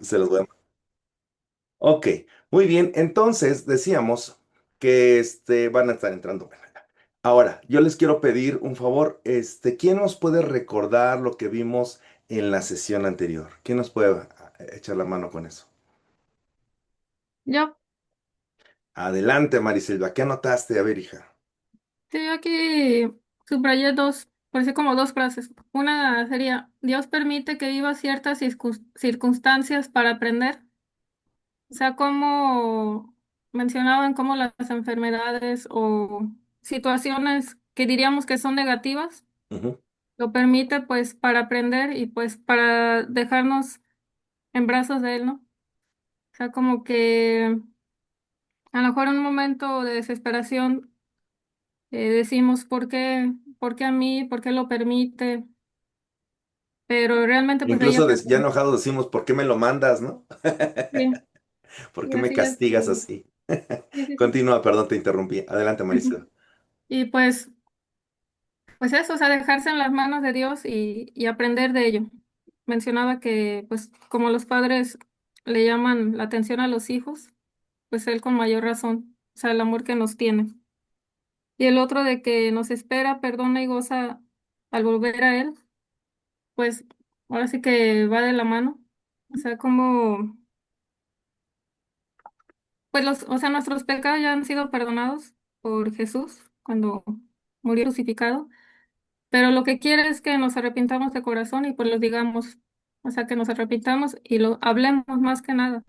Se los voy a... Ok, muy bien. Entonces decíamos que van a estar entrando. Bueno, ya. Ahora, yo les quiero pedir un favor. ¿Quién nos puede recordar lo que vimos en la sesión anterior? ¿Quién nos puede echar la mano con eso? Yo, Adelante, Mariselva. ¿Qué anotaste? A ver, hija. sí, yo aquí subrayé dos, por así como dos frases. Una sería, Dios permite que viva ciertas circunstancias para aprender. O sea, como mencionaban como las enfermedades o situaciones que diríamos que son negativas, Ujú. lo permite pues para aprender y pues para dejarnos en brazos de Él, ¿no? O sea, como que a lo mejor en un momento de desesperación decimos, ¿por qué a mí? ¿Por qué lo permite? Pero realmente pues ahí Incluso está. ya enojados decimos, ¿por qué me lo mandas, no? Sí, ¿Por y qué me así es. castigas así? Sí, sí, sí. Continúa, perdón, te interrumpí. Adelante, Mariselva. Y pues eso, o sea, dejarse en las manos de Dios y aprender de ello. Mencionaba que pues como los padres le llaman la atención a los hijos, pues Él con mayor razón, o sea, el amor que nos tiene. Y el otro de que nos espera, perdona y goza al volver a Él, pues ahora sí que va de la mano. O sea, como pues o sea, nuestros pecados ya han sido perdonados por Jesús cuando murió crucificado, pero lo que quiere es que nos arrepintamos de corazón y pues lo digamos, o sea, que nos arrepintamos y lo hablemos más que nada.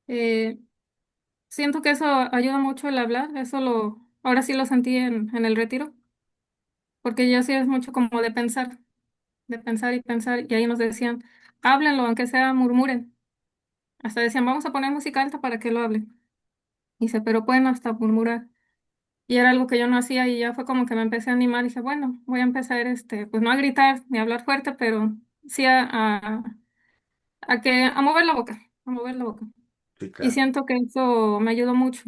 Eh, Siento que eso ayuda mucho el hablar, ahora sí lo sentí en el retiro, porque ya sí es mucho como de pensar y pensar, y ahí nos decían, háblenlo, aunque sea murmuren. Hasta decían, vamos a poner música alta para que lo hablen. Y dice, pero pueden hasta murmurar. Y era algo que yo no hacía y ya fue como que me empecé a animar y dije, bueno, voy a empezar, pues no a gritar ni a hablar fuerte, pero sí a mover la boca, a mover la boca. Sí, Y claro. siento que eso me ayudó mucho,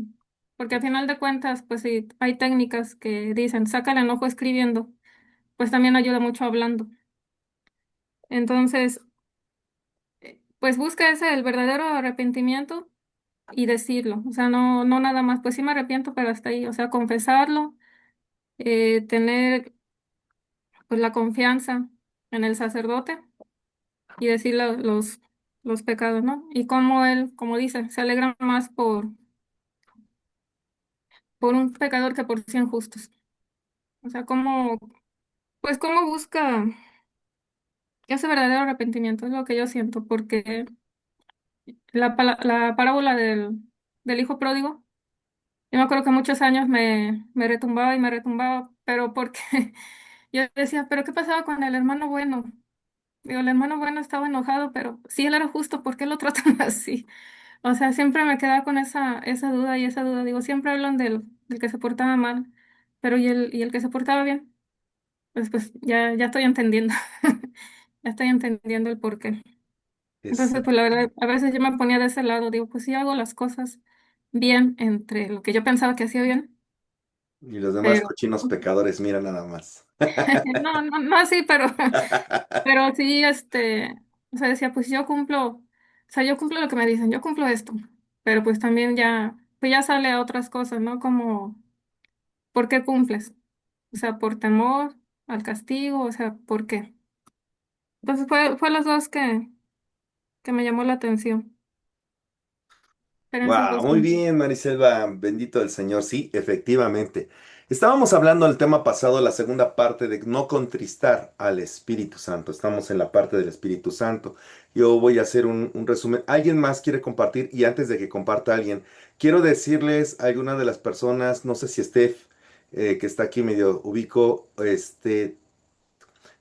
porque al final de cuentas, pues sí, hay técnicas que dicen, saca el enojo escribiendo, pues también ayuda mucho hablando. Entonces, pues busca el verdadero arrepentimiento y decirlo, o sea, no nada más, pues sí me arrepiento, pero hasta ahí, o sea, confesarlo, tener pues la confianza en el sacerdote y decir los pecados, ¿no? Y como él, como dice, se alegra más por un pecador que por 100 justos. O sea, pues cómo busca ese verdadero arrepentimiento, es lo que yo siento, porque la parábola del hijo pródigo, yo me acuerdo que muchos años me retumbaba y me retumbaba, pero porque yo decía, pero ¿qué pasaba con el hermano bueno? Digo, el hermano bueno estaba enojado, pero si él era justo, ¿por qué lo tratan así? O sea, siempre me quedaba con esa duda y esa duda. Digo, siempre hablan del que se portaba mal, pero ¿y el que se portaba bien? Pues ya estoy entendiendo. Ya estoy entendiendo el porqué. Entonces, pues la Exacto. verdad, a veces yo me ponía de ese lado. Digo, pues sí hago las cosas bien entre lo que yo pensaba que hacía bien, Y los demás pero cochinos pecadores, mira nada más. no así, pero sí, o sea, decía, pues o sea, yo cumplo lo que me dicen, yo cumplo esto, pero pues también pues ya sale a otras cosas, ¿no? Como, ¿por qué cumples? O sea, por temor al castigo, o sea, ¿por qué? Entonces fue los dos que me llamó la atención, pero en esos Wow, dos muy puntos. bien, Mariselva, bendito el Señor. Sí, efectivamente. Estábamos hablando del tema pasado, la segunda parte de no contristar al Espíritu Santo. Estamos en la parte del Espíritu Santo. Yo voy a hacer un resumen. ¿Alguien más quiere compartir? Y antes de que comparta alguien, quiero decirles a alguna de las personas, no sé si Steph, que está aquí medio ubico,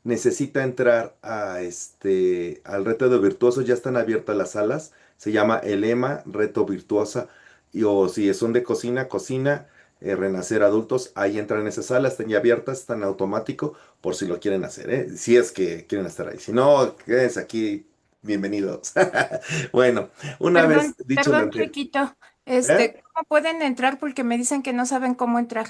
necesita entrar al reto de virtuoso, ya están abiertas las salas, se llama el EMA, reto virtuosa, o si son de cocina, cocina, renacer adultos, ahí entran en esas salas, están ya abiertas, están en automático, por si lo quieren hacer, ¿eh? Si es que quieren estar ahí, si no, quédense aquí, bienvenidos. Bueno, una vez Perdón, dicho lo perdón, anterior, chiquito. ¿eh? ¿Cómo pueden entrar? Porque me dicen que no saben cómo entrar.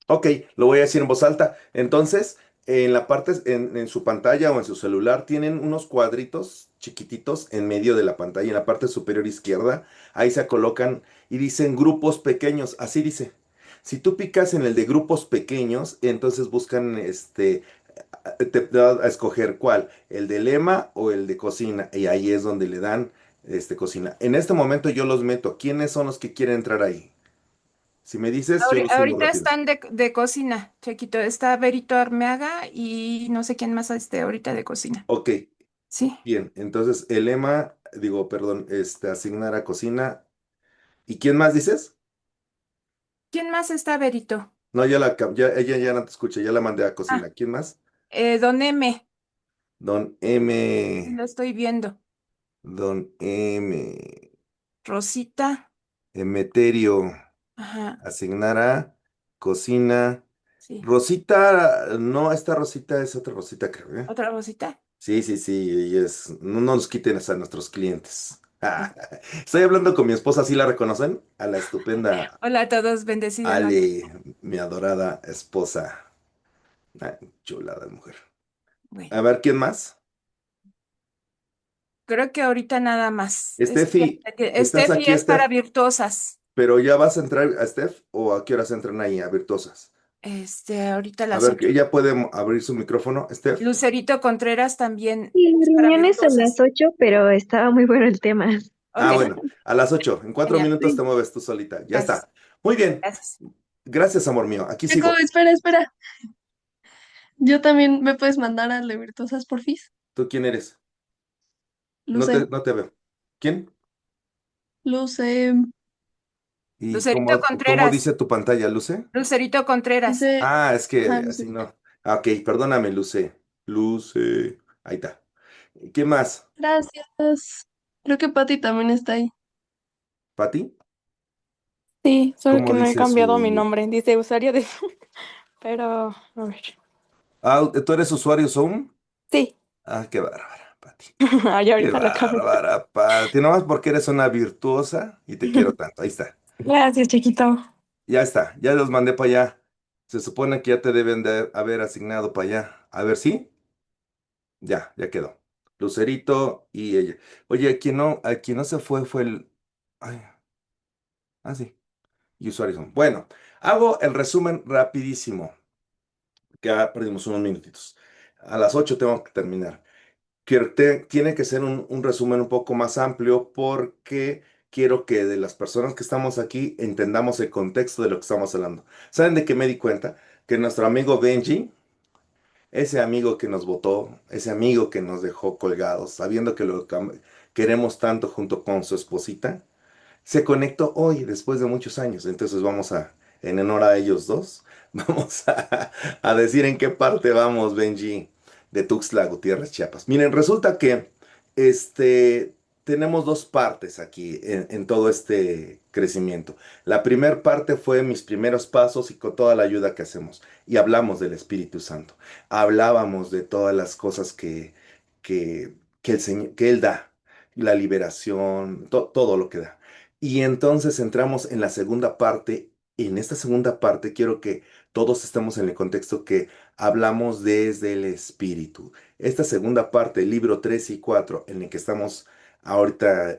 Ok, lo voy a decir en voz alta. Entonces, En la parte, en su pantalla o en su celular, tienen unos cuadritos chiquititos en medio de la pantalla, en la parte superior izquierda. Ahí se colocan y dicen grupos pequeños. Así dice. Si tú picas en el de grupos pequeños, entonces buscan te da a escoger cuál, el de lema o el de cocina. Y ahí es donde le dan cocina. En este momento yo los meto. ¿Quiénes son los que quieren entrar ahí? Si me dices, yo los sumo Ahorita rápido. están de cocina, Chequito. Está Berito Armeaga y no sé quién más esté ahorita de cocina. Ok, Sí. bien. Entonces, el lema, digo, perdón, asignar a cocina. ¿Y quién más dices? ¿Quién más está, Berito? No, ella ya no te escucha, ya la mandé a cocina. Ah, ¿Quién más? Don M. Don M. Sí, lo estoy viendo. Don M. Rosita. Emeterio. Ajá. Asignar a cocina. Sí. Rosita, no, esta Rosita es otra Rosita, creo, ¿eh? ¿Otra Rosita? Sí, sí, sí, y no nos quiten a nuestros clientes. Estoy hablando con mi esposa, ¿sí la reconocen? A la estupenda Hola a todos, bendecida noche. Ale, mi adorada esposa. Ah, chulada de mujer. Bueno, A ver, ¿quién más? creo que ahorita nada más. Steffi, ¿estás Steffi aquí, es para Steph? virtuosas. ¿Pero ya vas a entrar a Steph o a qué horas entran ahí a Virtuosas? Ahorita a A las ver, que 8. ella puede abrir su micrófono, Steph. Lucerito Contreras también Sí, la es para reunión es a las virtuosas. 8, pero estaba muy bueno el tema. Ah, Ok, bueno, a las 8. En cuatro genial. minutos te Sí. mueves tú solita. Ya Gracias, está. Muy bien. gracias. Gracias, amor mío. Aquí Checo, sigo. espera, espera. Yo también me puedes mandar al de Virtuosas Porfis. ¿Tú quién eres? Luce, No te veo. ¿Quién? Luce, ¿Y Lucerito cómo Contreras. dice tu pantalla, Luce? Lucerito Contreras. dice, Ah, es ajá, que así Luce. no. Ah, ok, perdóname, Luce. Luce. Ahí está. ¿Qué más? Gracias. Creo que Patti también está ahí. ¿Pati? Sí, solo que ¿Cómo no he dice cambiado mi su... nombre. Dice usuario de... Pero, a ver. Ah, ¿tú eres usuario Zoom? Sí, Ah, qué bárbara, Pati. ay, Qué ahorita la cambio. bárbara, Pati. Nomás porque eres una virtuosa y te quiero tanto. Ahí está. Gracias, chiquito. Ya está. Ya los mandé para allá. Se supone que ya te deben de haber asignado para allá. A ver, ¿sí? Ya quedó. Lucerito y ella. Oye, quien no se fue el... Ay, sí. Y usuarios son. Bueno, hago el resumen rapidísimo. Que ya perdimos unos minutitos. A las 8 tengo que terminar. Tiene que ser un resumen un poco más amplio porque quiero que de las personas que estamos aquí entendamos el contexto de lo que estamos hablando. ¿Saben de qué me di cuenta? Que nuestro amigo Benji, ese amigo que nos votó, ese amigo que nos dejó colgados, sabiendo que queremos tanto junto con su esposita, se conectó hoy, después de muchos años. Entonces en honor a ellos dos, vamos a decir en qué parte vamos, Benji, de Tuxtla Gutiérrez, Chiapas. Miren, resulta que este, tenemos dos partes aquí en todo este crecimiento. La primera parte fue mis primeros pasos y con toda la ayuda que hacemos. Y hablamos del Espíritu Santo. Hablábamos de todas las cosas que, que Él da, la liberación, todo lo que da. Y entonces entramos en la segunda parte. Y en esta segunda parte quiero que todos estemos en el contexto que hablamos desde el espíritu. Esta segunda parte, el libro 3 y 4 en el que estamos ahorita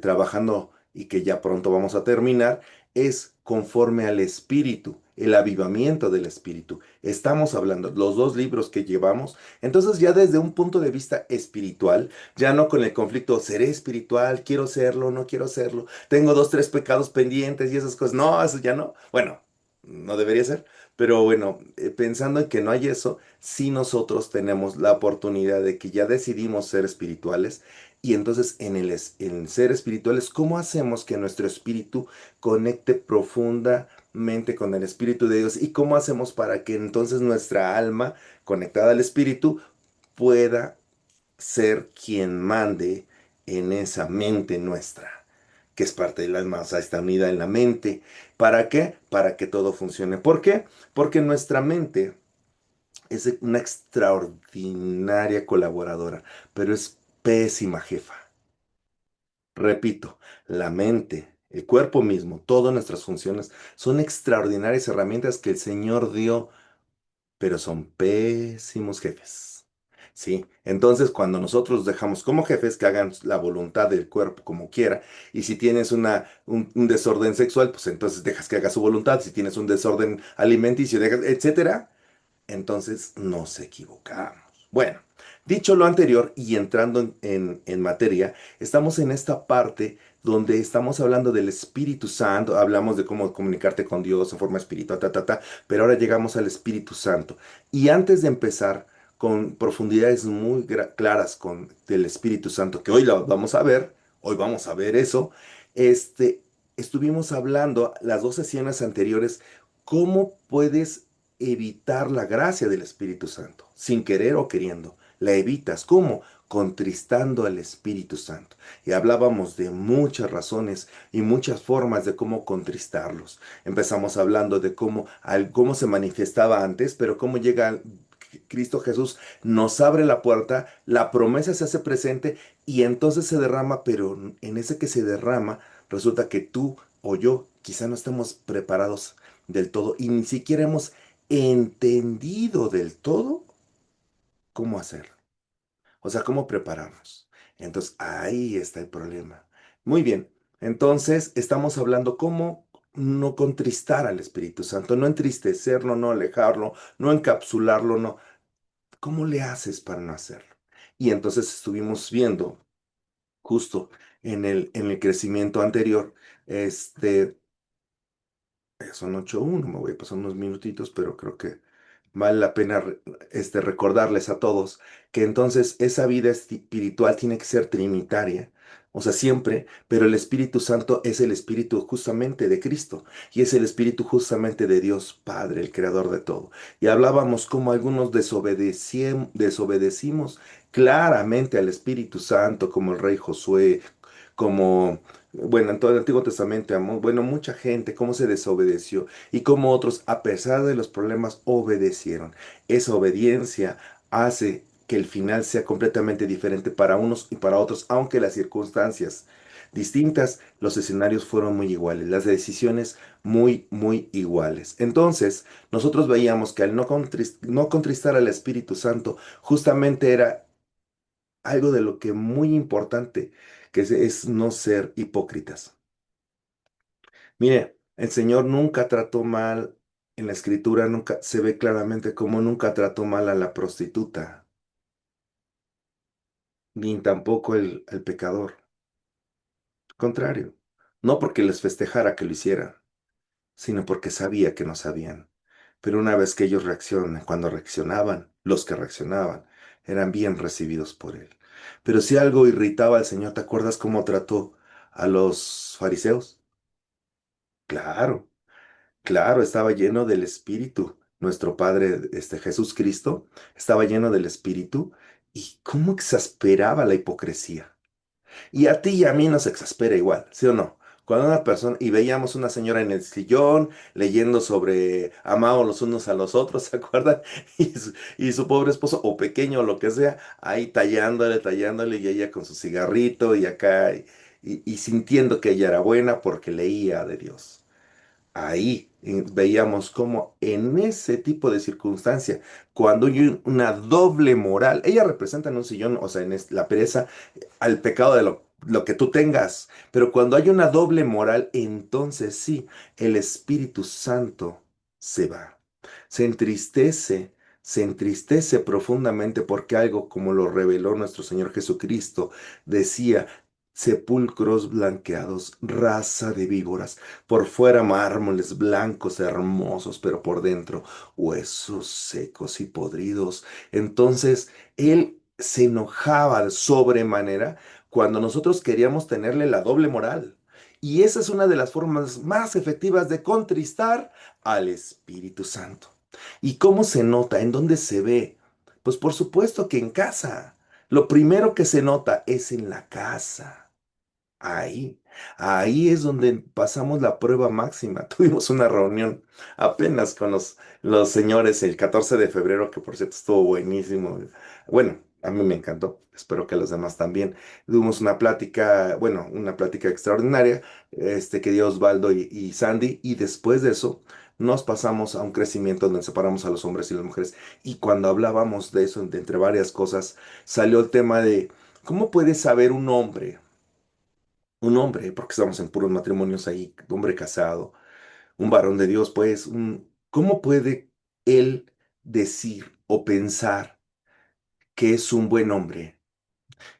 trabajando y que ya pronto vamos a terminar, es conforme al espíritu, el avivamiento del espíritu. Estamos hablando, los dos libros que llevamos, entonces ya desde un punto de vista espiritual, ya no con el conflicto, seré espiritual, quiero serlo, no quiero serlo, tengo dos, tres pecados pendientes y esas cosas. No, eso ya no. Bueno, no debería ser. Pero bueno, pensando en que no hay eso, sí nosotros tenemos la oportunidad de que ya decidimos ser espirituales. Y entonces en ser espirituales, ¿cómo hacemos que nuestro espíritu conecte profundamente con el espíritu de Dios? ¿Y cómo hacemos para que entonces nuestra alma conectada al espíritu pueda ser quien mande en esa mente nuestra, que es parte del alma, o sea, está unida en la mente? ¿Para qué? Para que todo funcione. ¿Por qué? Porque nuestra mente es una extraordinaria colaboradora, pero es pésima jefa. Repito, la mente, el cuerpo mismo, todas nuestras funciones son extraordinarias herramientas que el Señor dio, pero son pésimos jefes. ¿Sí? Entonces, cuando nosotros los dejamos como jefes, que hagan la voluntad del cuerpo como quiera, y si tienes un desorden sexual, pues entonces dejas que haga su voluntad, si tienes un desorden alimenticio, dejas, etcétera, entonces nos equivocamos. Bueno, dicho lo anterior y entrando en materia, estamos en esta parte donde estamos hablando del Espíritu Santo, hablamos de cómo comunicarte con Dios en forma espiritual, pero ahora llegamos al Espíritu Santo. Y antes de empezar con profundidades muy claras del Espíritu Santo, que hoy lo vamos a ver, hoy vamos a ver eso, este, estuvimos hablando las dos sesiones anteriores, cómo puedes evitar la gracia del Espíritu Santo, sin querer o queriendo. La evitas. ¿Cómo? Contristando al Espíritu Santo. Y hablábamos de muchas razones y muchas formas de cómo contristarlos. Empezamos hablando de cómo se manifestaba antes, pero cómo llega Cristo Jesús, nos abre la puerta, la promesa se hace presente y entonces se derrama, pero en ese que se derrama, resulta que tú o yo quizá no estemos preparados del todo y ni siquiera hemos entendido del todo cómo hacerlo. O sea, cómo prepararnos. Entonces, ahí está el problema. Muy bien. Entonces, estamos hablando cómo no contristar al Espíritu Santo, no entristecerlo, no alejarlo, no encapsularlo, no. ¿Cómo le haces para no hacerlo? Y entonces estuvimos viendo justo en el crecimiento anterior, este, son 8:1, me voy a pasar unos minutitos, pero creo que vale la pena recordarles a todos que entonces esa vida espiritual tiene que ser trinitaria, o sea, siempre, pero el Espíritu Santo es el Espíritu justamente de Cristo y es el Espíritu justamente de Dios Padre, el Creador de todo. Y hablábamos como algunos desobedecimos claramente al Espíritu Santo, como el rey Josué, como, bueno, en todo el Antiguo Testamento, bueno, mucha gente, cómo se desobedeció y cómo otros, a pesar de los problemas, obedecieron. Esa obediencia hace que el final sea completamente diferente para unos y para otros, aunque las circunstancias distintas, los escenarios fueron muy iguales, las decisiones muy, muy iguales. Entonces, nosotros veíamos que al no contristar al Espíritu Santo, justamente era algo de lo que muy importante, que es no ser hipócritas. Mire, el Señor nunca trató mal, en la Escritura nunca se ve claramente como nunca trató mal a la prostituta, ni tampoco el pecador. Contrario, no porque les festejara que lo hicieran, sino porque sabía que no sabían. Pero una vez que ellos reaccionan, cuando reaccionaban, los que reaccionaban, eran bien recibidos por Él. Pero si algo irritaba al Señor, ¿te acuerdas cómo trató a los fariseos? Claro, claro, estaba lleno del Espíritu. Nuestro Padre, Jesús Cristo, estaba lleno del Espíritu. ¿Y cómo exasperaba la hipocresía? Y a ti y a mí nos exaspera igual, ¿sí o no? Cuando una persona, y veíamos una señora en el sillón leyendo sobre amados los unos a los otros, ¿se acuerdan? Y su pobre esposo, o pequeño o lo que sea, ahí tallándole, y ella con su cigarrito y acá, y sintiendo que ella era buena porque leía de Dios. Ahí veíamos cómo en ese tipo de circunstancia, cuando hay una doble moral, ella representa en un sillón, o sea, la pereza, al pecado de lo que tú tengas, pero cuando hay una doble moral, entonces sí, el Espíritu Santo se va, se entristece. Se entristece profundamente porque algo como lo reveló nuestro Señor Jesucristo decía, sepulcros blanqueados, raza de víboras, por fuera mármoles blancos hermosos, pero por dentro huesos secos y podridos. Entonces, él se enojaba de sobremanera cuando nosotros queríamos tenerle la doble moral. Y esa es una de las formas más efectivas de contristar al Espíritu Santo. ¿Y cómo se nota? ¿En dónde se ve? Pues por supuesto que en casa. Lo primero que se nota es en la casa. Ahí, ahí es donde pasamos la prueba máxima. Tuvimos una reunión apenas con los señores el 14 de febrero, que por cierto estuvo buenísimo. Bueno, a mí me encantó. Espero que a los demás también. Tuvimos una plática, bueno, una plática extraordinaria, que dio Osvaldo y Sandy. Y después de eso, nos pasamos a un crecimiento donde separamos a los hombres y las mujeres. Y cuando hablábamos de eso, de entre varias cosas, salió el tema de cómo puede saber un hombre, porque estamos en puros matrimonios ahí, hombre casado, un varón de Dios, pues, ¿cómo puede él decir o pensar que es un buen hombre?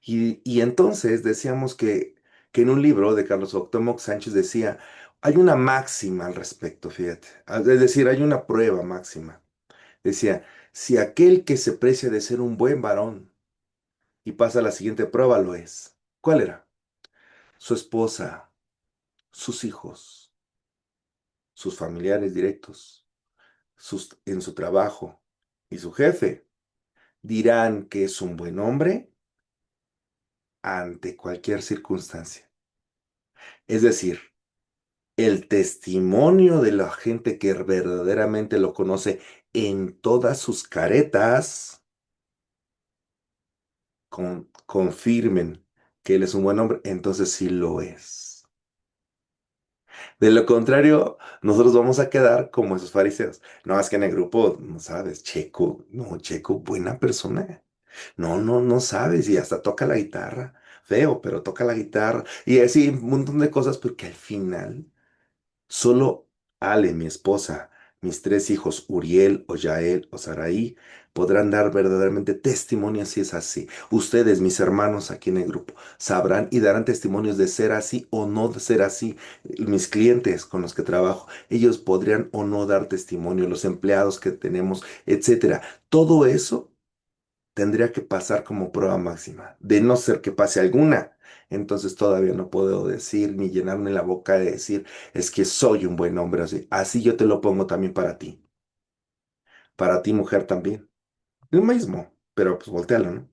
Y entonces decíamos que en un libro de Carlos Cuauhtémoc Sánchez decía, hay una máxima al respecto, fíjate, es decir, hay una prueba máxima. Decía, si aquel que se precia de ser un buen varón y pasa la siguiente prueba lo es. ¿Cuál era? Su esposa, sus hijos, sus familiares directos, en su trabajo y su jefe dirán que es un buen hombre ante cualquier circunstancia. Es decir, el testimonio de la gente que verdaderamente lo conoce en todas sus caretas confirmen que él es un buen hombre, entonces sí lo es. De lo contrario, nosotros vamos a quedar como esos fariseos. No, es que en el grupo, no sabes, Checo, no, Checo, buena persona. No, no, no sabes, y hasta toca la guitarra. Feo, pero toca la guitarra. Y así, un montón de cosas, porque al final solo Ale, mi esposa, mis tres hijos, Uriel, Oyael o Saraí, podrán dar verdaderamente testimonio si es así. Ustedes, mis hermanos aquí en el grupo, sabrán y darán testimonios de ser así o no de ser así. Mis clientes con los que trabajo, ellos podrían o no dar testimonio, los empleados que tenemos, etcétera. Todo eso tendría que pasar como prueba máxima. De no ser que pase alguna, entonces todavía no puedo decir ni llenarme la boca de decir, es que soy un buen hombre así. Así yo te lo pongo también para ti mujer también. Lo mismo, pero pues voltealo, ¿no?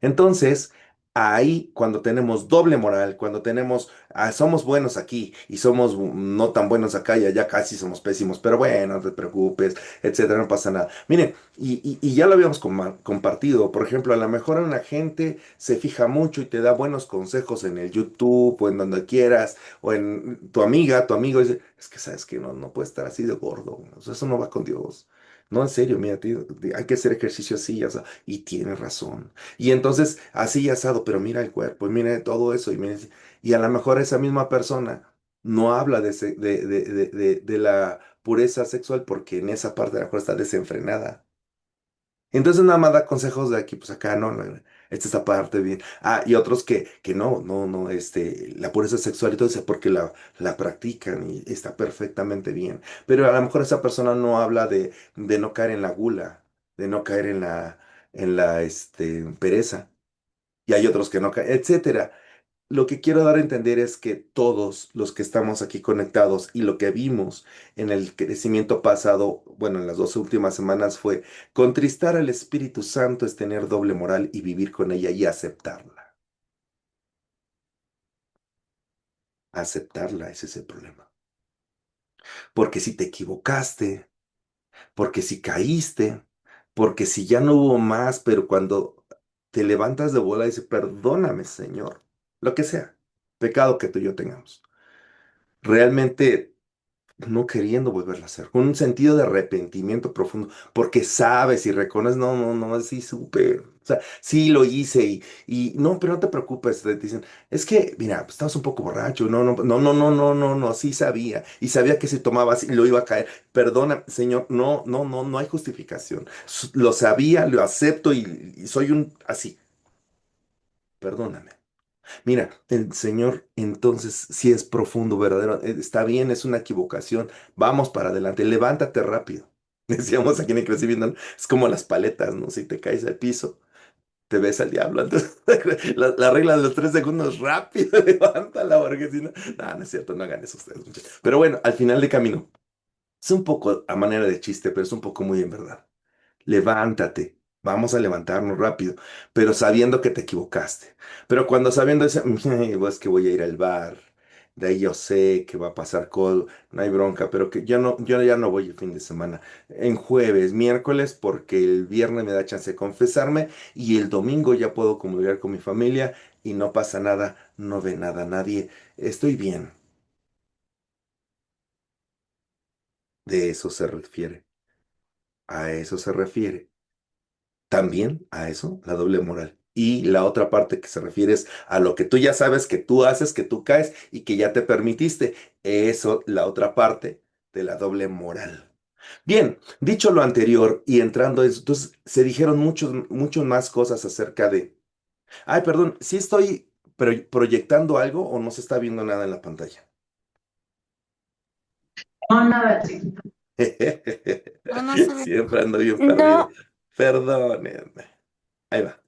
Entonces, ahí cuando tenemos doble moral, cuando tenemos, somos buenos aquí y somos no tan buenos acá y allá casi somos pésimos, pero bueno, no te preocupes, etcétera, no pasa nada. Miren, y ya lo habíamos compartido, por ejemplo, a lo mejor una gente se fija mucho y te da buenos consejos en el YouTube o en donde quieras, o en tu amiga, tu amigo, dice, es que sabes que no, no puede estar así de gordo, o sea, eso no va con Dios. No, en serio, mira, tío, hay que hacer ejercicio así, ya sabes, y tiene razón. Y entonces, así asado, pero mira el cuerpo, y mira todo eso, y a lo mejor esa misma persona no habla de la pureza sexual porque en esa parte de la mejor está desenfrenada. Entonces nada más da consejos de aquí, pues acá, no, no, esta parte bien. Ah, y otros que no, no, no, la pureza sexual y todo eso, porque la practican y está perfectamente bien. Pero a lo mejor esa persona no habla de no caer en la gula, de no caer en la pereza. Y hay otros que no caen, etcétera. Lo que quiero dar a entender es que todos los que estamos aquí conectados y lo que vimos en el crecimiento pasado, bueno, en las dos últimas semanas fue contristar al Espíritu Santo es tener doble moral y vivir con ella y aceptarla. Aceptarla, ese es el problema. Porque si te equivocaste, porque si caíste, porque si ya no hubo más, pero cuando te levantas de bola y dices, perdóname, Señor, lo que sea, pecado que tú y yo tengamos. Realmente no queriendo volverla a hacer, con un sentido de arrepentimiento profundo, porque sabes y reconoces, no, no, no, sí supe, o sea, sí lo hice y no, pero no te preocupes, te dicen, es que, mira, pues, estabas un poco borracho, no, no, no, no, no, no, no, no, sí sabía, y sabía que si tomabas y lo iba a caer, perdona, Señor, no, no, no, no hay justificación, lo sabía, lo acepto y soy así, perdóname. Mira, el Señor entonces sí es profundo, verdadero. Está bien, es una equivocación. Vamos para adelante, levántate rápido. Decíamos aquí en el crecimiento, ¿no? Es como las paletas, ¿no? Si te caes al piso, te ves al diablo. Entonces, la regla de los 3 segundos, rápido, levántala, porque si no, no, no es cierto, no hagan eso ustedes, muchachos. Pero bueno, al final de camino, es un poco a manera de chiste, pero es un poco muy en verdad. Levántate, vamos a levantarnos rápido, pero sabiendo que te equivocaste. Pero cuando sabiendo eso, es que voy a ir al bar, de ahí yo sé que va a pasar codo, no hay bronca, pero que yo ya no voy el fin de semana. En jueves, miércoles, porque el viernes me da chance de confesarme y el domingo ya puedo comulgar con mi familia y no pasa nada, no ve nada nadie. Estoy bien. De eso se refiere. A eso se refiere. También a eso, la doble moral. Y la otra parte que se refiere es a lo que tú ya sabes que tú haces, que tú caes y que ya te permitiste. Eso, la otra parte de la doble moral. Bien, dicho lo anterior y entrando eso, entonces se dijeron muchos más cosas acerca de... Ay, perdón, ¿sí estoy proyectando algo o no se está viendo nada en la pantalla? No, nada, chiquito. No, no se ve. Siempre ando bien perdido. No, Perdónenme. Ahí va.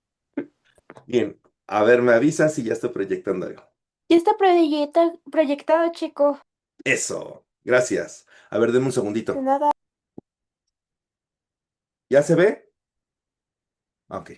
Bien, a ver, me avisan si ya estoy proyectando algo. Ya está proyectado, chico. Eso, gracias. A ver, denme un De segundito. nada. ¿Ya se ve? Ok,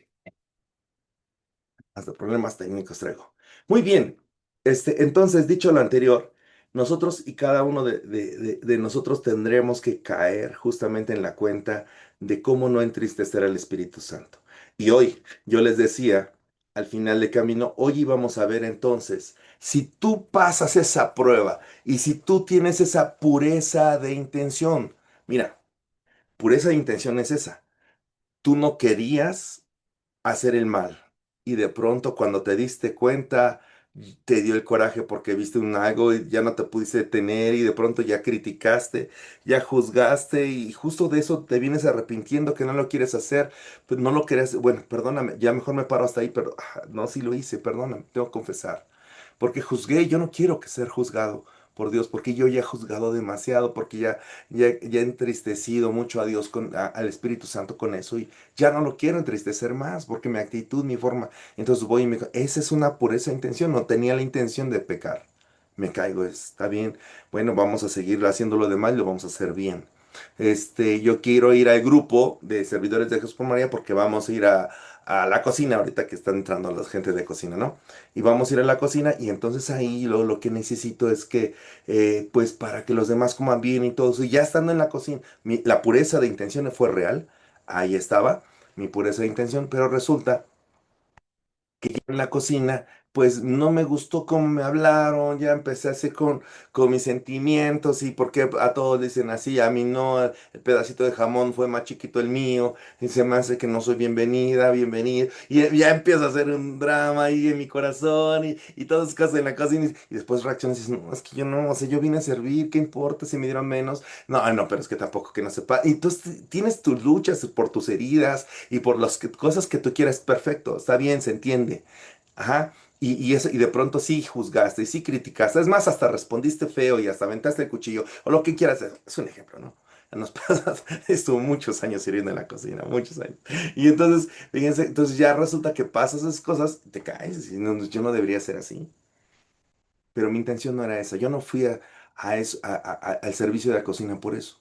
hasta problemas técnicos traigo. Muy bien, entonces, dicho lo anterior, nosotros y cada uno de nosotros tendremos que caer justamente en la cuenta de cómo no entristecer al Espíritu Santo. Y hoy, yo les decía, al final de camino, hoy íbamos a ver entonces, si tú pasas esa prueba y si tú tienes esa pureza de intención, mira, pureza de intención es esa. Tú no querías hacer el mal. Y de pronto cuando te diste cuenta, te dio el coraje porque viste un algo y ya no te pudiste detener y de pronto ya criticaste, ya juzgaste y justo de eso te vienes arrepintiendo que no lo quieres hacer, pues no lo querías, bueno, perdóname, ya mejor me paro hasta ahí, pero no, sí lo hice, perdóname, tengo que confesar. Porque juzgué, y yo no quiero que ser juzgado por Dios, porque yo ya he juzgado demasiado, porque ya he entristecido mucho a Dios, al Espíritu Santo con eso, y ya no lo quiero entristecer más, porque mi actitud, mi forma, entonces voy y me... Esa es una pureza de intención, no tenía la intención de pecar. Me caigo, está bien. Bueno, vamos a seguir haciendo lo demás y lo vamos a hacer bien. Yo quiero ir al grupo de servidores de Jesús por María porque vamos a ir a la cocina ahorita que están entrando la gente de cocina, ¿no? Y vamos a ir a la cocina y entonces ahí lo que necesito es que, pues para que los demás coman bien y todo eso, y ya estando en la cocina, la pureza de intención fue real, ahí estaba mi pureza de intención, pero resulta que ya en la cocina, pues no me gustó cómo me hablaron, ya empecé así con mis sentimientos y porque a todos dicen así, a mí no, el pedacito de jamón fue más chiquito el mío, y se me hace que no soy bienvenida, bienvenida, y ya empiezo a hacer un drama ahí en mi corazón y todas esas cosas en la cocina y después reaccionas y dices, no, es que yo no, o sea, yo vine a servir, ¿qué importa si me dieron menos? No, no, pero es que tampoco que no sepa, y entonces tienes tus luchas por tus heridas y por las cosas que tú quieras, perfecto, está bien, se entiende. Ajá. Eso, y de pronto sí juzgaste, y sí criticaste, es más, hasta respondiste feo y hasta aventaste el cuchillo, o lo que quieras, es un ejemplo, ¿no? Nos pasas, estuvo muchos años sirviendo en la cocina, muchos años. Y entonces, fíjense, entonces ya resulta que pasas esas cosas, te caes, y no, yo no debería ser así. Pero mi intención no era esa, yo no fui a eso, al servicio de la cocina por eso.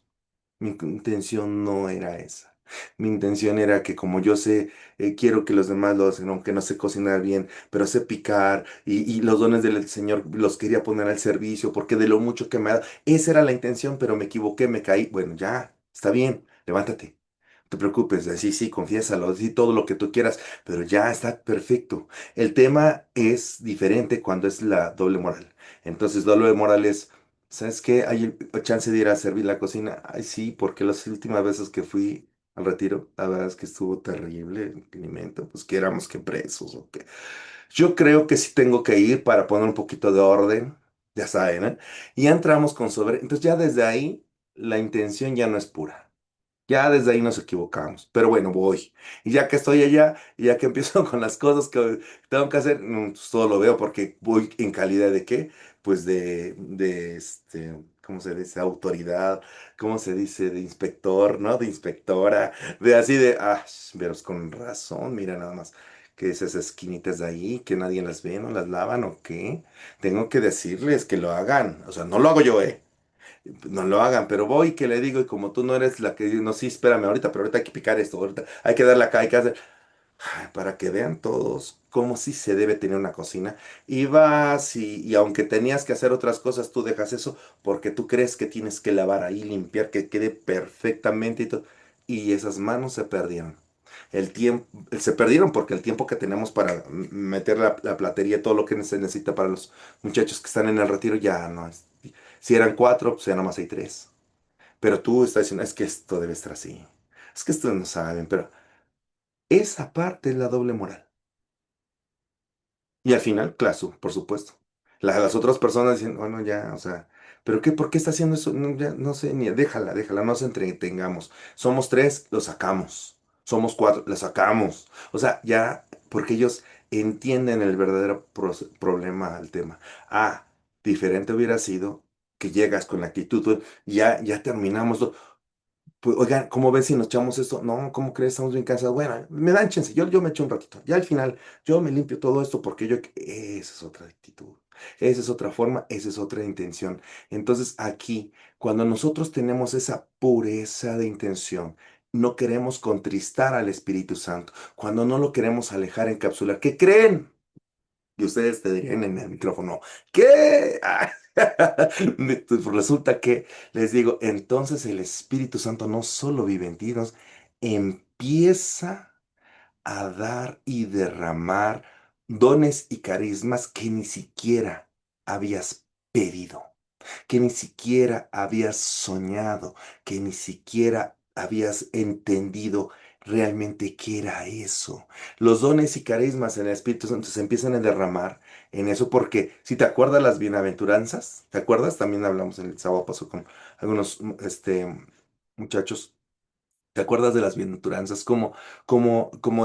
Mi intención no era esa. Mi intención era que como yo sé, quiero que los demás lo hacen, aunque no sé cocinar bien, pero sé picar y los dones del Señor los quería poner al servicio porque de lo mucho que me ha dado, esa era la intención, pero me equivoqué, me caí. Bueno, ya, está bien, levántate. No te preocupes, sí, sí, confiésalo, sí, todo lo que tú quieras, pero ya está perfecto. El tema es diferente cuando es la doble moral. Entonces, doble moral es... ¿Sabes qué? Hay chance de ir a servir la cocina. Ay, sí, porque las últimas veces que fui al retiro, la verdad es que estuvo terrible el alimento, pues que éramos que presos o qué. Yo creo que sí tengo que ir para poner un poquito de orden, ya saben, ¿eh? Y ya entramos con sobre. Entonces ya desde ahí la intención ya no es pura. Ya desde ahí nos equivocamos, pero bueno, voy. Y ya que estoy allá, y ya que empiezo con las cosas que tengo que hacer, pues todo lo veo porque voy en calidad de qué, pues ¿cómo se dice? Autoridad, ¿cómo se dice? De inspector, ¿no? De inspectora, de así de, veros con razón, mira nada más. Que esas esquinitas de ahí, que nadie las ve, no las lavan o qué. Tengo que decirles que lo hagan. O sea, no lo hago yo, ¿eh? No lo hagan, pero voy que le digo, y como tú no eres la que no, sí, espérame ahorita, pero ahorita hay que picar esto, ahorita hay que darle acá, hay que hacer, para que vean todos cómo sí se debe tener una cocina. Y vas y aunque tenías que hacer otras cosas, tú dejas eso porque tú crees que tienes que lavar ahí, limpiar, que quede perfectamente y todo. Y esas manos se perdieron. El tiempo, se perdieron porque el tiempo que tenemos para meter la platería, todo lo que se necesita para los muchachos que están en el retiro, ya no es. Si eran cuatro, pues ya nomás hay tres. pero tú estás diciendo, es que esto debe estar así, es que esto no saben, pero esa parte es la doble moral. Y al final, claro, por supuesto. Las otras personas dicen, bueno, ya, o sea, ¿pero qué? ¿Por qué está haciendo eso? No, ya, no sé, ni déjala, déjala, no nos entretengamos. Somos tres, lo sacamos. Somos cuatro, lo sacamos. O sea, ya, porque ellos entienden el verdadero problema al tema. Ah, diferente hubiera sido que llegas con la actitud, ya, ya terminamos. Pues, oigan, ¿cómo ves si nos echamos esto? No, ¿cómo crees? Estamos bien cansados. Bueno, me dan chance, yo me echo un ratito. Ya al final, yo me limpio todo esto porque yo... Esa es otra actitud, esa es otra forma, esa es otra intención. Entonces aquí, cuando nosotros tenemos esa pureza de intención, no queremos contristar al Espíritu Santo, cuando no lo queremos alejar, encapsular, ¿qué creen? Y ustedes te dirían en el micrófono, ¿qué? Pues resulta que les digo, entonces el Espíritu Santo no solo vive en ti, empieza a dar y derramar dones y carismas que ni siquiera habías pedido, que ni siquiera habías soñado, que ni siquiera habías entendido realmente qué era eso. Los dones y carismas en el Espíritu Santo se empiezan a derramar en eso porque si te acuerdas las bienaventuranzas, ¿te acuerdas? También hablamos en el sábado pasó con algunos muchachos. ¿Te acuerdas de las bienaventuranzas? Como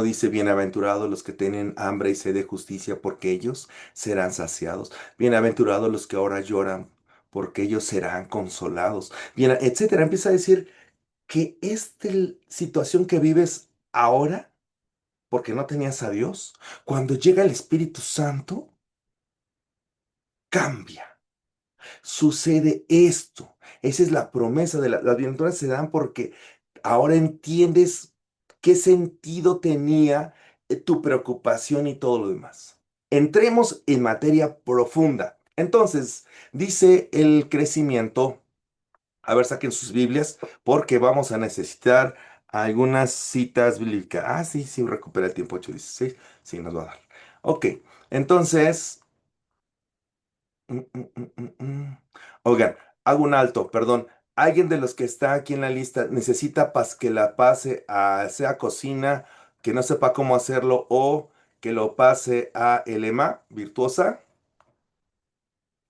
dice, bienaventurados los que tienen hambre y sed de justicia, porque ellos serán saciados. Bienaventurados los que ahora lloran, porque ellos serán consolados. Bien, etcétera. Empieza a decir que esta situación que vives ahora, porque no tenías a Dios, cuando llega el Espíritu Santo, cambia. Sucede esto. Esa es la promesa de las bienaventuranzas se dan porque ahora entiendes qué sentido tenía tu preocupación y todo lo demás. Entremos en materia profunda. Entonces, dice el crecimiento, a ver, saquen sus Biblias, porque vamos a necesitar algunas citas bíblicas. Ah, sí, sí, recupera el tiempo 8:16. Sí, nos va a dar. Ok, entonces... Oigan, hago un alto, perdón. ¿Alguien de los que está aquí en la lista necesita que la pase a sea cocina, que no sepa cómo hacerlo o que lo pase a Elema virtuosa?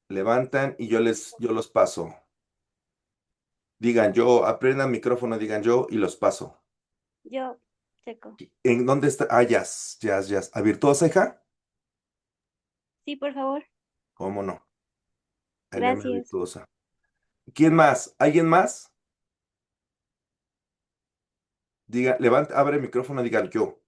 Levantan y yo los paso. Digan yo, aprendan micrófono, digan yo y los paso. Yo, Checo. ¿En dónde está? Ah, Jazz, Jazz, Jazz. ¿A virtuosa, hija? Sí, por favor. ¿Cómo no? Elema Gracias. virtuosa. ¿Quién más? ¿Alguien más? Diga, levanta, abre el micrófono, digan yo.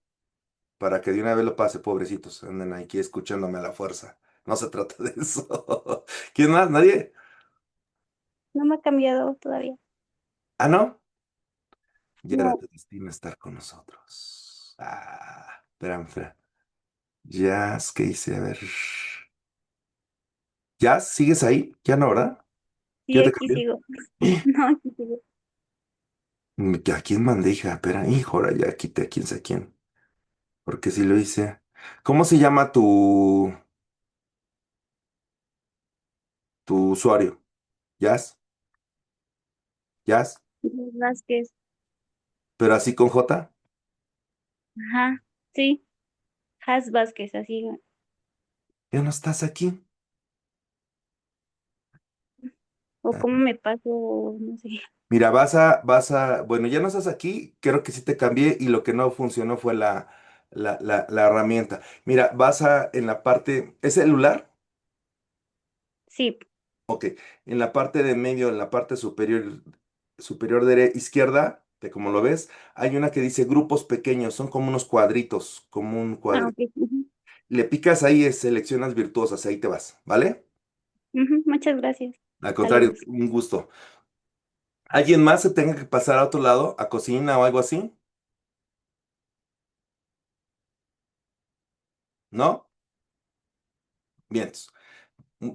Para que de una vez lo pase, pobrecitos, anden aquí escuchándome a la fuerza. No se trata de eso. ¿Quién más? ¿Nadie? No me ha cambiado todavía. ¿Ah, no? Ya era No, tu destino estar con nosotros. Espera. Jazz, ¿qué hice? A ver. ¿Jazz? ¿Sigues ahí? ¿Ya no, verdad? sí, ¿Ya te aquí cambié? sigo. No, aquí sigo. ¿A quién mandé, hija? Espera, hijo, ahora ya quité a quién sé a quién. Porque si lo hice. ¿Cómo se llama tu usuario? ¿Jazz? ¿Jazz? Vázquez. ¿Pero así con J? Ajá, sí. Has Vázquez, así. ¿Ya no estás aquí? O Ah, cómo me paso, no sé. mira, bueno, ya no estás aquí, creo que sí te cambié y lo que no funcionó fue la herramienta. Mira, en la parte, ¿es celular? Sí. Ok, en la parte de medio, en la parte superior izquierda, de como lo ves, hay una que dice grupos pequeños, son como unos cuadritos, como un Ah, cuadrito. ok. Ujú, Le picas ahí, seleccionas virtuosas, ahí te vas, ¿vale? ujú, muchas gracias. Al contrario, Saludos. un gusto. ¿Alguien más se tenga que pasar a otro lado, a cocina o algo así? ¿No? Bien.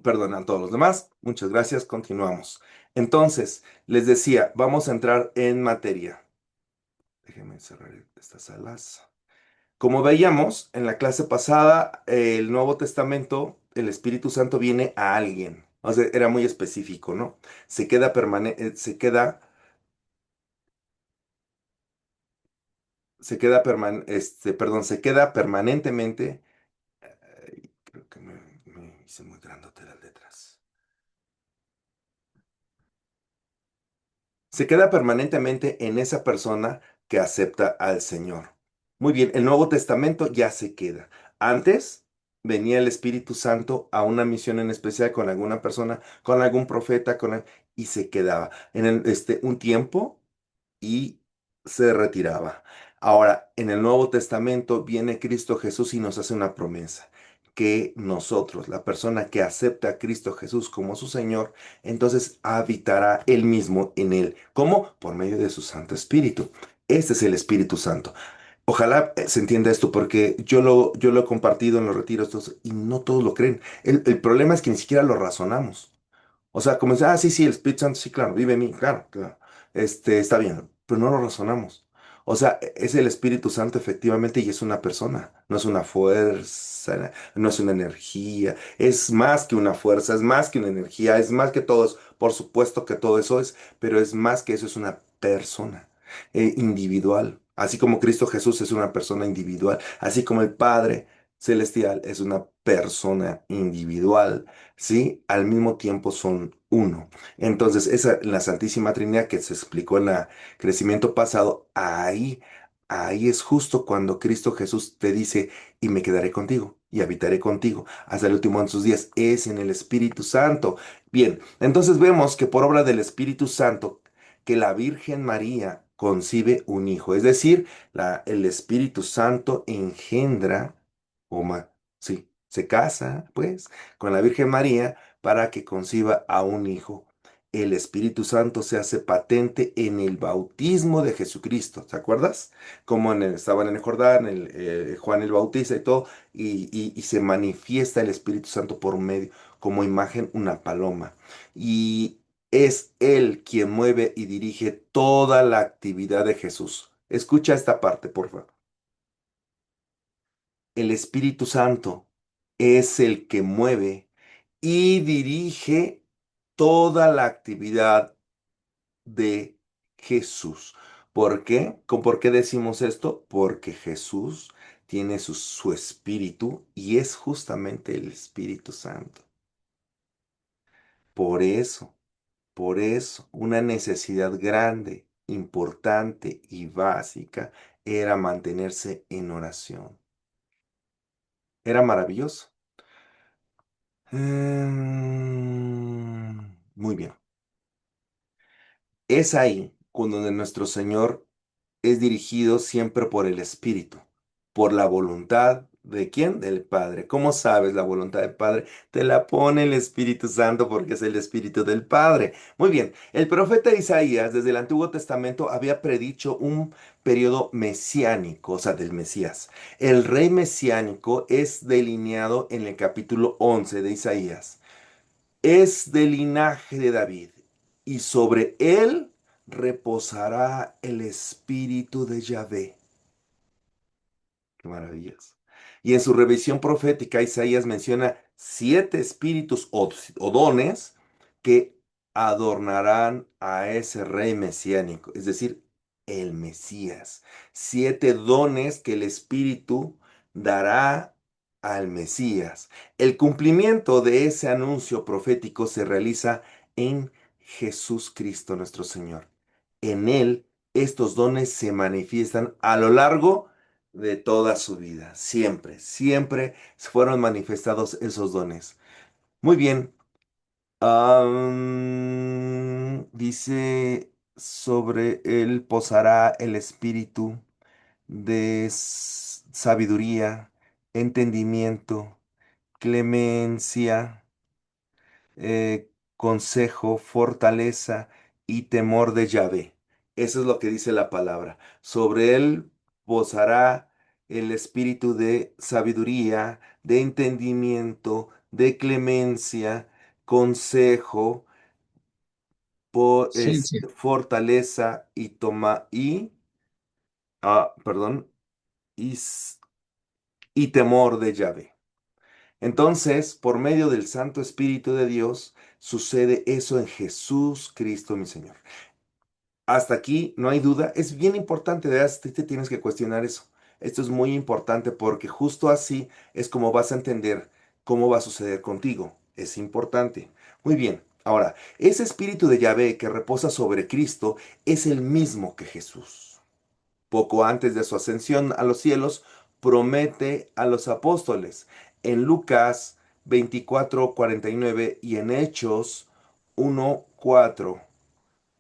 Perdón a todos los demás. Muchas gracias. Continuamos. Entonces, les decía, vamos a entrar en materia. Déjenme cerrar estas salas. Como veíamos en la clase pasada, el Nuevo Testamento, el Espíritu Santo viene a alguien. O sea, era muy específico, ¿no? Se queda se queda permanentemente. Creo que me hice muy grandote las letras. Se queda permanentemente en esa persona que acepta al Señor. Muy bien, el Nuevo Testamento ya se queda. Antes venía el Espíritu Santo a una misión en especial con alguna persona, con algún profeta, y se quedaba un tiempo y se retiraba. Ahora, en el Nuevo Testamento viene Cristo Jesús y nos hace una promesa, que nosotros, la persona que acepta a Cristo Jesús como su Señor, entonces habitará Él mismo en él. ¿Cómo? Por medio de su Santo Espíritu. Este es el Espíritu Santo. Ojalá se entienda esto porque yo lo he compartido en los retiros y no todos lo creen. El problema es que ni siquiera lo razonamos. O sea, como dice, sí, sí, el Espíritu Santo, sí, claro, vive en mí, claro, claro. Está bien, pero no lo razonamos. O sea, es el Espíritu Santo efectivamente y es una persona, no es una fuerza, no es una energía, es más que una fuerza, es más que una energía, es más que todo eso. Por supuesto que todo eso es, pero es más que eso, es una persona individual. Así como Cristo Jesús es una persona individual, así como el Padre Celestial es una persona individual. ¿Sí? Al mismo tiempo son uno. Entonces, la Santísima Trinidad que se explicó en el crecimiento pasado, ahí es justo cuando Cristo Jesús te dice, y me quedaré contigo, y habitaré contigo hasta el último de sus días. Es en el Espíritu Santo. Bien, entonces vemos que por obra del Espíritu Santo, que la Virgen María concibe un hijo, es decir, el Espíritu Santo engendra, sí, se casa, pues con la Virgen María para que conciba a un hijo. El Espíritu Santo se hace patente en el bautismo de Jesucristo, ¿te acuerdas? Como estaban en el Jordán, Juan el Bautista y todo, y se manifiesta el Espíritu Santo por medio, como imagen, una paloma. Y es Él quien mueve y dirige toda la actividad de Jesús. Escucha esta parte, por favor. El Espíritu Santo es el que mueve y dirige toda la actividad de Jesús. ¿Por qué? ¿Por qué decimos esto? Porque Jesús tiene su espíritu y es justamente el Espíritu Santo. Por eso, por eso, una necesidad grande, importante y básica era mantenerse en oración. Era maravilloso. Muy bien. Es ahí cuando nuestro Señor es dirigido siempre por el Espíritu, por la voluntad de ¿quién? Del Padre. ¿Cómo sabes la voluntad del Padre? Te la pone el Espíritu Santo porque es el Espíritu del Padre. Muy bien, el profeta Isaías desde el Antiguo Testamento había predicho un periodo mesiánico, o sea, del Mesías. El rey mesiánico es delineado en el capítulo 11 de Isaías. Es del linaje de David, y sobre él reposará el espíritu de Yahvé. Qué maravillas. Y en su revisión profética, Isaías menciona 7 espíritus o dones que adornarán a ese rey mesiánico, es decir, el Mesías. 7 dones que el Espíritu dará al Mesías. El cumplimiento de ese anuncio profético se realiza en Jesús Cristo nuestro Señor. En Él, estos dones se manifiestan a lo largo de toda su vida. Siempre, siempre fueron manifestados esos dones. Muy bien. Dice, sobre él posará el espíritu de sabiduría, entendimiento, clemencia, consejo, fortaleza y temor de Yahvé. Eso es lo que dice la palabra. Sobre él posará el espíritu de sabiduría, de entendimiento, de clemencia, consejo, Ciencia. fortaleza perdón, y, y temor de Yahvé. Entonces, por medio del Santo Espíritu de Dios, sucede eso en Jesús Cristo, mi Señor. Hasta aquí no hay duda. Es bien importante, de verdad, te tienes que cuestionar eso. Esto es muy importante porque justo así es como vas a entender cómo va a suceder contigo. Es importante. Muy bien. Ahora, ese espíritu de Yahvé que reposa sobre Cristo es el mismo que Jesús. Poco antes de su ascensión a los cielos, promete a los apóstoles en Lucas 24:49 y en Hechos 1:4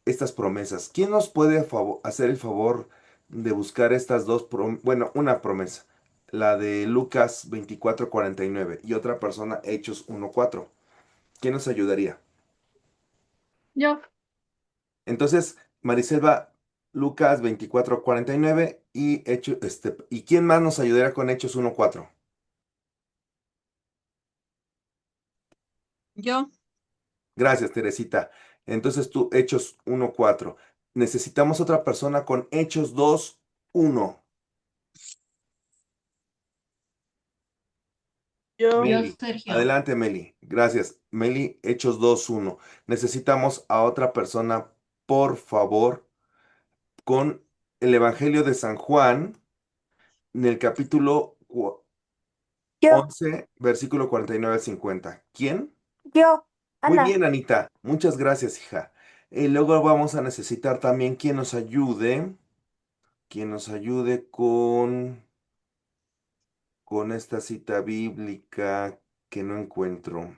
estas promesas. ¿Quién nos puede hacer el favor de buscar estas dos bueno, una promesa, la de Lucas 24:49 y otra persona, Hechos 1:4? ¿Quién nos ayudaría? Yo, Entonces, Mariselva, Lucas 24:49 y Hechos, ¿y quién más nos ayudaría con Hechos 1:4? Yo, Gracias, Teresita. Entonces tú, Hechos 1:4. Necesitamos otra persona con Hechos 2:1. Yo, Meli, Sergio. adelante, Meli. Gracias. Meli, Hechos 2:1. Necesitamos a otra persona, por favor, con el Evangelio de San Juan, en el capítulo Yo, 11, versículo 49 al 50. ¿Quién? yo, Muy Ana. bien, Anita. Muchas gracias, hija. Y luego vamos a necesitar también quien nos ayude con esta cita bíblica que no encuentro.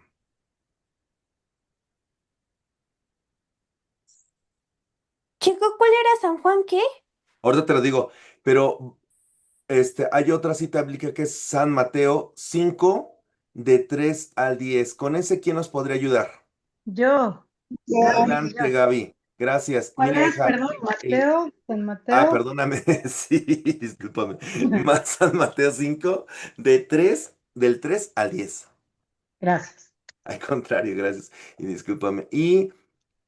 Chico, ¿cuál era San Juan qué? Ahorita te lo digo, pero hay otra cita bíblica que es San Mateo 5, de 3 al 10. ¿Con ese quién nos podría ayudar? yo, Gaby. Adelante, Gaby. Gracias. ¿Cuál Mira, es? hija. Perdón, el- Mateo, San Mateo. Perdóname. Sí, discúlpame. Más San Mateo 5, del 3 al 10. Gracias. Al contrario, gracias. Y discúlpame. Y,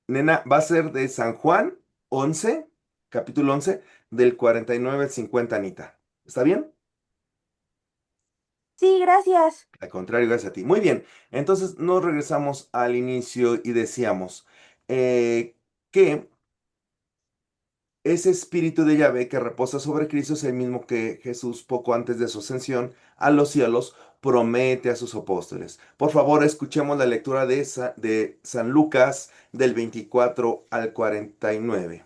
nena, va a ser de San Juan 11, capítulo 11, del 49 al 50, Anita. ¿Está bien? Sí, gracias. Al contrario, gracias a ti. Muy bien, entonces nos regresamos al inicio y decíamos que ese espíritu de Yahvé que reposa sobre Cristo es el mismo que Jesús poco antes de su ascensión a los cielos promete a sus apóstoles. Por favor, escuchemos la lectura de San Lucas del 24 al 49.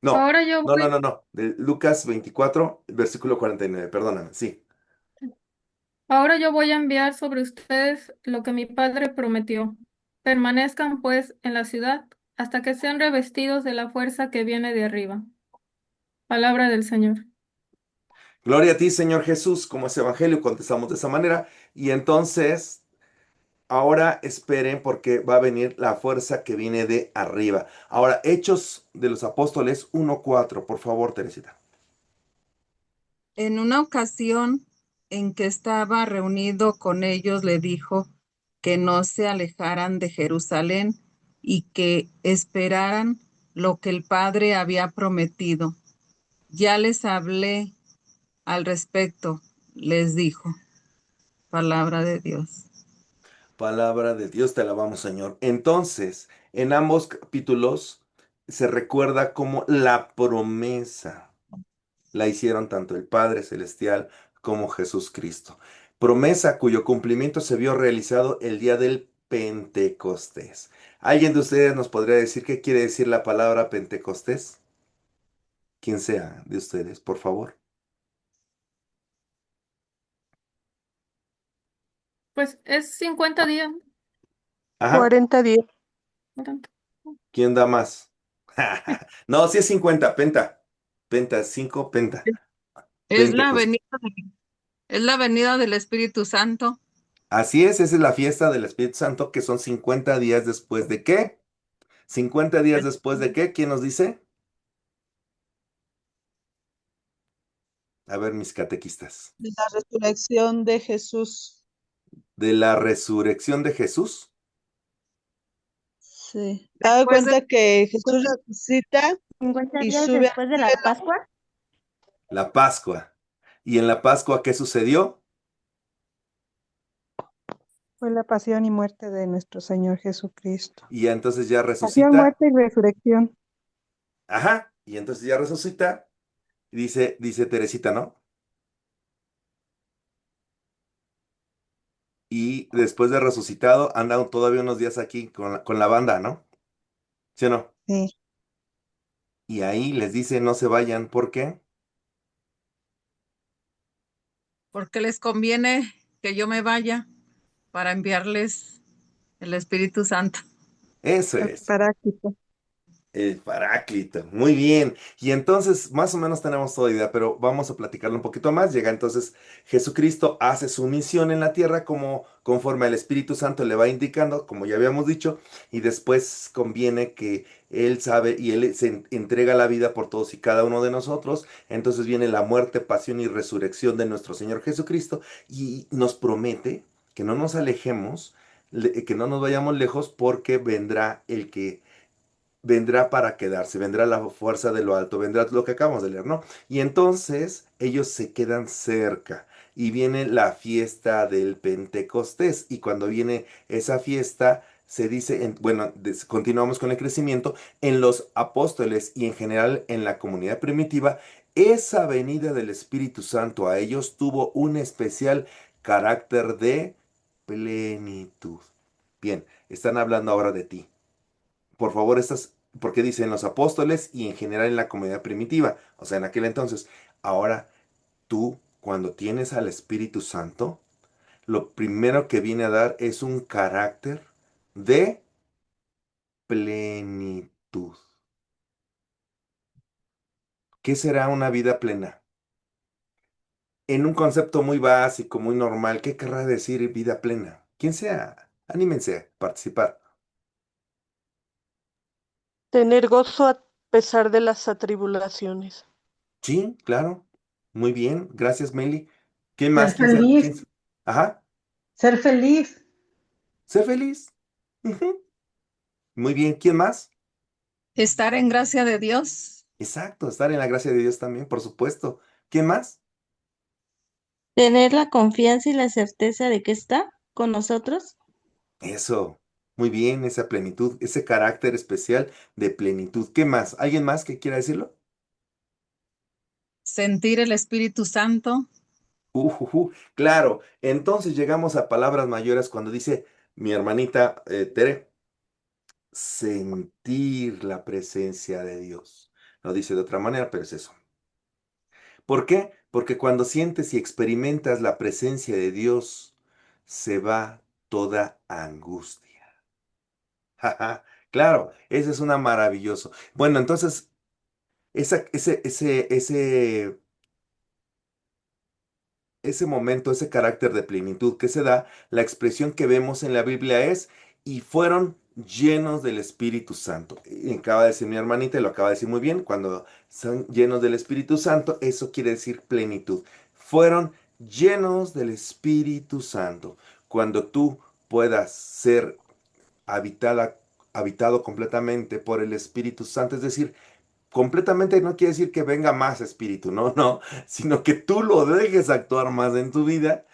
No, Ahora yo no, no, voy, no, no, de Lucas 24, versículo 49, perdóname, sí. ahora yo voy a enviar sobre ustedes lo que mi padre prometió. Permanezcan pues en la ciudad hasta que sean revestidos de la fuerza que viene de arriba. Palabra del Señor. Gloria a ti, Señor Jesús, como ese evangelio contestamos de esa manera. Y entonces, ahora esperen porque va a venir la fuerza que viene de arriba. Ahora, Hechos de los Apóstoles 1:4, por favor, Teresita. en una ocasión en que estaba reunido con ellos, le dijo que no se alejaran de Jerusalén y que esperaran lo que el Padre había prometido. Ya les hablé al respecto, les dijo. Palabra de Dios. Palabra de Dios, te alabamos, Señor. Entonces, en ambos capítulos se recuerda como la promesa la hicieron tanto el Padre Celestial como Jesús Cristo. Promesa cuyo cumplimiento se vio realizado el día del Pentecostés. ¿Alguien de ustedes nos podría decir qué quiere decir la palabra Pentecostés? Quien sea de ustedes, por favor. Pues es 50 días. Ajá, 40 días. ¿Verdad? ¿quién da más? No, sí es 50, penta. Penta, 5, penta. Es la Pentecostés. venida, es la venida del Espíritu Santo. Así es, esa es la fiesta del Espíritu Santo, que son 50 días después de qué. 50 días después de qué, ¿quién nos dice? A ver, mis catequistas. De la resurrección de Jesús. De la resurrección de Jesús. Sí. Dado Después de cuenta que Jesús resucita 50 y días sube al después de la cielo. Pascua. La Pascua. ¿Y en la Pascua qué sucedió? fue la pasión y muerte de nuestro Señor Jesucristo. Y entonces ya Pasión, resucita. muerte y resurrección. Ajá. Y entonces ya resucita. Y dice Teresita, ¿no? Y después de resucitado, anda todavía unos días aquí con la banda, ¿no? ¿Sí o no? Sí. Y ahí les dice, no se vayan, ¿por qué? Porque les conviene que yo me vaya para enviarles el Espíritu Santo. Eso El es. Paráclito. El Paráclito, muy bien. Y entonces, más o menos tenemos toda idea, pero vamos a platicarlo un poquito más. Llega entonces Jesucristo, hace su misión en la tierra como conforme al Espíritu Santo le va indicando, como ya habíamos dicho, y después conviene que Él sabe y Él se entrega la vida por todos y cada uno de nosotros. Entonces viene la muerte, pasión y resurrección de nuestro Señor Jesucristo y nos promete que no nos alejemos, que no nos vayamos lejos porque vendrá el que vendrá para quedarse, vendrá la fuerza de lo alto, vendrá lo que acabamos de leer, ¿no? Y entonces ellos se quedan cerca y viene la fiesta del Pentecostés y cuando viene esa fiesta se dice, bueno, continuamos con el crecimiento, en los apóstoles y en general en la comunidad primitiva, esa venida del Espíritu Santo a ellos tuvo un especial carácter de plenitud. Bien, están hablando ahora de ti. Por favor, porque dicen los apóstoles y en general en la comunidad primitiva, o sea, en aquel entonces. Ahora, tú, cuando tienes al Espíritu Santo, lo primero que viene a dar es un carácter de plenitud. ¿Qué será una vida plena? En un concepto muy básico, muy normal, ¿qué querrá decir vida plena? Quien sea, anímense a participar. Tener gozo a pesar de las atribulaciones. Sí, claro. Muy bien. Gracias, Meli. ¿Quién Ser más? feliz. Ajá. Ser feliz. Ser feliz. Ujú. Muy bien. ¿Quién más? Estar en gracia de Dios. Exacto. Estar en la gracia de Dios también, por supuesto. ¿Quién más? Tener la confianza y la certeza de que está con nosotros. Eso. Muy bien. Esa plenitud, ese carácter especial de plenitud. ¿Qué más? ¿Alguien más que quiera decirlo? Sentir el Espíritu Santo. Claro. Entonces llegamos a palabras mayores cuando dice mi hermanita Tere. Sentir la presencia de Dios. Lo dice de otra manera, pero es eso. ¿Por qué? Porque cuando sientes y experimentas la presencia de Dios, se va toda angustia. Jaja, claro, ese es una maravilloso. Bueno, entonces, ese momento, ese carácter de plenitud que se da, la expresión que vemos en la Biblia es, y fueron llenos del Espíritu Santo. Y acaba de decir mi hermanita, y lo acaba de decir muy bien, cuando son llenos del Espíritu Santo, eso quiere decir plenitud. Fueron llenos del Espíritu Santo. Cuando tú puedas ser habitada, habitado completamente por el Espíritu Santo, es decir, completamente no quiere decir que venga más espíritu, no, no, sino que tú lo dejes actuar más en tu vida,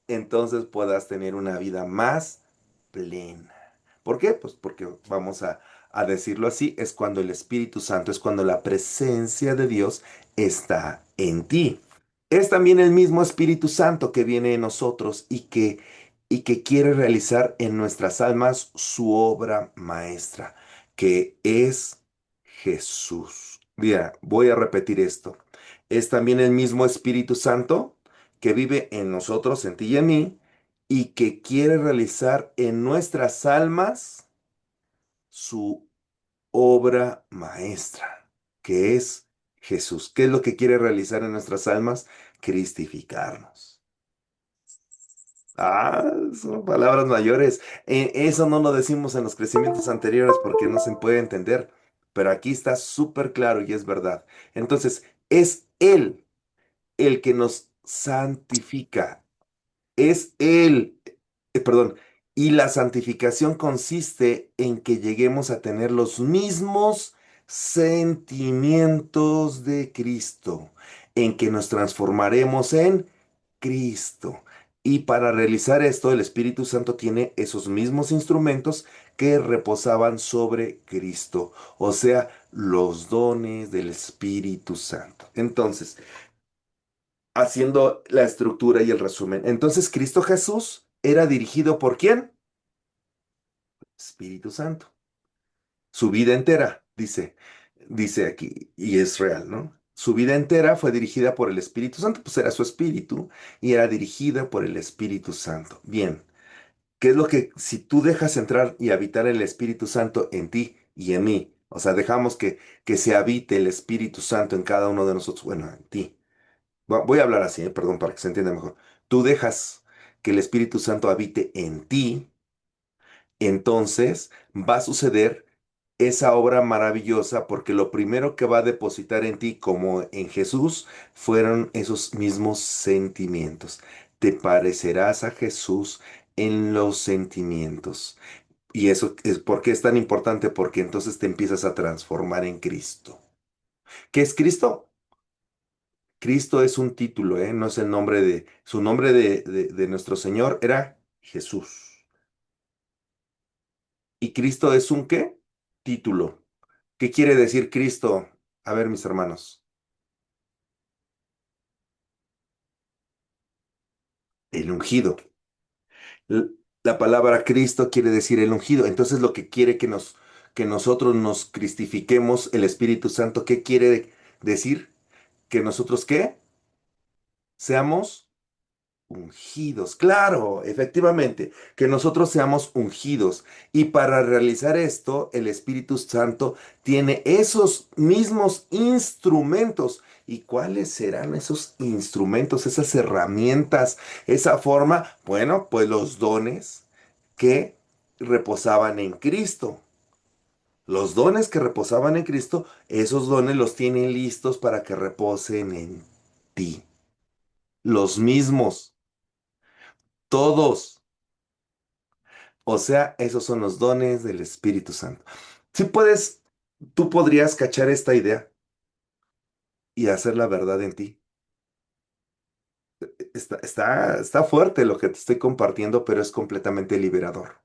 entonces puedas tener una vida más plena. ¿Por qué? Pues porque vamos a decirlo así, es cuando el Espíritu Santo, es cuando la presencia de Dios está en ti. Es también el mismo Espíritu Santo que viene en nosotros y que quiere realizar en nuestras almas su obra maestra, que es Jesús. Mira, voy a repetir esto. Es también el mismo Espíritu Santo que vive en nosotros, en ti y en mí, y que quiere realizar en nuestras almas su obra maestra, que es Jesús. ¿Qué es lo que quiere realizar en nuestras almas? Cristificarnos. Ah, son palabras mayores. Eso no lo decimos en los crecimientos anteriores porque no se puede entender, pero aquí está súper claro y es verdad. Entonces, es Él el que nos santifica. Es Él, perdón, y la santificación consiste en que lleguemos a tener los mismos sentimientos de Cristo, en que nos transformaremos en Cristo. Y para realizar esto, el Espíritu Santo tiene esos mismos instrumentos que reposaban sobre Cristo, o sea, los dones del Espíritu Santo. Entonces, haciendo la estructura y el resumen, entonces Cristo Jesús era dirigido por ¿quién? Espíritu Santo. Su vida entera, dice aquí, y es real, ¿no? Su vida entera fue dirigida por el Espíritu Santo, pues era su espíritu y era dirigida por el Espíritu Santo. Bien. ¿Qué es lo que, si tú dejas entrar y habitar el Espíritu Santo en ti y en mí, o sea, dejamos que se habite el Espíritu Santo en cada uno de nosotros, bueno, en ti. Voy a hablar así, perdón, para que se entienda mejor. Tú dejas que el Espíritu Santo habite en ti, entonces va a suceder esa obra maravillosa porque lo primero que va a depositar en ti, como en Jesús, fueron esos mismos sentimientos. Te parecerás a Jesús en los sentimientos. Y eso es porque es tan importante, porque entonces te empiezas a transformar en Cristo. ¿Qué es Cristo? Cristo es un título, ¿eh? No es el nombre su nombre de nuestro Señor era Jesús. ¿Y Cristo es un qué? Título. ¿Qué quiere decir Cristo? A ver, mis hermanos. El ungido. L- La palabra Cristo quiere decir el ungido. Entonces lo que quiere que nosotros nos cristifiquemos, el Espíritu Santo, ¿qué quiere decir? Que nosotros ¿qué? Seamos ungidos. Claro, efectivamente, que nosotros seamos ungidos. Y para realizar esto, el Espíritu Santo tiene esos mismos instrumentos. ¿Y cuáles serán esos instrumentos, esas herramientas, esa forma? Bueno, pues los dones que reposaban en Cristo. Los dones que reposaban en Cristo, esos dones los tienen listos para que reposen en ti. Los mismos, todos. O sea, esos son los dones del Espíritu Santo. Si puedes, tú podrías cachar esta idea y hacer la verdad en ti. Está fuerte lo que te estoy compartiendo, pero es completamente liberador.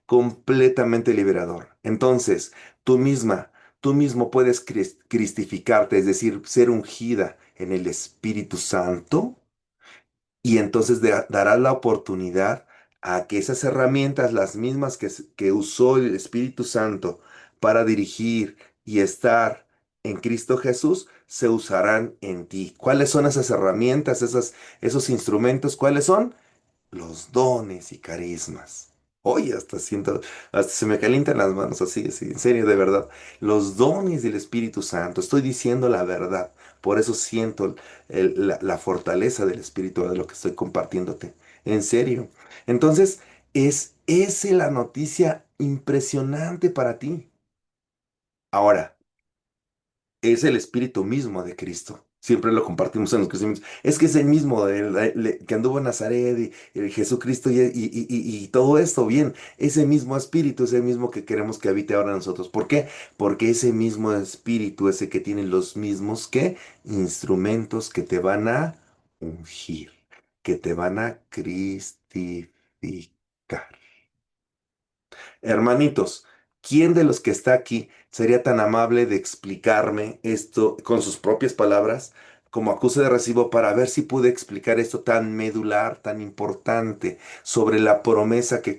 Completamente liberador. Entonces, tú misma, tú mismo puedes cristificarte, es decir, ser ungida en el Espíritu Santo. Y entonces darás la oportunidad a que esas herramientas, las mismas que usó el Espíritu Santo para dirigir y estar en Cristo Jesús, se usarán en ti. ¿Cuáles son esas herramientas, esos instrumentos? ¿Cuáles son? Los dones y carismas. Oye, hasta se me calientan las manos así, así, en serio, de verdad. Los dones del Espíritu Santo, estoy diciendo la verdad. Por eso siento la fortaleza del Espíritu de lo que estoy compartiéndote. En serio. Entonces, es esa la noticia impresionante para ti. Ahora, es el espíritu mismo de Cristo. Siempre lo compartimos en los crecimientos. Es que es el mismo que anduvo en Nazaret y el Jesucristo y todo esto, bien. Ese mismo espíritu es el mismo que queremos que habite ahora en nosotros. ¿Por qué? Porque ese mismo espíritu es el que tiene los mismos que instrumentos que te van a ungir, que te van a cristificar. Hermanitos, ¿quién de los que está aquí sería tan amable de explicarme esto con sus propias palabras como acuse de recibo para ver si pude explicar esto tan medular, tan importante sobre la promesa que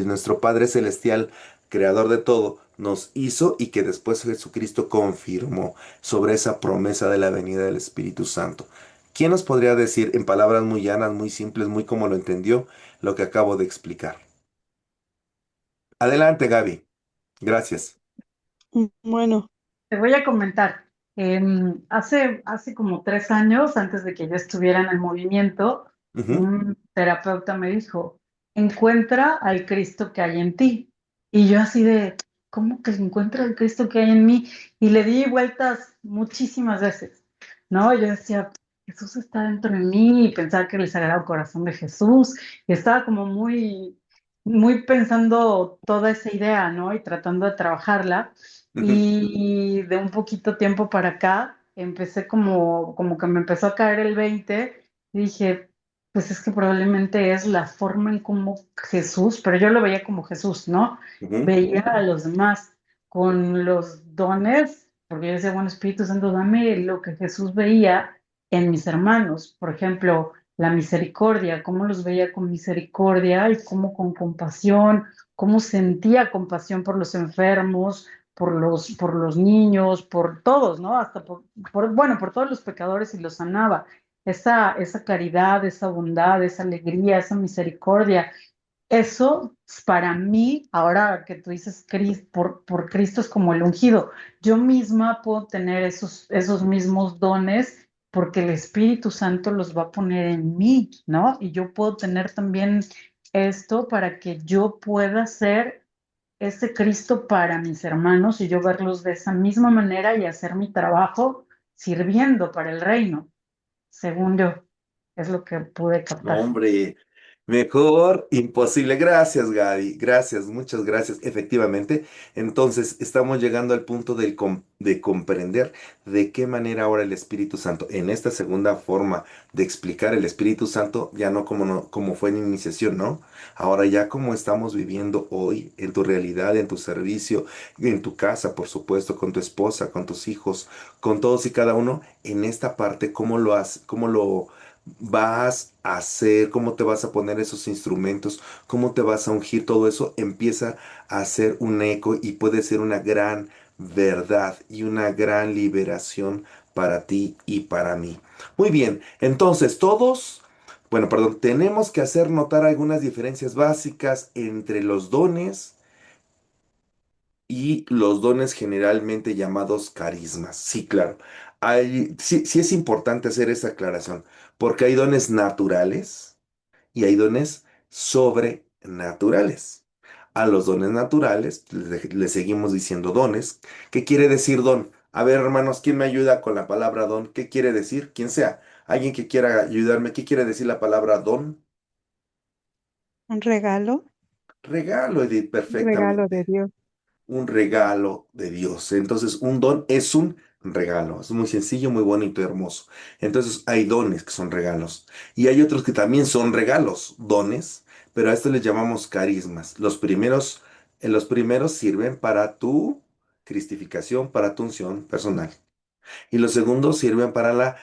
nuestro Padre Celestial, Creador de todo, nos hizo y que después Jesucristo confirmó sobre esa promesa de la venida del Espíritu Santo? ¿Quién nos podría decir en palabras muy llanas, muy simples, muy como lo entendió, lo que acabo de explicar? Adelante, Gaby. Gracias. Bueno, Te voy a comentar. Hace como 3 años, antes de que yo estuviera en el movimiento, Ujú, un terapeuta me dijo, encuentra al Cristo que hay en ti. Y yo así de, ¿cómo que encuentra el Cristo que hay en mí? Y le di vueltas muchísimas veces, ¿no? Yo decía, Jesús está dentro de mí, y pensaba que el Sagrado Corazón de Jesús, y estaba como muy pensando toda esa idea, ¿no? Y tratando de trabajarla. ujú, Y de un poquito tiempo para acá, empecé como que me empezó a caer el 20 y dije, pues es que probablemente es la forma en cómo Jesús, pero yo lo veía como Jesús, ¿no? Ujú. Veía a los demás con los dones, porque yo decía, bueno, Espíritu Santo, dame lo que Jesús veía en mis hermanos. Por ejemplo, la misericordia, cómo los veía con misericordia y cómo con compasión, cómo sentía compasión por los enfermos, por los niños, por todos, ¿no? Hasta bueno, por todos los pecadores y los sanaba. Esa caridad, esa bondad, esa alegría, esa misericordia, eso para mí, ahora que tú dices por Cristo es como el ungido, yo misma puedo tener esos mismos dones porque el Espíritu Santo los va a poner en mí, ¿no? Y yo puedo tener también esto para que yo pueda ser ese Cristo para mis hermanos y yo verlos de esa misma manera y hacer mi trabajo sirviendo para el reino, según yo, es lo que pude No, captar. hombre, mejor imposible. Gracias, Gaby. Gracias, muchas gracias. Efectivamente, entonces estamos llegando al punto de comprender de qué manera ahora el Espíritu Santo, en esta segunda forma de explicar el Espíritu Santo, ya no como fue en iniciación, ¿no? Ahora ya como estamos viviendo hoy, en tu realidad, en tu servicio, en tu casa, por supuesto, con tu esposa, con tus hijos, con todos y cada uno, en esta parte, cómo lo vas a hacer, cómo te vas a poner esos instrumentos, cómo te vas a ungir, todo eso empieza a hacer un eco y puede ser una gran verdad y una gran liberación para ti y para mí. Muy bien, entonces bueno, perdón, tenemos que hacer notar algunas diferencias básicas entre los dones y los dones generalmente llamados carismas. Sí, claro. Sí es importante hacer esa aclaración, porque hay dones naturales y hay dones sobrenaturales. A los dones naturales le seguimos diciendo dones. ¿Qué quiere decir don? A ver, hermanos, ¿quién me ayuda con la palabra don? ¿Qué quiere decir? Quien sea. Alguien que quiera ayudarme, ¿qué quiere decir la palabra don? Un regalo, Regalo, Edith, un regalo de perfectamente. Dios. Un regalo de Dios. Entonces, un don es un regalo. Es muy sencillo, muy bonito y hermoso. Entonces, hay dones que son regalos. Y hay otros que también son regalos, dones, pero a estos les llamamos carismas. Los primeros sirven para tu cristificación, para tu unción personal. Y los segundos sirven para la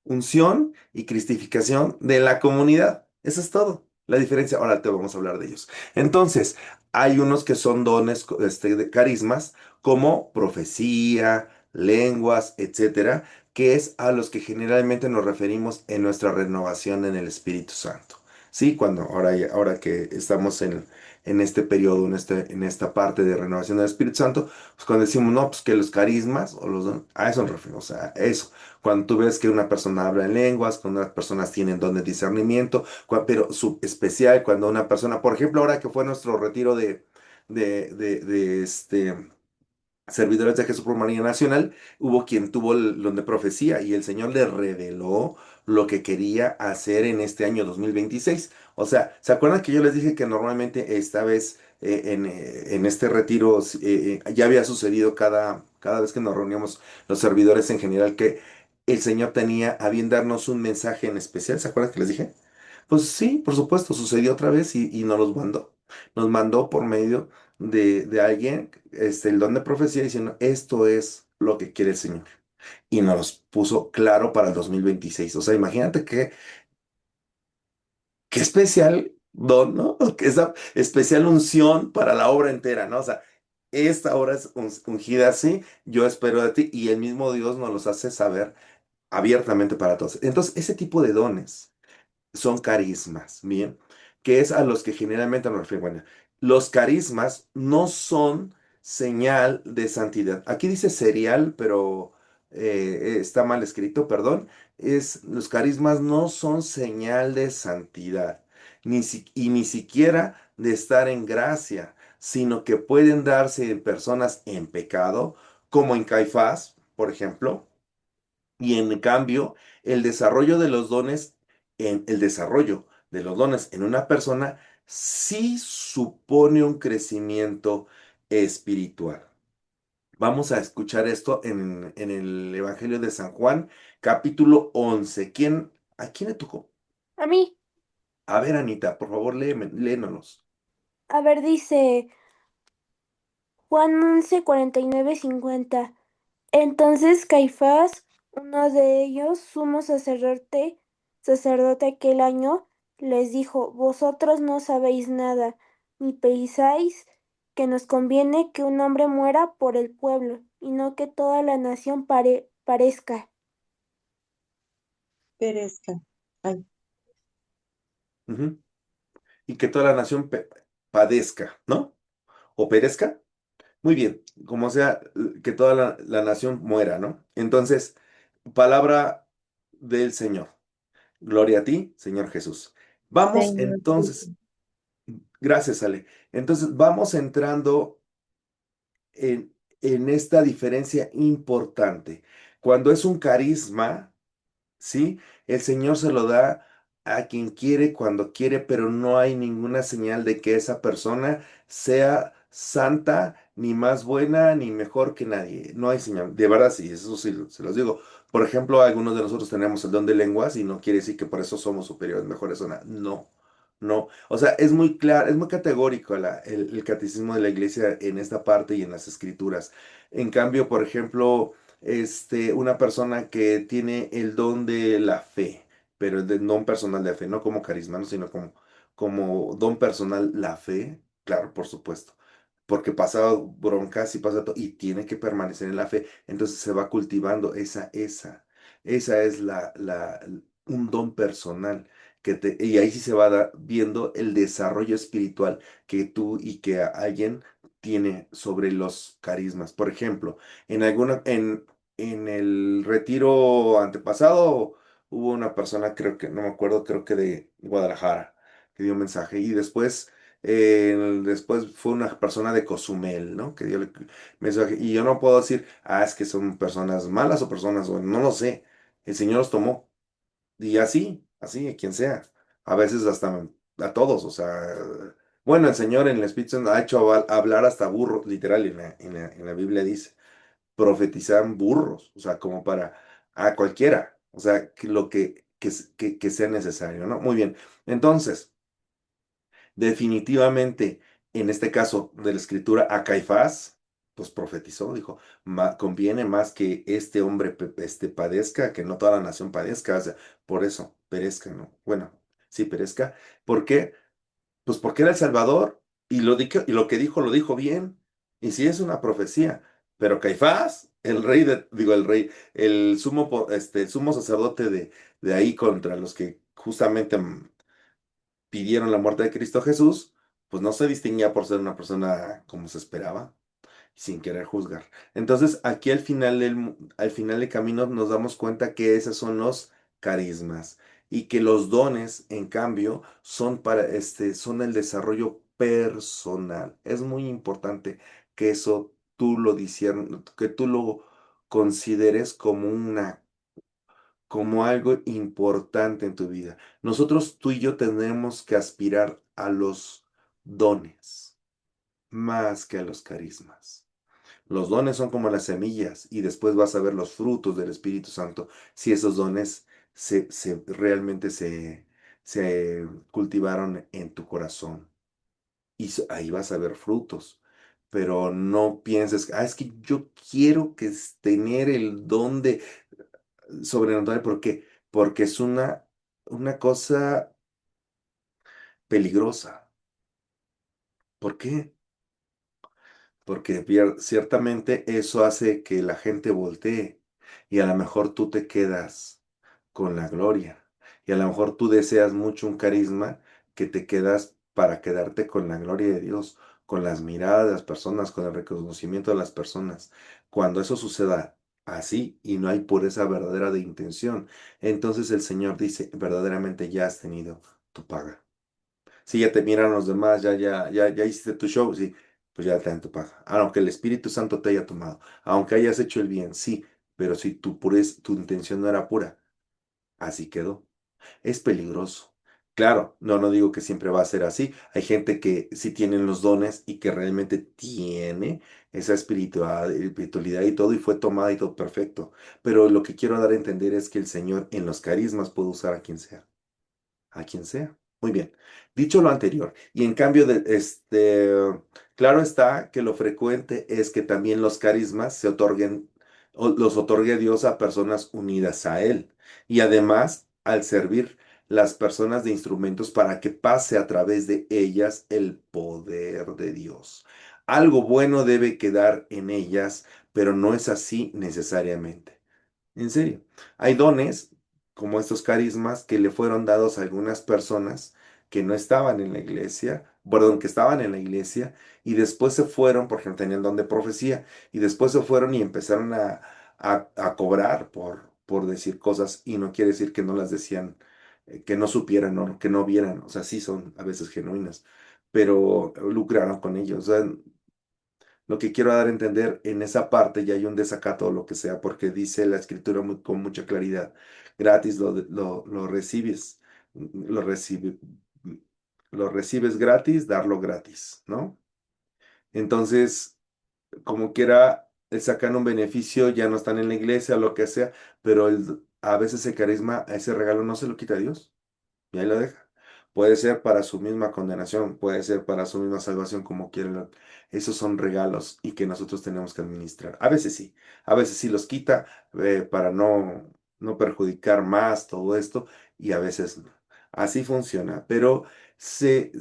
unción y cristificación de la comunidad. Eso es todo. La diferencia, ahora te vamos a hablar de ellos. Entonces, hay unos que son dones, de carismas, como profecía, lenguas, etcétera, que es a los que generalmente nos referimos en nuestra renovación en el Espíritu Santo. Sí, ahora que estamos en este periodo, en esta parte de renovación del Espíritu Santo, pues cuando decimos, no, pues que los carismas o los dones, a eso nos referimos, a eso. Cuando tú ves que una persona habla en lenguas, cuando las personas tienen don de discernimiento, pero especial cuando una persona, por ejemplo, ahora que fue nuestro retiro de servidores de Jesús por María Nacional, hubo quien tuvo el don de profecía y el Señor le reveló lo que quería hacer en este año 2026. O sea, ¿se acuerdan que yo les dije que normalmente esta vez en este retiro ya había sucedido cada vez que nos reuníamos los servidores en general que el Señor tenía a bien darnos un mensaje en especial? ¿Se acuerdan que les dije? Pues sí, por supuesto, sucedió otra vez y nos los mandó. Nos mandó por medio de alguien el don de profecía diciendo, esto es lo que quiere el Señor. Y nos los puso claro para el 2026. O sea, imagínate qué especial don, ¿no? Que esa especial unción para la obra entera, ¿no? O sea, esta obra es ungida así, yo espero de ti, y el mismo Dios nos los hace saber abiertamente para todos. Entonces, ese tipo de dones son carismas, ¿bien? Que es a los que generalmente nos refieren. Bueno, los carismas no son señal de santidad. Aquí dice serial, pero está mal escrito, perdón. Los carismas no son señal de santidad, y ni siquiera de estar en gracia, sino que pueden darse en personas en pecado, como en Caifás, por ejemplo, y en cambio, el desarrollo de los dones en una persona sí supone un crecimiento espiritual. Vamos a escuchar esto en el Evangelio de San Juan, capítulo 11. ¿A quién le tocó? A mí, A ver, Anita, por favor, léenos. a ver, dice Juan 11, 49, 50. Entonces Caifás, uno de ellos, sacerdote aquel año, les dijo, vosotros no sabéis nada, ni pensáis que nos conviene que un hombre muera por el pueblo, y no que toda la nación parezca. Perezca. Ay, Ujú. Y que toda la nación padezca, ¿no? O perezca. Muy bien, como sea, que toda la nación muera, ¿no? Entonces, palabra del Señor. Gloria a ti, Señor Jesús. Vamos Señor entonces, Jesús. gracias, Ale. Entonces, vamos entrando en esta diferencia importante. Cuando es un carisma, ¿sí? El Señor se lo da a quien quiere, cuando quiere, pero no hay ninguna señal de que esa persona sea santa, ni más buena, ni mejor que nadie. No hay señal. De verdad, sí, eso sí, se los digo. Por ejemplo, algunos de nosotros tenemos el don de lenguas y no quiere decir que por eso somos superiores, mejores o nada. No, no. O sea, es muy claro, es muy categórico el catecismo de la iglesia en esta parte y en las escrituras. En cambio, por ejemplo, una persona que tiene el don de la fe, pero el don personal de fe, no como carisma, ¿no? Sino como don personal la fe, claro, por supuesto, porque pasa broncas y pasa todo, y tiene que permanecer en la fe, entonces se va cultivando esa es un don personal. Y ahí sí se va viendo el desarrollo espiritual que tú y que alguien tiene sobre los carismas. Por ejemplo, en el retiro antepasado hubo una persona, creo que, no me acuerdo, creo que de Guadalajara, que dio un mensaje. Y después fue una persona de Cozumel, ¿no? Que dio el mensaje. Y yo no puedo decir, es que son personas malas o personas buenas. No lo sé. El Señor los tomó. Y así, quien sea. A veces hasta a todos, o sea. Bueno, el Señor en el Espíritu Santo ha hecho hablar hasta burros, literal, en la Biblia dice profetizan burros, o sea, como para a cualquiera, o sea, que sea necesario, ¿no? Muy bien. Entonces, definitivamente, en este caso de la escritura, a Caifás, pues profetizó, dijo, conviene más que este hombre padezca, que no toda la nación padezca, o sea, por eso, perezca, ¿no? Bueno, sí, perezca. ¿Por qué? Pues porque era el Salvador y lo que dijo lo dijo bien. Y sí es una profecía. Pero Caifás, el rey digo el rey, el sumo sacerdote de ahí contra los que justamente pidieron la muerte de Cristo Jesús, pues no se distinguía por ser una persona como se esperaba, sin querer juzgar. Entonces, aquí al final del camino nos damos cuenta que esos son los carismas y que los dones, en cambio, son el desarrollo personal. Es muy importante que eso que tú lo consideres como algo importante en tu vida. Nosotros, tú y yo, tenemos que aspirar a los dones más que a los carismas. Los dones son como las semillas y después vas a ver los frutos del Espíritu Santo si esos dones realmente se cultivaron en tu corazón. Y ahí vas a ver frutos. Pero no pienses, es que yo quiero tener el don de sobrenatural. ¿Por qué? Porque es una cosa peligrosa. ¿Por qué? Porque ciertamente eso hace que la gente voltee y a lo mejor tú te quedas con la gloria y a lo mejor tú deseas mucho un carisma que te quedas para quedarte con la gloria de Dios, con las miradas de las personas, con el reconocimiento de las personas. Cuando eso suceda así y no hay pureza verdadera de intención, entonces el Señor dice, verdaderamente ya has tenido tu paga. Si ya te miran los demás, ya hiciste tu show, sí, pues ya te dan tu paga. Aunque el Espíritu Santo te haya tomado, aunque hayas hecho el bien, sí, pero si tu intención no era pura, así quedó. Es peligroso. Claro, no digo que siempre va a ser así. Hay gente que sí tienen los dones y que realmente tiene esa espiritualidad y todo, y fue tomada y todo perfecto. Pero lo que quiero dar a entender es que el Señor en los carismas puede usar a quien sea. A quien sea. Muy bien. Dicho lo anterior, y en cambio claro está que lo frecuente es que también los carismas se otorguen, o los otorgue Dios a personas unidas a Él. Y además, al servir las personas de instrumentos para que pase a través de ellas el poder de Dios. Algo bueno debe quedar en ellas, pero no es así necesariamente. En serio, hay dones como estos carismas que le fueron dados a algunas personas que no estaban en la iglesia, perdón, que estaban en la iglesia y después se fueron, por ejemplo, tenían el don de profecía y después se fueron y empezaron a cobrar por decir cosas y no quiere decir que no las decían, que no supieran o que no vieran, o sea, sí son a veces genuinas, pero lucraron con ellos. O sea, lo que quiero dar a entender en esa parte ya hay un desacato o lo que sea, porque dice la escritura con mucha claridad, gratis lo recibes, lo recibe, lo recibes gratis, darlo gratis, ¿no? Entonces, como quiera, sacan un beneficio, ya no están en la iglesia o lo que sea, pero a veces el carisma, ese regalo no se lo quita Dios. Y ahí lo deja. Puede ser para su misma condenación, puede ser para su misma salvación, como quieran. Esos son regalos y que nosotros tenemos que administrar. A veces sí los quita para no perjudicar más todo esto y a veces no. Así funciona, pero se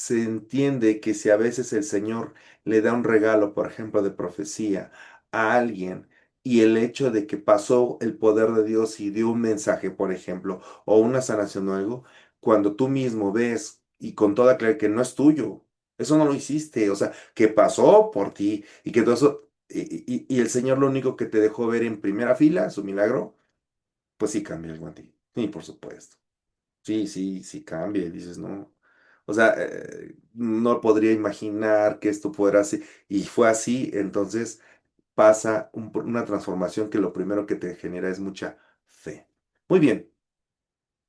entiende que si a veces el Señor le da un regalo, por ejemplo, de profecía a alguien, y el hecho de que pasó el poder de Dios y dio un mensaje, por ejemplo, o una sanación o algo, cuando tú mismo ves y con toda claridad que no es tuyo, eso no lo hiciste, o sea, que pasó por ti y que todo eso, y el Señor lo único que te dejó ver en primera fila, su milagro, pues sí cambia algo en ti. Sí, por supuesto. Sí cambia y dices, no. O sea, no podría imaginar que esto fuera así. Y fue así, entonces pasa una transformación que lo primero que te genera es mucha fe. Muy bien,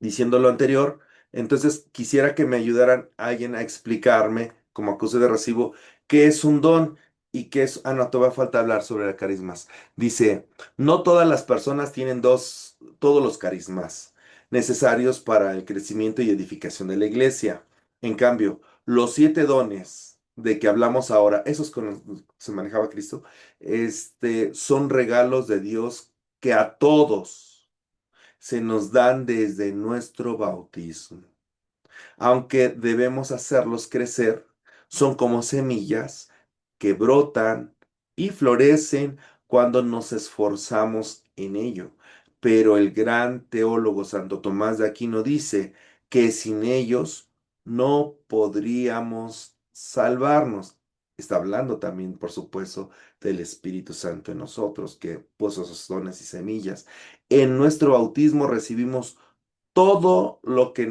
diciendo lo anterior, entonces quisiera que me ayudaran alguien a explicarme, como acuse de recibo, qué es un don y qué es... Ah, no, te va a falta hablar sobre los carismas. Dice, no todas las personas tienen todos los carismas necesarios para el crecimiento y edificación de la iglesia. En cambio, los 7 dones de que hablamos ahora, esos con los que se manejaba Cristo, son regalos de Dios que a todos se nos dan desde nuestro bautismo. Aunque debemos hacerlos crecer, son como semillas que brotan y florecen cuando nos esforzamos en ello. Pero el gran teólogo Santo Tomás de Aquino dice que sin ellos no podríamos salvarnos. Está hablando también, por supuesto, del Espíritu Santo en nosotros, que puso esos dones y semillas. En nuestro bautismo recibimos todo lo que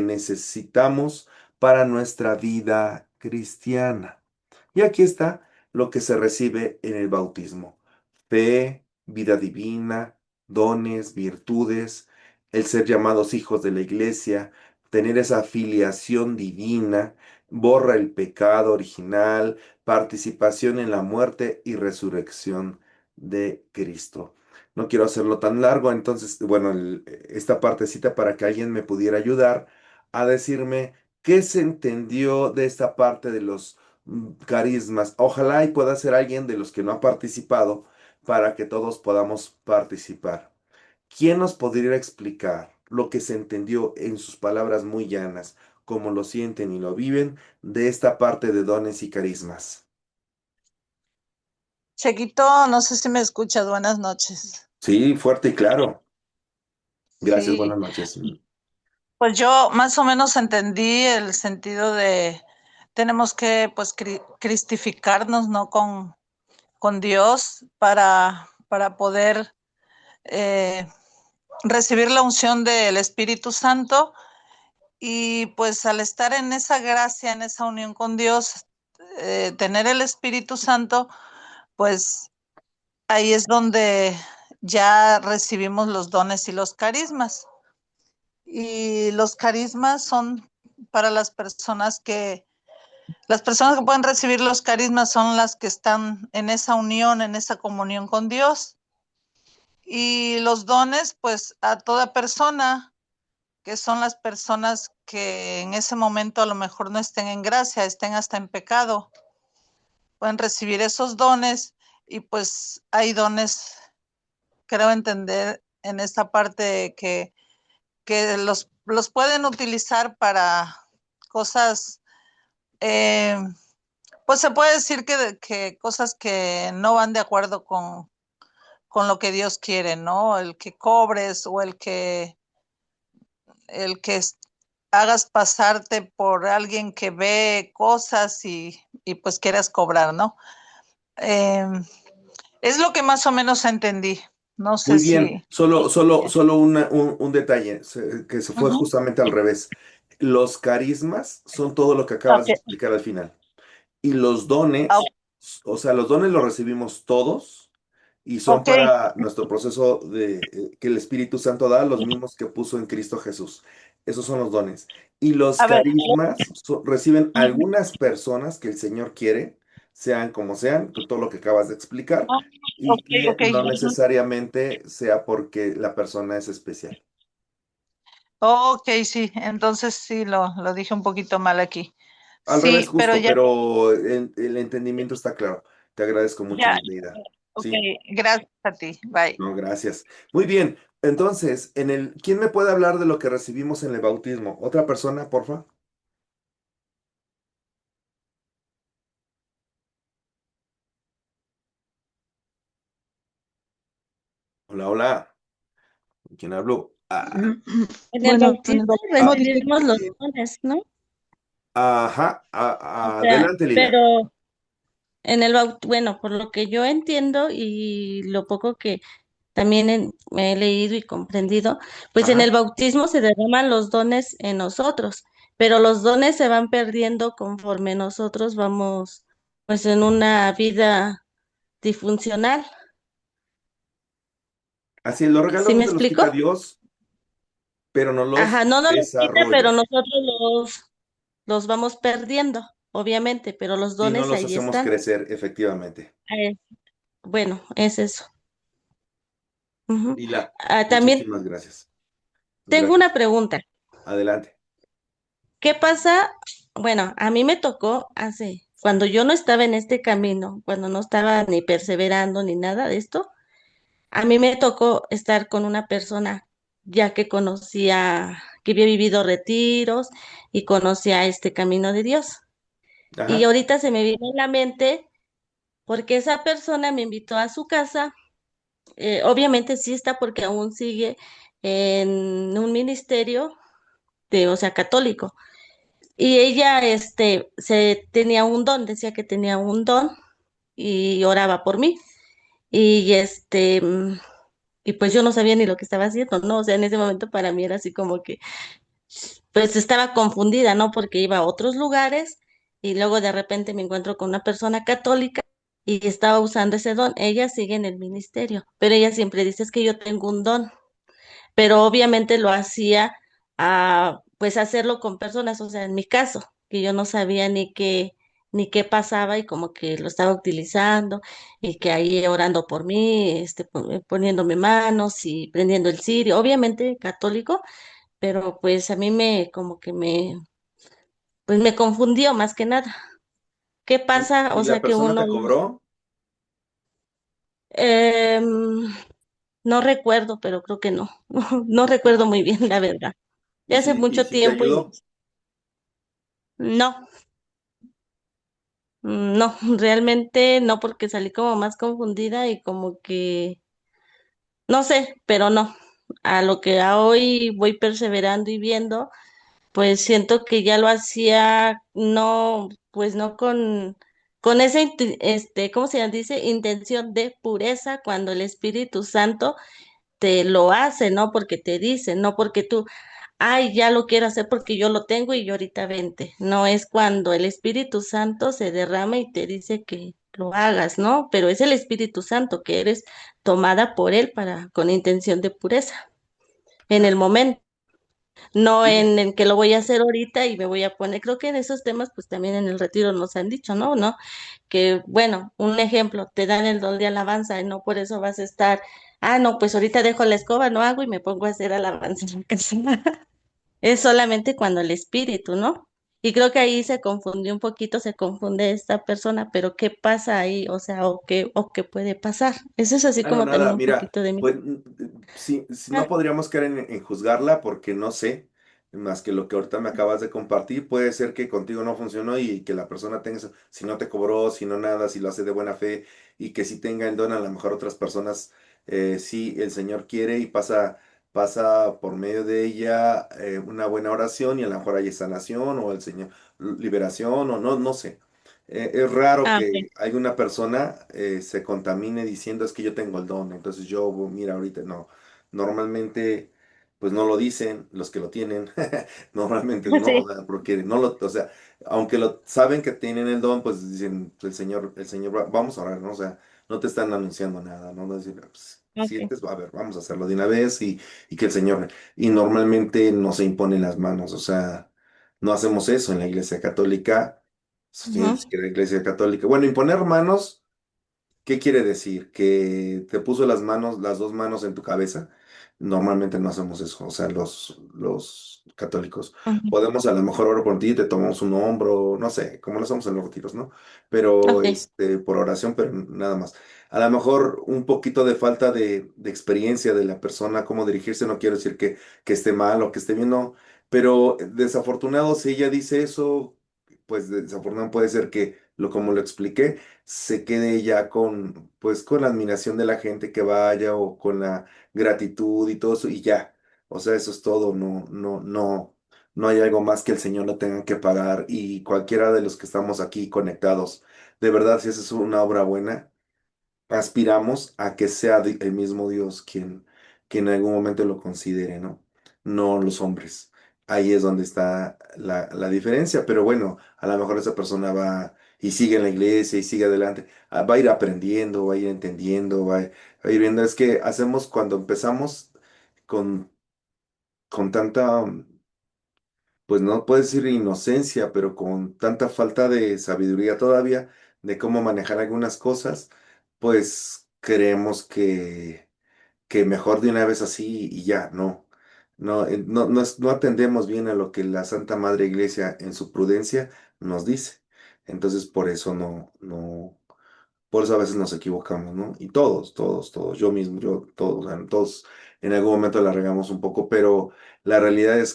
necesitamos para nuestra vida cristiana. Y aquí está lo que se recibe en el bautismo: fe, vida divina, dones, virtudes, el ser llamados hijos de la iglesia, tener esa filiación divina, borra el pecado original, participación en la muerte y resurrección de Cristo. No quiero hacerlo tan largo, entonces, bueno, esta partecita para que alguien me pudiera ayudar a decirme qué se entendió de esta parte de los carismas. Ojalá y pueda ser alguien de los que no ha participado para que todos podamos participar. ¿Quién nos podría explicar lo que se entendió en sus palabras muy llanas, cómo lo sienten y lo viven, de esta parte de dones y carismas? Chequito, no sé si me escuchas. Buenas noches. Sí, fuerte y claro. Gracias, Sí, buenas noches. pues yo más o menos entendí el sentido de tenemos que pues cristificarnos, ¿no? Con Dios para poder eh, recibir la unción del Espíritu Santo y pues al estar en esa gracia, en esa unión con Dios, tener el Espíritu Santo, pues ahí es donde ya recibimos los dones y los carismas. Y los carismas son para las personas que pueden recibir los carismas son las que están en esa unión, en esa comunión con Dios. Y los dones, pues a toda persona, que son las personas que en ese momento a lo mejor no estén en gracia, estén hasta en pecado, pueden recibir esos dones. Y pues hay dones, creo entender en esta parte que los pueden utilizar para cosas, pues se puede decir que cosas que no van de acuerdo con lo que Dios quiere, ¿no? El que cobres o el que hagas pasarte por alguien que ve cosas y pues quieras cobrar, ¿no? Eh, es lo que más o menos entendí. No sé Muy bien, si... solo un detalle que se fue Ujú. justamente al revés. Los carismas son todo lo que acabas de Ok. explicar al final. Y los Ah, dones, o sea, los dones los recibimos todos y son ok. para nuestro proceso de que el Espíritu Santo da, los mismos que puso en Cristo Jesús. Esos son los dones. Y los A ver. carismas reciben Ujú. algunas personas que el Señor quiere, sean como sean, con todo lo que acabas de explicar, Ah, y ok, que ok. no necesariamente sea porque la persona es especial. Ok, sí, entonces sí, lo dije un poquito mal aquí. Al revés, Sí, pero justo, ya, pero el entendimiento está claro. Te agradezco mucho, ya, mi Neida. ok, Sí. gracias a ti, bye. No, gracias. Muy bien. Entonces, ¿quién me puede hablar de lo que recibimos en el bautismo? ¿Otra persona, porfa? Hola, hola. ¿Quién habló? En el Bueno, en el bautismo Ah, bautismo dice recibimos los que dones, ¿no? ajá. O sea, Adelante, Lina. pero en el bueno, por lo que yo entiendo y lo poco que también me he leído y comprendido, pues en el Ajá. bautismo se derraman los dones en nosotros, pero los dones se van perdiendo conforme nosotros vamos, pues en una vida disfuncional. Así, los ¿Sí regalos no me te los quita explico? Dios, pero no Ajá, los no nos los quita, pero desarrolla. nosotros los vamos perdiendo, obviamente, pero los Sí, no dones los ahí hacemos están. crecer, efectivamente. Eh, bueno, es eso. Ujú. Lila, También muchísimas gracias. tengo Gracias. una pregunta. Adelante. ¿Qué pasa? Bueno, a mí me tocó cuando yo no estaba en este camino, cuando no estaba ni perseverando ni nada de esto, a mí me tocó estar con una persona ya que conocía, que había vivido retiros y conocía este camino de Dios. Y Ajá. ahorita se me vino en la mente porque esa persona me invitó a su casa, obviamente sí está porque aún sigue en un ministerio o sea, católico. Y ella, tenía un don, decía que tenía un don y oraba por mí. Y y pues yo no sabía ni lo que estaba haciendo, ¿no? O sea, en ese momento para mí era así como que, pues estaba confundida, ¿no? Porque iba a otros lugares y luego de repente me encuentro con una persona católica y estaba usando ese don. Ella sigue en el ministerio, pero ella siempre dice es que yo tengo un don, pero obviamente lo hacía pues hacerlo con personas, o sea, en mi caso, que yo no sabía ni qué pasaba y como que lo estaba utilizando y que ahí orando por mí, poniéndome manos y prendiendo el cirio, obviamente católico, pero pues a mí como que pues me confundió más que nada. ¿Qué pasa? ¿Y O la sea, que persona uno, te cobró? em, no recuerdo, pero creo que no, no recuerdo muy bien, la verdad. ¿Y Ya hace si, y mucho si te tiempo y ayudó? no, no, realmente no, porque salí como más confundida y como que, no sé, pero no. A lo que a hoy voy perseverando y viendo, pues siento que ya lo hacía, no, pues no con esa, ¿cómo se dice? Intención de pureza cuando el Espíritu Santo te lo hace, no porque te dice, no porque tú, ay, ya lo quiero hacer porque yo lo tengo y yo ahorita vente. No es cuando el Espíritu Santo se derrama y te dice que lo hagas, ¿no? Pero es el Espíritu Santo que eres tomada por él con intención de pureza en el momento. no Sí. en el que lo voy a hacer ahorita y me voy a poner, creo que en esos temas pues también en el retiro nos han dicho, ¿no? ¿No? Que bueno, un ejemplo, te dan el don de alabanza y no por eso vas a estar, no, pues ahorita dejo la escoba, no hago y me pongo a hacer alabanza en la casa. Es solamente cuando el espíritu, ¿no? Y creo que ahí se confundió un poquito, se confunde esta persona, pero ¿qué pasa ahí? O sea, o qué puede pasar. Eso es así Ah, no, como también nada, un mira, poquito de mí. pues si no podríamos caer en juzgarla porque no sé, más que lo que ahorita me acabas de compartir, puede ser que contigo no funcionó y que la persona tenga eso, si no te cobró, si no nada, si lo hace de buena fe y que si tenga el don, a lo mejor otras personas, sí, el Señor quiere y pasa por medio de ella una buena oración y a lo mejor hay sanación o el Señor, liberación o no, no sé. Es raro Ok. que alguna persona se contamine diciendo es que yo tengo el don, entonces yo, mira, ahorita no. Normalmente, pues no lo dicen los que lo tienen. Normalmente no, o Sí, sea, porque no lo, o sea, aunque lo saben que tienen el don, pues dicen, el Señor, vamos a orar, ¿no? O sea, no te están anunciando nada, ¿no? No decir, pues, ok. sientes, a ver, vamos a hacerlo de una vez y que el Señor, y normalmente no se imponen las manos, o sea, no hacemos eso en la Iglesia Católica. Ujú. Tienes que la Iglesia Católica. Bueno, imponer manos, ¿qué quiere decir? ¿Que te puso las manos, las dos manos en tu cabeza? Normalmente no hacemos eso. O sea, los católicos Ujú. podemos a lo mejor orar por ti, te tomamos un hombro, no sé, como lo hacemos en los retiros, ¿no? Pero Ok. por oración, pero nada más. A lo mejor un poquito de falta de experiencia de la persona, cómo dirigirse, no quiero decir que esté mal o que esté bien, no. Pero desafortunado, si ella dice eso, pues desafortunado puede ser que, como lo expliqué, se quede ya pues, con la admiración de la gente que vaya o con la gratitud y todo eso y ya. O sea, eso es todo, no, no, no, no hay algo más que el Señor no tenga que pagar y cualquiera de los que estamos aquí conectados, de verdad, si esa es una obra buena, aspiramos a que sea el mismo Dios quien en algún momento lo considere, ¿no? No los hombres. Ahí es donde está la diferencia, pero bueno, a lo mejor esa persona va y sigue en la iglesia y sigue adelante, va a ir aprendiendo, va a ir entendiendo, va a ir viendo. Es que hacemos cuando empezamos con, con tanta, pues no puedo decir inocencia, pero con tanta falta de sabiduría todavía de cómo manejar algunas cosas, pues creemos que mejor de una vez así y ya, no. No, no atendemos bien a lo que la Santa Madre Iglesia en su prudencia nos dice. Entonces, por eso por eso a veces nos equivocamos, ¿no? Y todos, todos, todos, yo mismo, yo, todos, o sea, todos en algún momento la regamos un poco, pero la realidad es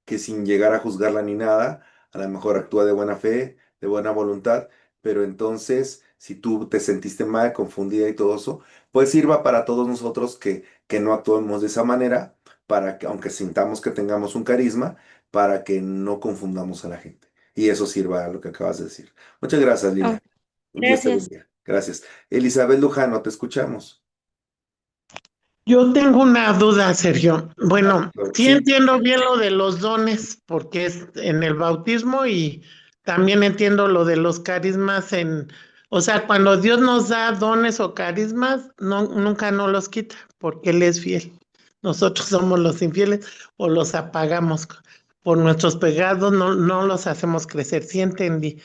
que sin llegar a juzgarla ni nada, a lo mejor actúa de buena fe, de buena voluntad, pero entonces, si tú te sentiste mal, confundida y todo eso, pues sirva para todos nosotros que no actuemos de esa manera, para que, aunque sintamos que tengamos un carisma, para que no confundamos a la gente. Y eso sirva a lo que acabas de decir. Muchas gracias, Oh, Lila. Dios te gracias. bendiga. Gracias. Elizabeth Lujano, te escuchamos. Yo tengo una duda, Sergio. Bueno, sí Sí, entiendo bien lo de los dones, porque es en el bautismo y también entiendo lo de los carismas o sea, cuando Dios nos da dones o carismas, no, nunca nos los quita, porque Él es fiel. Nosotros somos los infieles o los apagamos por nuestros pecados, no, no los hacemos crecer. Sí entendí.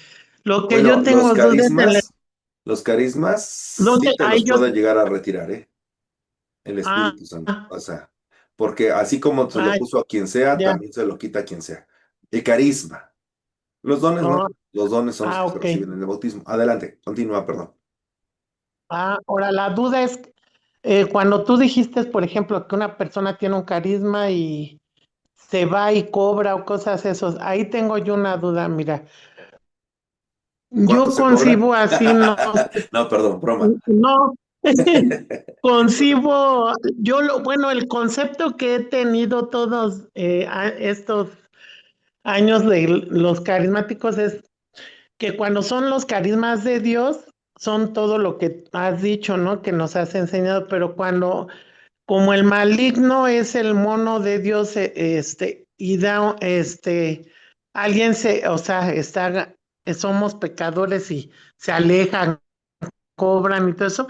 Lo que bueno, yo tengo dudas los carismas ¿dónde sí te a los ellos? puede llegar a retirar, ¿eh? El Ah, Espíritu Santo. O sea, porque así como se lo ah, puso a quien sea, ya. también se lo quita a quien sea. El carisma. Los dones no. Oh, Los dones son los que se ok. reciben en el bautismo. Adelante, continúa, perdón. Ahora la duda es, cuando tú dijiste, por ejemplo, que una persona tiene un carisma y se va y cobra o cosas esos, ahí tengo yo una duda, mira, ¿Cuánto yo se cobra? concibo así, no, No, perdón, broma. no, concibo, bueno, el concepto que he tenido todos estos años de los carismáticos es que cuando son los carismas de Dios, son todo lo que has dicho, ¿no? Que nos has enseñado, pero cuando como el maligno es el mono de Dios, y da, alguien o sea, somos pecadores y se alejan, cobran y todo eso.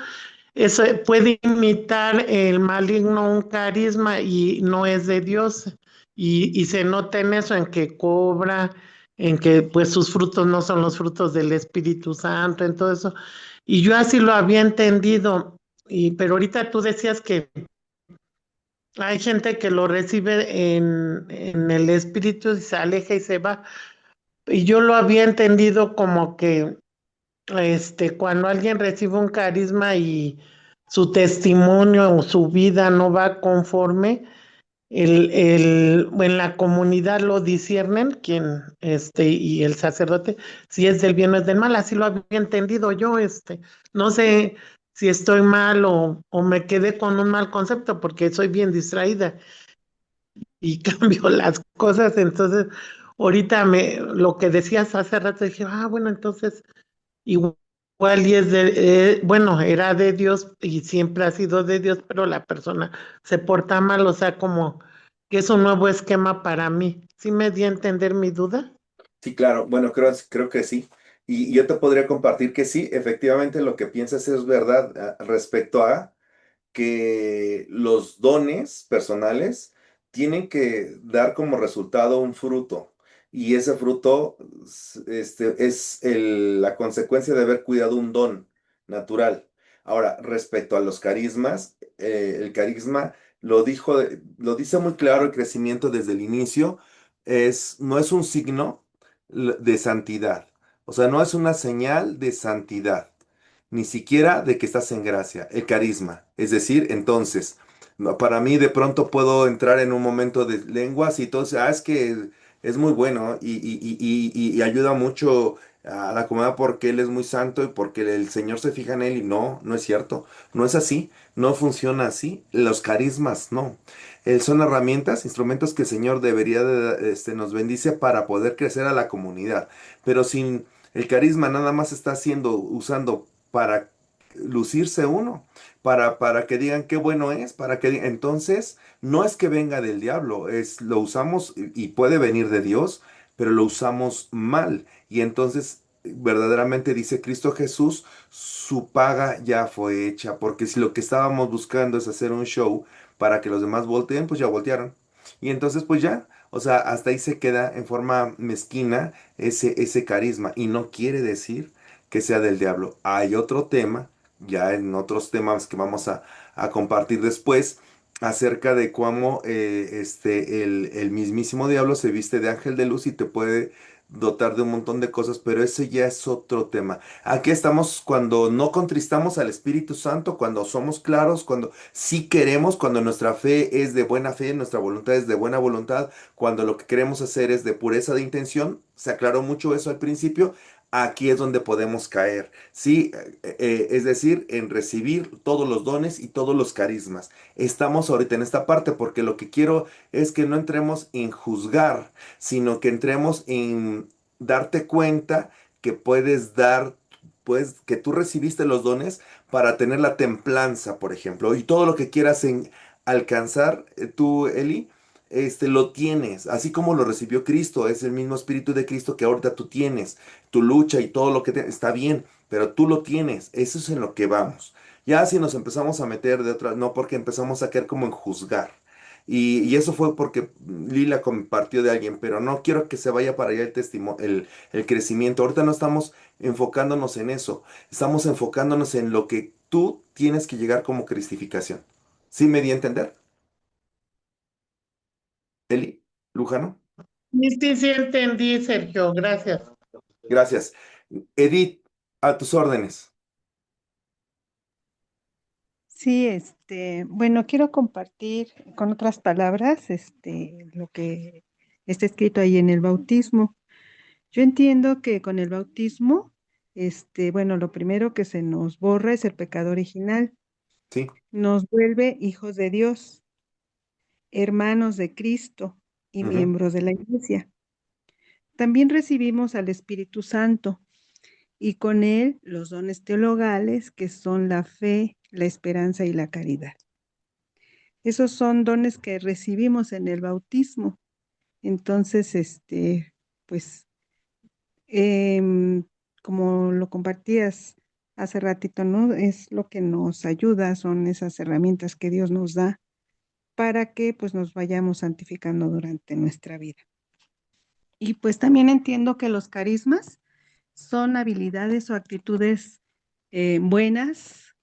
eso puede imitar el maligno un carisma y no es de Dios. Y se nota en eso, en que cobra, en que pues sus frutos no son los frutos del Espíritu Santo, en todo eso. Y yo así lo había entendido, pero ahorita tú decías que hay gente que lo recibe en el Espíritu y se aleja y se va. Y yo lo había entendido como que cuando alguien recibe un carisma y su testimonio o su vida no va conforme, en la comunidad lo disciernen, y el sacerdote, si es del bien o es del mal, así lo había entendido yo, no sé si estoy mal o me quedé con un mal concepto porque soy bien distraída y cambio las cosas, entonces ahorita lo que decías hace rato dije, bueno, entonces igual y bueno, era de Dios y siempre ha sido de Dios, pero la persona se porta mal, o sea, como que es un nuevo esquema para mí. ¿Sí me di a entender mi duda? Sí, claro, bueno, creo que sí. Y yo te podría compartir que sí, efectivamente lo que piensas es verdad respecto a que los dones personales tienen que dar como resultado un fruto. Y ese fruto es la consecuencia de haber cuidado un don natural. Ahora, respecto a los carismas, el carisma lo dice muy claro el crecimiento desde el inicio, no es un signo de santidad. O sea, no es una señal de santidad ni siquiera de que estás en gracia, el carisma. Es decir, entonces, para mí de pronto puedo entrar en un momento de lenguas y todo, es que es muy bueno y ayuda mucho a la comunidad porque él es muy santo y porque el Señor se fija en él y no, no es cierto, no es así, no funciona así, los carismas no. Son herramientas, instrumentos que el Señor debería nos bendice para poder crecer a la comunidad, pero sin el carisma nada más está usando para lucirse uno, para que digan qué bueno es, entonces no es que venga del diablo, lo usamos y puede venir de Dios, pero lo usamos mal. Y entonces verdaderamente dice Cristo Jesús, su paga ya fue hecha, porque si lo que estábamos buscando es hacer un show para que los demás volteen, pues ya voltearon. Y entonces pues ya, o sea, hasta ahí se queda en forma mezquina ese carisma. Y no quiere decir que sea del diablo. Hay otro tema, ya en otros temas que vamos a compartir después, acerca de cómo el mismísimo diablo se viste de ángel de luz y te puede dotar de un montón de cosas, pero ese ya es otro tema. Aquí estamos cuando no contristamos al Espíritu Santo, cuando somos claros, cuando sí queremos, cuando nuestra fe es de buena fe, nuestra voluntad es de buena voluntad, cuando lo que queremos hacer es de pureza de intención. Se aclaró mucho eso al principio. Aquí es donde podemos caer, ¿sí? Es decir, en recibir todos los dones y todos los carismas. Estamos ahorita en esta parte porque lo que quiero es que no entremos en juzgar, sino que entremos en darte cuenta que puedes dar, pues, que tú recibiste los dones para tener la templanza, por ejemplo, y todo lo que quieras alcanzar, tú, Eli, lo tienes, así como lo recibió Cristo, es el mismo Espíritu de Cristo que ahorita tú tienes, tu lucha y todo lo que está bien, pero tú lo tienes, eso es en lo que vamos. Ya si nos empezamos a meter de otra, no porque empezamos a caer como en juzgar. Y eso fue porque Lila compartió de alguien, pero no quiero que se vaya para allá el testimonio, el crecimiento. Ahorita no estamos enfocándonos en eso, estamos enfocándonos en lo que tú tienes que llegar como cristificación. ¿Sí me di a entender? Eli, Lujano, Sí, sí, sí, entendí, Sergio, gracias. gracias. Edith, a tus órdenes. Sí, bueno, quiero compartir con otras palabras, lo que está escrito ahí en el bautismo. Yo entiendo que con el bautismo, bueno, lo primero que se nos borra es el pecado original, Sí. nos vuelve hijos de Dios, hermanos de Cristo y Ujú. miembros de la iglesia. También recibimos al Espíritu Santo y con él los dones teologales que son la fe, la esperanza y la caridad. Esos son dones que recibimos en el bautismo. Entonces, pues, como lo compartías hace ratito, ¿no? Es lo que nos ayuda, son esas herramientas que Dios nos da para que pues nos vayamos santificando durante nuestra vida. Y pues también entiendo que los carismas son habilidades o actitudes buenas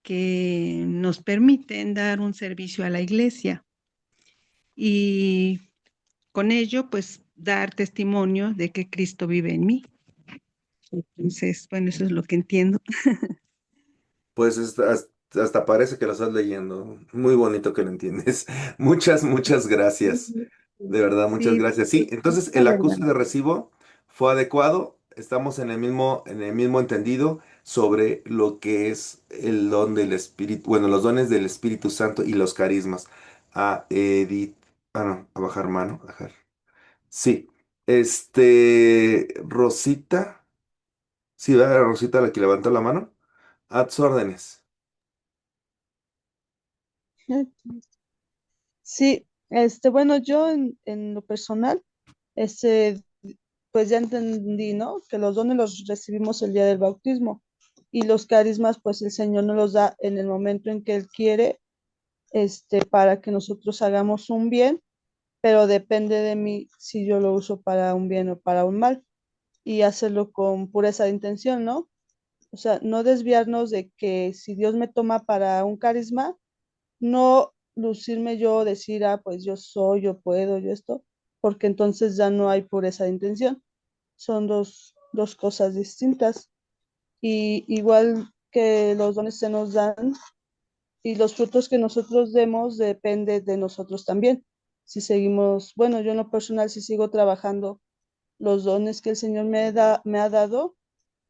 que nos permiten dar un servicio a la iglesia y con ello pues dar testimonio de que Cristo vive en mí. Entonces, bueno, eso es lo que entiendo. Pues hasta parece que lo estás leyendo. Muy bonito que lo entiendes. Muchas gracias. De verdad, muchas Sí, gracias. Sí, entonces la el verdad. acuse de recibo fue adecuado. Estamos en el mismo entendido sobre lo que es el don del Espíritu, bueno, los dones del Espíritu Santo y los carismas. A Edith, no, a bajar mano, a bajar. Sí, Rosita, sí, ¿verdad? Rosita la que levantó la mano. A tus órdenes. Sí, bueno, yo en lo personal, este, pues ya entendí, ¿no? Que los dones los recibimos el día del bautismo y los carismas, pues el Señor nos los da en el momento en que Él quiere, para que nosotros hagamos un bien, pero depende de mí si yo lo uso para un bien o para un mal y hacerlo con pureza de intención, ¿no? O sea, no desviarnos de que si Dios me toma para un carisma, no lucirme yo, decir, ah, pues yo soy, yo puedo, yo esto, porque entonces ya no hay pureza de intención. Son dos cosas distintas. Y igual que los dones se nos dan y los frutos que nosotros demos depende de nosotros también. Si seguimos, bueno, yo en lo personal, si sigo trabajando los dones que el Señor me ha dado,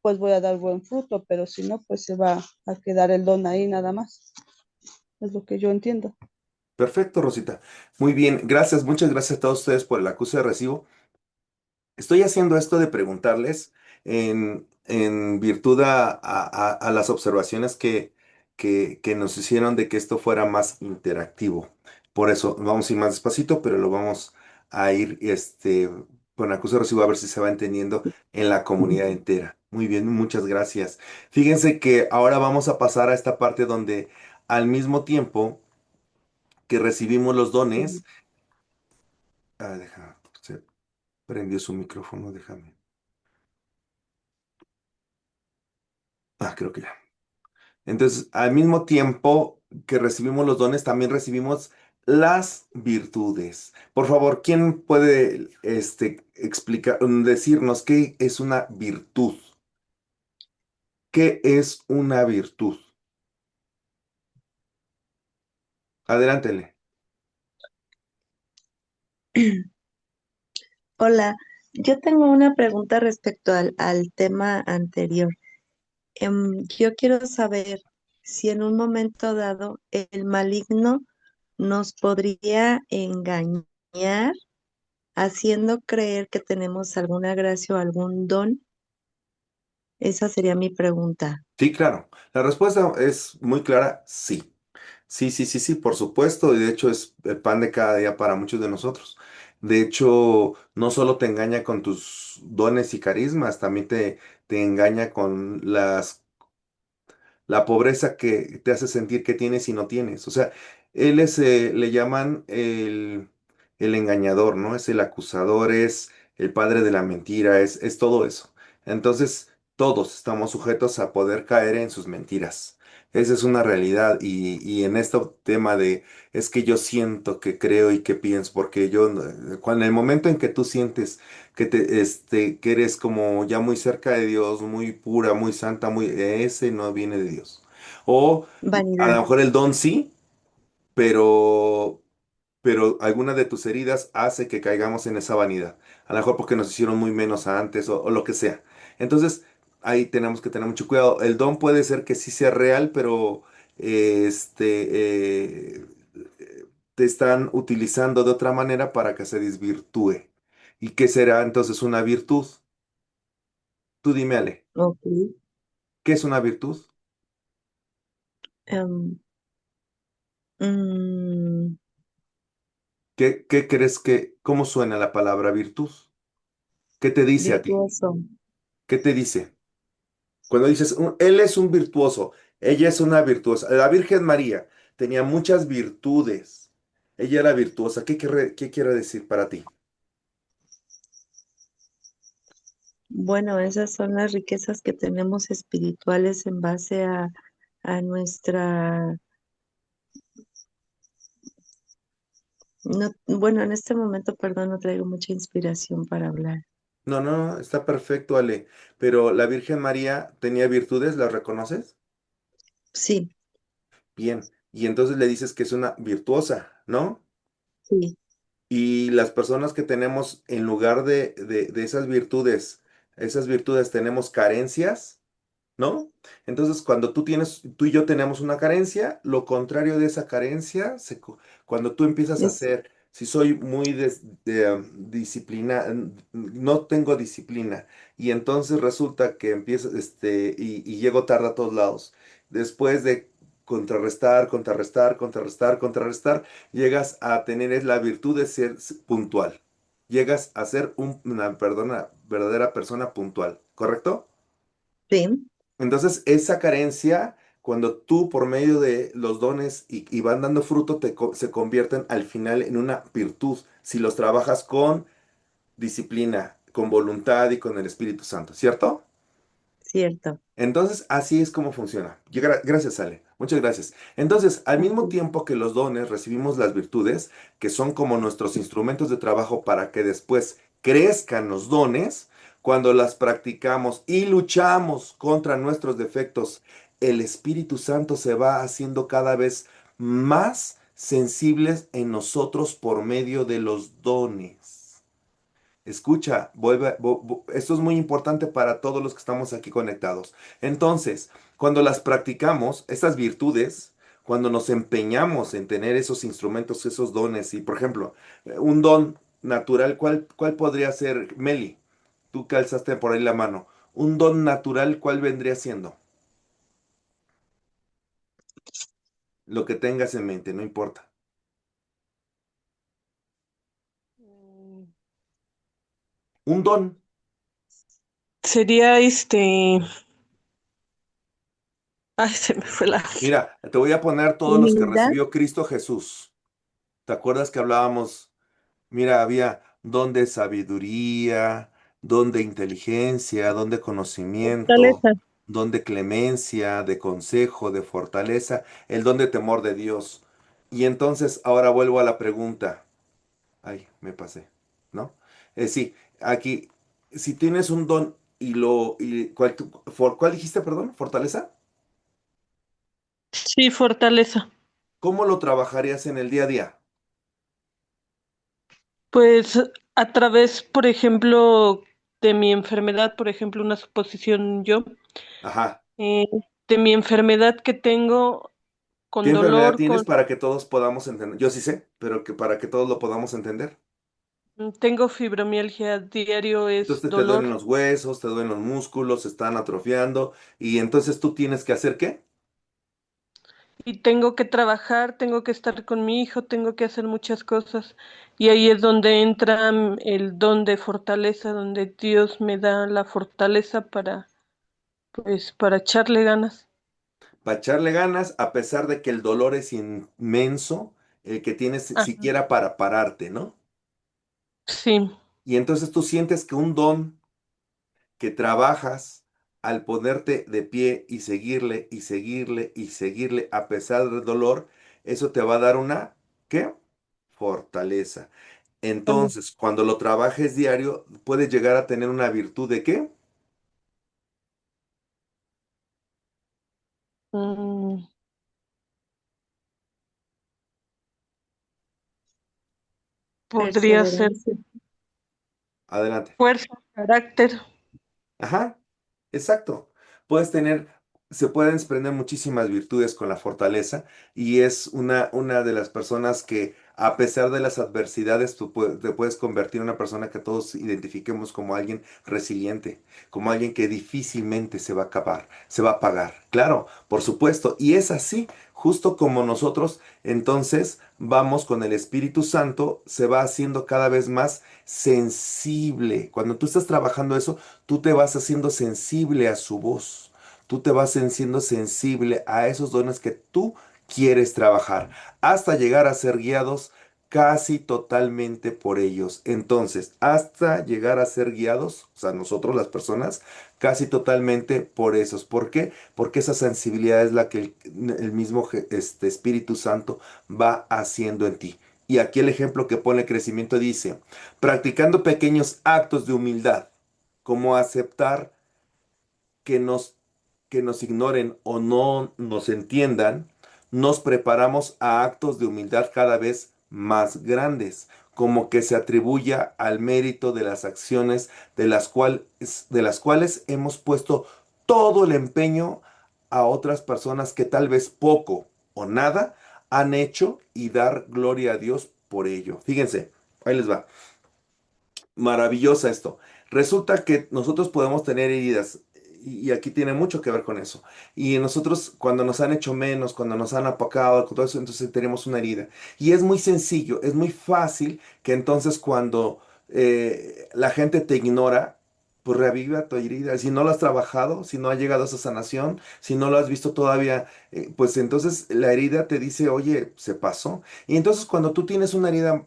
pues voy a dar buen fruto, pero si no, pues se va a quedar el don ahí nada más. Es lo que yo entiendo. Perfecto, Rosita. Muy bien, gracias, muchas gracias a todos ustedes por el acuse de recibo. Estoy haciendo esto de preguntarles en virtud a las observaciones que nos hicieron de que esto fuera más interactivo. Por eso vamos a ir más despacito, pero lo vamos a ir con acuse de recibo a ver si se va entendiendo en la comunidad entera. Muy bien, muchas gracias. Fíjense que ahora vamos a pasar a esta parte donde al mismo tiempo que recibimos los dones, se prendió su micrófono, déjame. Creo que ya. Entonces, al mismo tiempo que recibimos los dones, también recibimos las virtudes. Por favor, ¿quién puede explicar, decirnos qué es una virtud? ¿Qué es una virtud? Adelántele. Hola, yo tengo una pregunta respecto al tema anterior. Yo quiero saber si en un momento dado el maligno nos podría engañar haciendo creer que tenemos alguna gracia o algún don. Esa sería mi pregunta. Sí, claro. La respuesta es muy clara, sí. Sí, sí, sí, sí, por supuesto, y de hecho es el pan de cada día para muchos de nosotros. De hecho, no solo te engaña con tus dones y carismas, también te engaña con la pobreza que te hace sentir que tienes y no tienes. O sea, él es, le llaman el engañador, ¿no? Es el acusador, es el padre de la mentira, es todo eso. Entonces, todos estamos sujetos a poder caer en sus mentiras. Esa es una realidad y en este tema de es que yo siento que creo y que pienso, porque yo, cuando en el momento en que tú sientes que eres como ya muy cerca de Dios, muy pura, muy santa, ese no viene de Dios. O a lo Vanidad. mejor el don sí, pero, pero alguna de tus heridas hace que caigamos en esa vanidad. A lo mejor porque nos hicieron muy menos antes o lo que sea. Entonces, ahí tenemos que tener mucho cuidado. El don puede ser que sí sea real, pero te están utilizando de otra manera para que se desvirtúe. ¿Y qué será entonces una virtud? Tú dime, Ale, Ok. ¿qué es una virtud? Em, mm, ¿Qué crees cómo suena la palabra virtud? ¿Qué te dice a ti? Virtuoso. ¿Qué te dice? Cuando dices, él es un virtuoso, ella es una virtuosa. La Virgen María tenía muchas virtudes. Ella era virtuosa. ¿Qué quiere decir para ti? Bueno, esas son las riquezas que tenemos espirituales en base a nuestra... No, bueno, en este momento, perdón, no traigo mucha inspiración para hablar. No, no, está perfecto, Ale. Pero la Virgen María tenía virtudes, ¿las reconoces? Sí, Bien. Y entonces le dices que es una virtuosa, ¿no? sí, Y las personas que tenemos, en lugar de esas virtudes tenemos carencias, ¿no? Entonces, cuando tú y yo tenemos una carencia, lo contrario de esa carencia, cuando tú empiezas a es hacer, si soy muy no tengo disciplina, y entonces resulta que empiezo, y llego tarde a todos lados. Después de contrarrestar, contrarrestar, contrarrestar, contrarrestar, llegas a tener es la virtud de ser puntual. Llegas a ser una verdadera persona puntual, ¿correcto? sí, Entonces, esa carencia, cuando tú por medio de los dones y van dando fruto, se convierten al final en una virtud, si los trabajas con disciplina, con voluntad y con el Espíritu Santo, ¿cierto? cierto. Entonces, así es como funciona. Gracias, Ale. Muchas gracias. Entonces, al mismo Ujú. tiempo que los dones, recibimos las virtudes, que son como nuestros instrumentos de trabajo para que después crezcan los dones, cuando las practicamos y luchamos contra nuestros defectos, el Espíritu Santo se va haciendo cada vez más sensibles en nosotros por medio de los dones. Escucha, esto es muy importante para todos los que estamos aquí conectados. Entonces, cuando las practicamos, estas virtudes, cuando nos empeñamos en tener esos instrumentos, esos dones, y por ejemplo, un don natural, ¿cuál podría ser, Meli? Tú que alzaste por ahí la mano. Un don natural, ¿cuál vendría siendo? Lo que tengas en mente, no importa. Un don. Sería ay, se me fue la Mira, te voy a poner todos los que Humildad, recibió Cristo Jesús. ¿Te acuerdas que hablábamos? Mira, había don de sabiduría, don de inteligencia, don de conocimiento, fortaleza. don de clemencia, de consejo, de fortaleza, el don de temor de Dios. Y entonces ahora vuelvo a la pregunta. Ay, me pasé, ¿no? Sí, aquí, si tienes un don ¿cuál dijiste, perdón? ¿Fortaleza? Sí, fortaleza. ¿Cómo lo trabajarías en el día a día? Pues a través, por ejemplo, de mi enfermedad, por ejemplo, una suposición yo, Ajá. eh, de mi enfermedad que tengo ¿Qué con enfermedad dolor, tienes para que todos podamos entender? Yo sí sé, pero que para que todos lo podamos entender. tengo fibromialgia, diario es Entonces te dolor duelen los huesos, te duelen los músculos, se están atrofiando y entonces tú tienes que hacer ¿qué? y tengo que trabajar, tengo que estar con mi hijo, tengo que hacer muchas cosas y ahí es donde entra el don de fortaleza, donde Dios me da la fortaleza para, pues, para echarle ganas. Para echarle ganas a pesar de que el dolor es inmenso, el que tienes Ajá, siquiera para pararte, ¿no? sí. Y entonces tú sientes que un don que trabajas al ponerte de pie y seguirle y seguirle y seguirle a pesar del dolor, eso te va a dar una, ¿qué? Fortaleza. Entonces, cuando lo trabajes diario, puedes llegar a tener una virtud de ¿qué? Mm, podría ser perseverancia. Adelante. fuerza, carácter. Ajá, exacto. Puedes tener, se pueden desprender muchísimas virtudes con la fortaleza y es una de las personas que a pesar de las adversidades te puedes convertir en una persona que todos identifiquemos como alguien resiliente, como alguien que difícilmente se va a acabar, se va a apagar. Claro, por supuesto. Y es así, justo como nosotros entonces vamos con el Espíritu Santo, se va haciendo cada vez más sensible. Cuando tú estás trabajando eso, tú te vas haciendo sensible a su voz. tú te vas siendo sensible a esos dones que tú quieres trabajar, hasta llegar a ser guiados casi totalmente por ellos. Entonces, hasta llegar a ser guiados, o sea, nosotros las personas, casi totalmente por esos. ¿Por qué? Porque esa sensibilidad es la que el mismo Espíritu Santo va haciendo en ti. Y aquí el ejemplo que pone crecimiento dice, practicando pequeños actos de humildad, como aceptar que nos ignoren o no nos entiendan, nos preparamos a actos de humildad cada vez más grandes, como que se atribuya al mérito de las acciones de las cuales hemos puesto todo el empeño a otras personas que tal vez poco o nada han hecho y dar gloria a Dios por ello. Fíjense, ahí les va. Maravillosa esto. Resulta que nosotros podemos tener heridas y aquí tiene mucho que ver con eso. Y nosotros cuando nos han hecho menos, cuando nos han apacado, con todo eso, entonces tenemos una herida. Y es muy sencillo, es muy fácil que entonces cuando la gente te ignora, pues reaviva tu herida. Si no lo has trabajado, si no ha llegado a esa sanación, si no lo has visto todavía, pues entonces la herida te dice, oye, se pasó. Y entonces cuando tú tienes una herida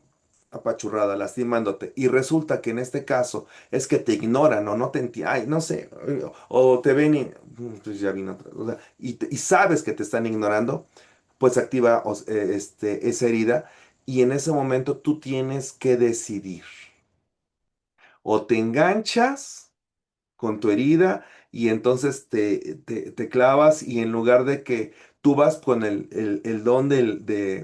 apachurrada, lastimándote, y resulta que en este caso es que te ignoran o no te entienden, ay, no sé, o te ven y pues ya vino otra, o sea, y sabes que te están ignorando, pues activa esa herida y en ese momento tú tienes que decidir, o te enganchas con tu herida y entonces te clavas y en lugar de que tú vas con el don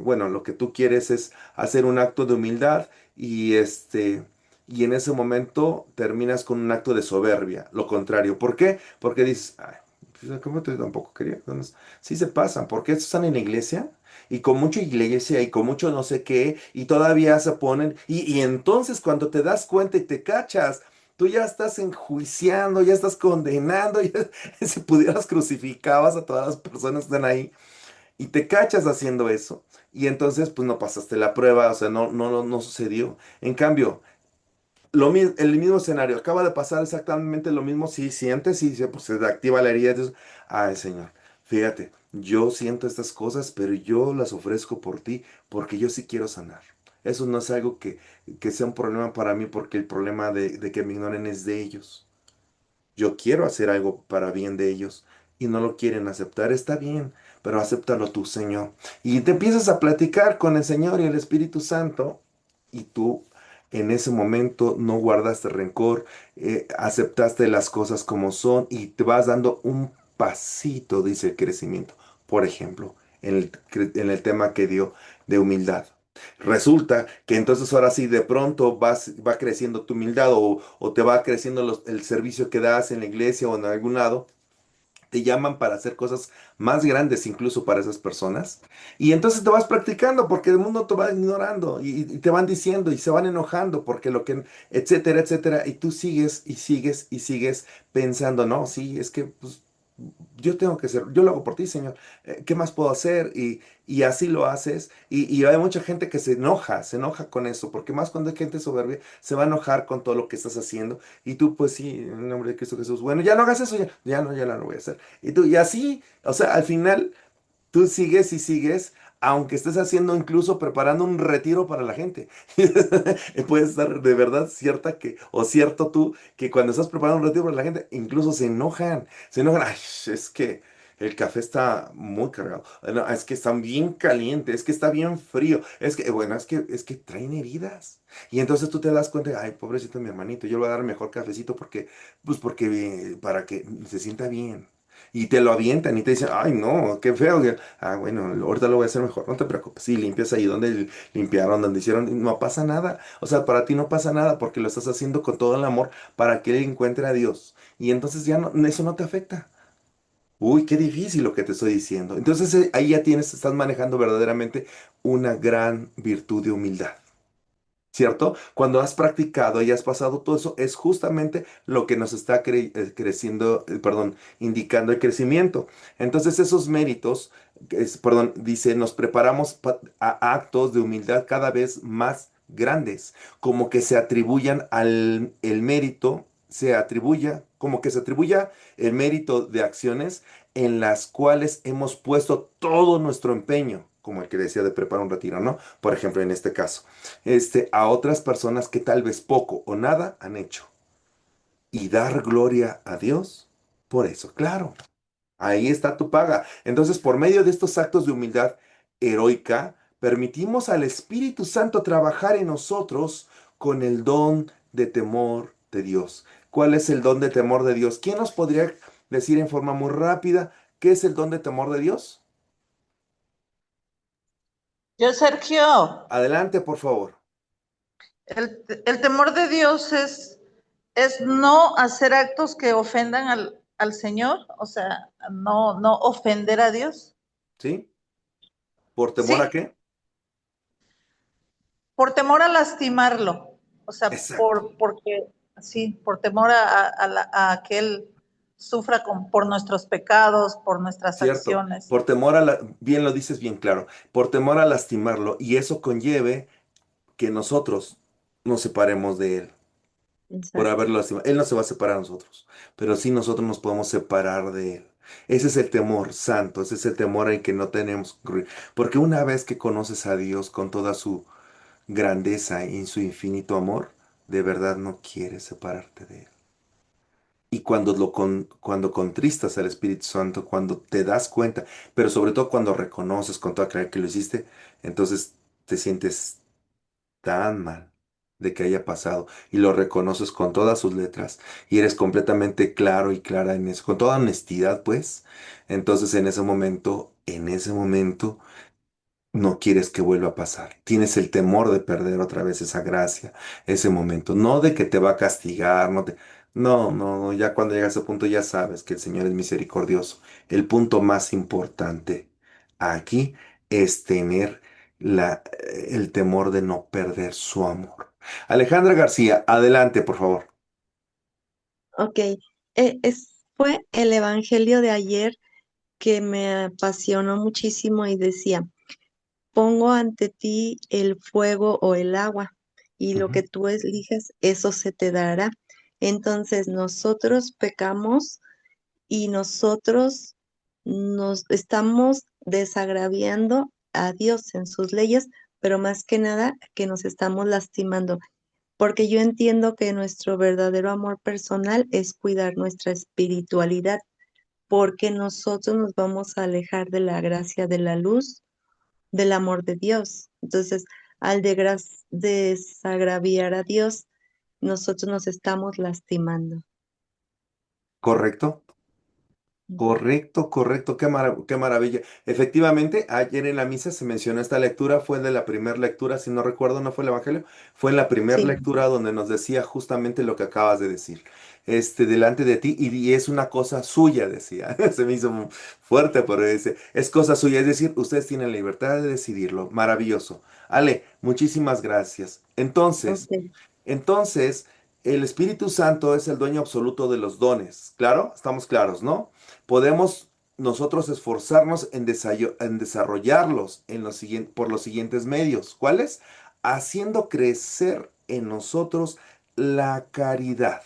bueno, lo que tú quieres es hacer un acto de humildad y en ese momento terminas con un acto de soberbia, lo contrario. ¿Por qué? Porque dices, ay, pues, ¿cómo te tampoco quería? Entonces, sí se pasan, porque estos están en la iglesia y con mucha iglesia y con mucho no sé qué y todavía se ponen y entonces cuando te das cuenta y te cachas, tú ya estás enjuiciando, ya estás condenando, ya, si pudieras crucificabas a todas las personas que están ahí y te cachas haciendo eso. Y entonces pues no pasaste la prueba, o sea, no sucedió. En cambio, el mismo escenario, acaba de pasar exactamente lo mismo, si sientes, y pues, se te activa la herida, entonces, ay Señor, fíjate, yo siento estas cosas, pero yo las ofrezco por ti, porque yo sí quiero sanar. Eso no es algo que sea un problema para mí, porque el problema de que me ignoren es de ellos. Yo quiero hacer algo para bien de ellos y no lo quieren aceptar. Está bien, pero acéptalo tú, Señor. Y te empiezas a platicar con el Señor y el Espíritu Santo y tú en ese momento no guardaste rencor, aceptaste las cosas como son y te vas dando un pasito, dice el crecimiento. Por ejemplo, en el tema que dio de humildad. Resulta que entonces ahora sí de pronto va creciendo tu humildad o te va creciendo el servicio que das en la iglesia o en algún lado. Te llaman para hacer cosas más grandes incluso para esas personas. Y entonces te vas practicando porque el mundo te va ignorando y te van diciendo y se van enojando porque etcétera, etcétera. Y tú sigues y sigues y sigues pensando, no, sí, es que pues, yo tengo que ser, yo lo hago por ti, Señor. ¿Qué más puedo hacer? Y así lo haces. Y hay mucha gente que se enoja con eso, porque más cuando hay gente soberbia, se va a enojar con todo lo que estás haciendo. Y tú, pues sí, en el nombre de Cristo Jesús, bueno, ya no hagas eso, ya no, ya no lo voy a hacer. Y así, o sea, al final, tú sigues y sigues. Aunque estés haciendo incluso preparando un retiro para la gente. Puede estar de verdad cierta o cierto tú, que cuando estás preparando un retiro para la gente, incluso se enojan, ay, es que el café está muy cargado, no, es que está bien caliente, es que está bien frío, es que, bueno, es que traen heridas. Y entonces tú te das cuenta, ay, pobrecito mi hermanito, yo le voy a dar el mejor cafecito porque para que se sienta bien. Y te lo avientan y te dicen, ay, no, qué feo. Bueno, ahorita lo voy a hacer mejor, no te preocupes. Sí, limpias ahí donde limpiaron, donde hicieron, no pasa nada. O sea, para ti no pasa nada porque lo estás haciendo con todo el amor para que él encuentre a Dios. Y entonces ya no, eso no te afecta. Uy, qué difícil lo que te estoy diciendo. Entonces ahí ya estás manejando verdaderamente una gran virtud de humildad. ¿Cierto? Cuando has practicado y has pasado todo eso, es justamente lo que nos está creciendo, perdón, indicando el crecimiento. Entonces, esos méritos, perdón, dice, nos preparamos a actos de humildad cada vez más grandes, como que se atribuyan el mérito, se atribuya, como que se atribuya el mérito de acciones en las cuales hemos puesto todo nuestro empeño, como el que decía de preparar un retiro, ¿no? Por ejemplo, en este caso, a otras personas que tal vez poco o nada han hecho. Y dar gloria a Dios por eso, claro. Ahí está tu paga. Entonces, por medio de estos actos de humildad heroica, permitimos al Espíritu Santo trabajar en nosotros con el don de temor de Dios. ¿Cuál es el don de temor de Dios? ¿Quién nos podría decir en forma muy rápida qué es el don de temor de Dios? Yo, Sergio, Adelante, por favor. el temor de Dios es no hacer actos que ofendan al Señor, o sea, no ofender a Dios. ¿Sí? ¿Por temor a Sí, qué? por temor a lastimarlo, o sea, Exacto. porque, sí, por temor a que Él sufra por nuestros pecados, por nuestras Cierto. acciones. Por temor bien lo dices bien claro, por temor a lastimarlo y eso conlleve que nosotros nos separemos de Él por Exacto. haberlo lastimado. Él no se va a separar a nosotros, pero sí nosotros nos podemos separar de Él. Ese es el temor santo, ese es el temor en que no tenemos que incurrir. Porque una vez que conoces a Dios con toda su grandeza y su infinito amor, de verdad no quieres separarte de Él. Y cuando contristas al Espíritu Santo, cuando te das cuenta, pero sobre todo cuando reconoces con toda claridad que lo hiciste, entonces te sientes tan mal de que haya pasado y lo reconoces con todas sus letras y eres completamente claro y clara en eso, con toda honestidad, pues, entonces en ese momento no quieres que vuelva a pasar. Tienes el temor de perder otra vez esa gracia, ese momento. No de que te va a castigar, no, ya cuando llegas a ese punto ya sabes que el Señor es misericordioso. El punto más importante aquí es tener el temor de no perder su amor. Alejandra García, adelante, por favor. Ok, fue el evangelio de ayer que me apasionó muchísimo y decía, pongo ante ti el fuego o el agua, y lo Ujú. que tú elijas, eso se te dará. Entonces nosotros pecamos y nosotros nos estamos desagraviando a Dios en sus leyes, pero más que nada que nos estamos lastimando, porque yo entiendo que nuestro verdadero amor personal es cuidar nuestra espiritualidad, porque nosotros nos vamos a alejar de la gracia de la luz, del amor de Dios. Entonces, al desagraviar a Dios, nosotros nos estamos lastimando. ¿Correcto? Correcto, correcto, qué maravilla. Efectivamente, ayer en la misa se mencionó esta lectura, fue de la primera lectura, si no recuerdo, no fue el Evangelio, fue en la primera Sí, lectura donde nos decía justamente lo que acabas de decir. Delante de ti, y es una cosa suya, decía. Se me hizo muy fuerte, pero dice, es cosa suya, es decir, ustedes tienen la libertad de decidirlo. Maravilloso. Ale, muchísimas gracias. ok. Entonces, el Espíritu Santo es el dueño absoluto de los dones. ¿Claro? Estamos claros, ¿no? Podemos nosotros esforzarnos en desarrollarlos por los siguientes medios. ¿Cuáles? Haciendo crecer en nosotros la caridad.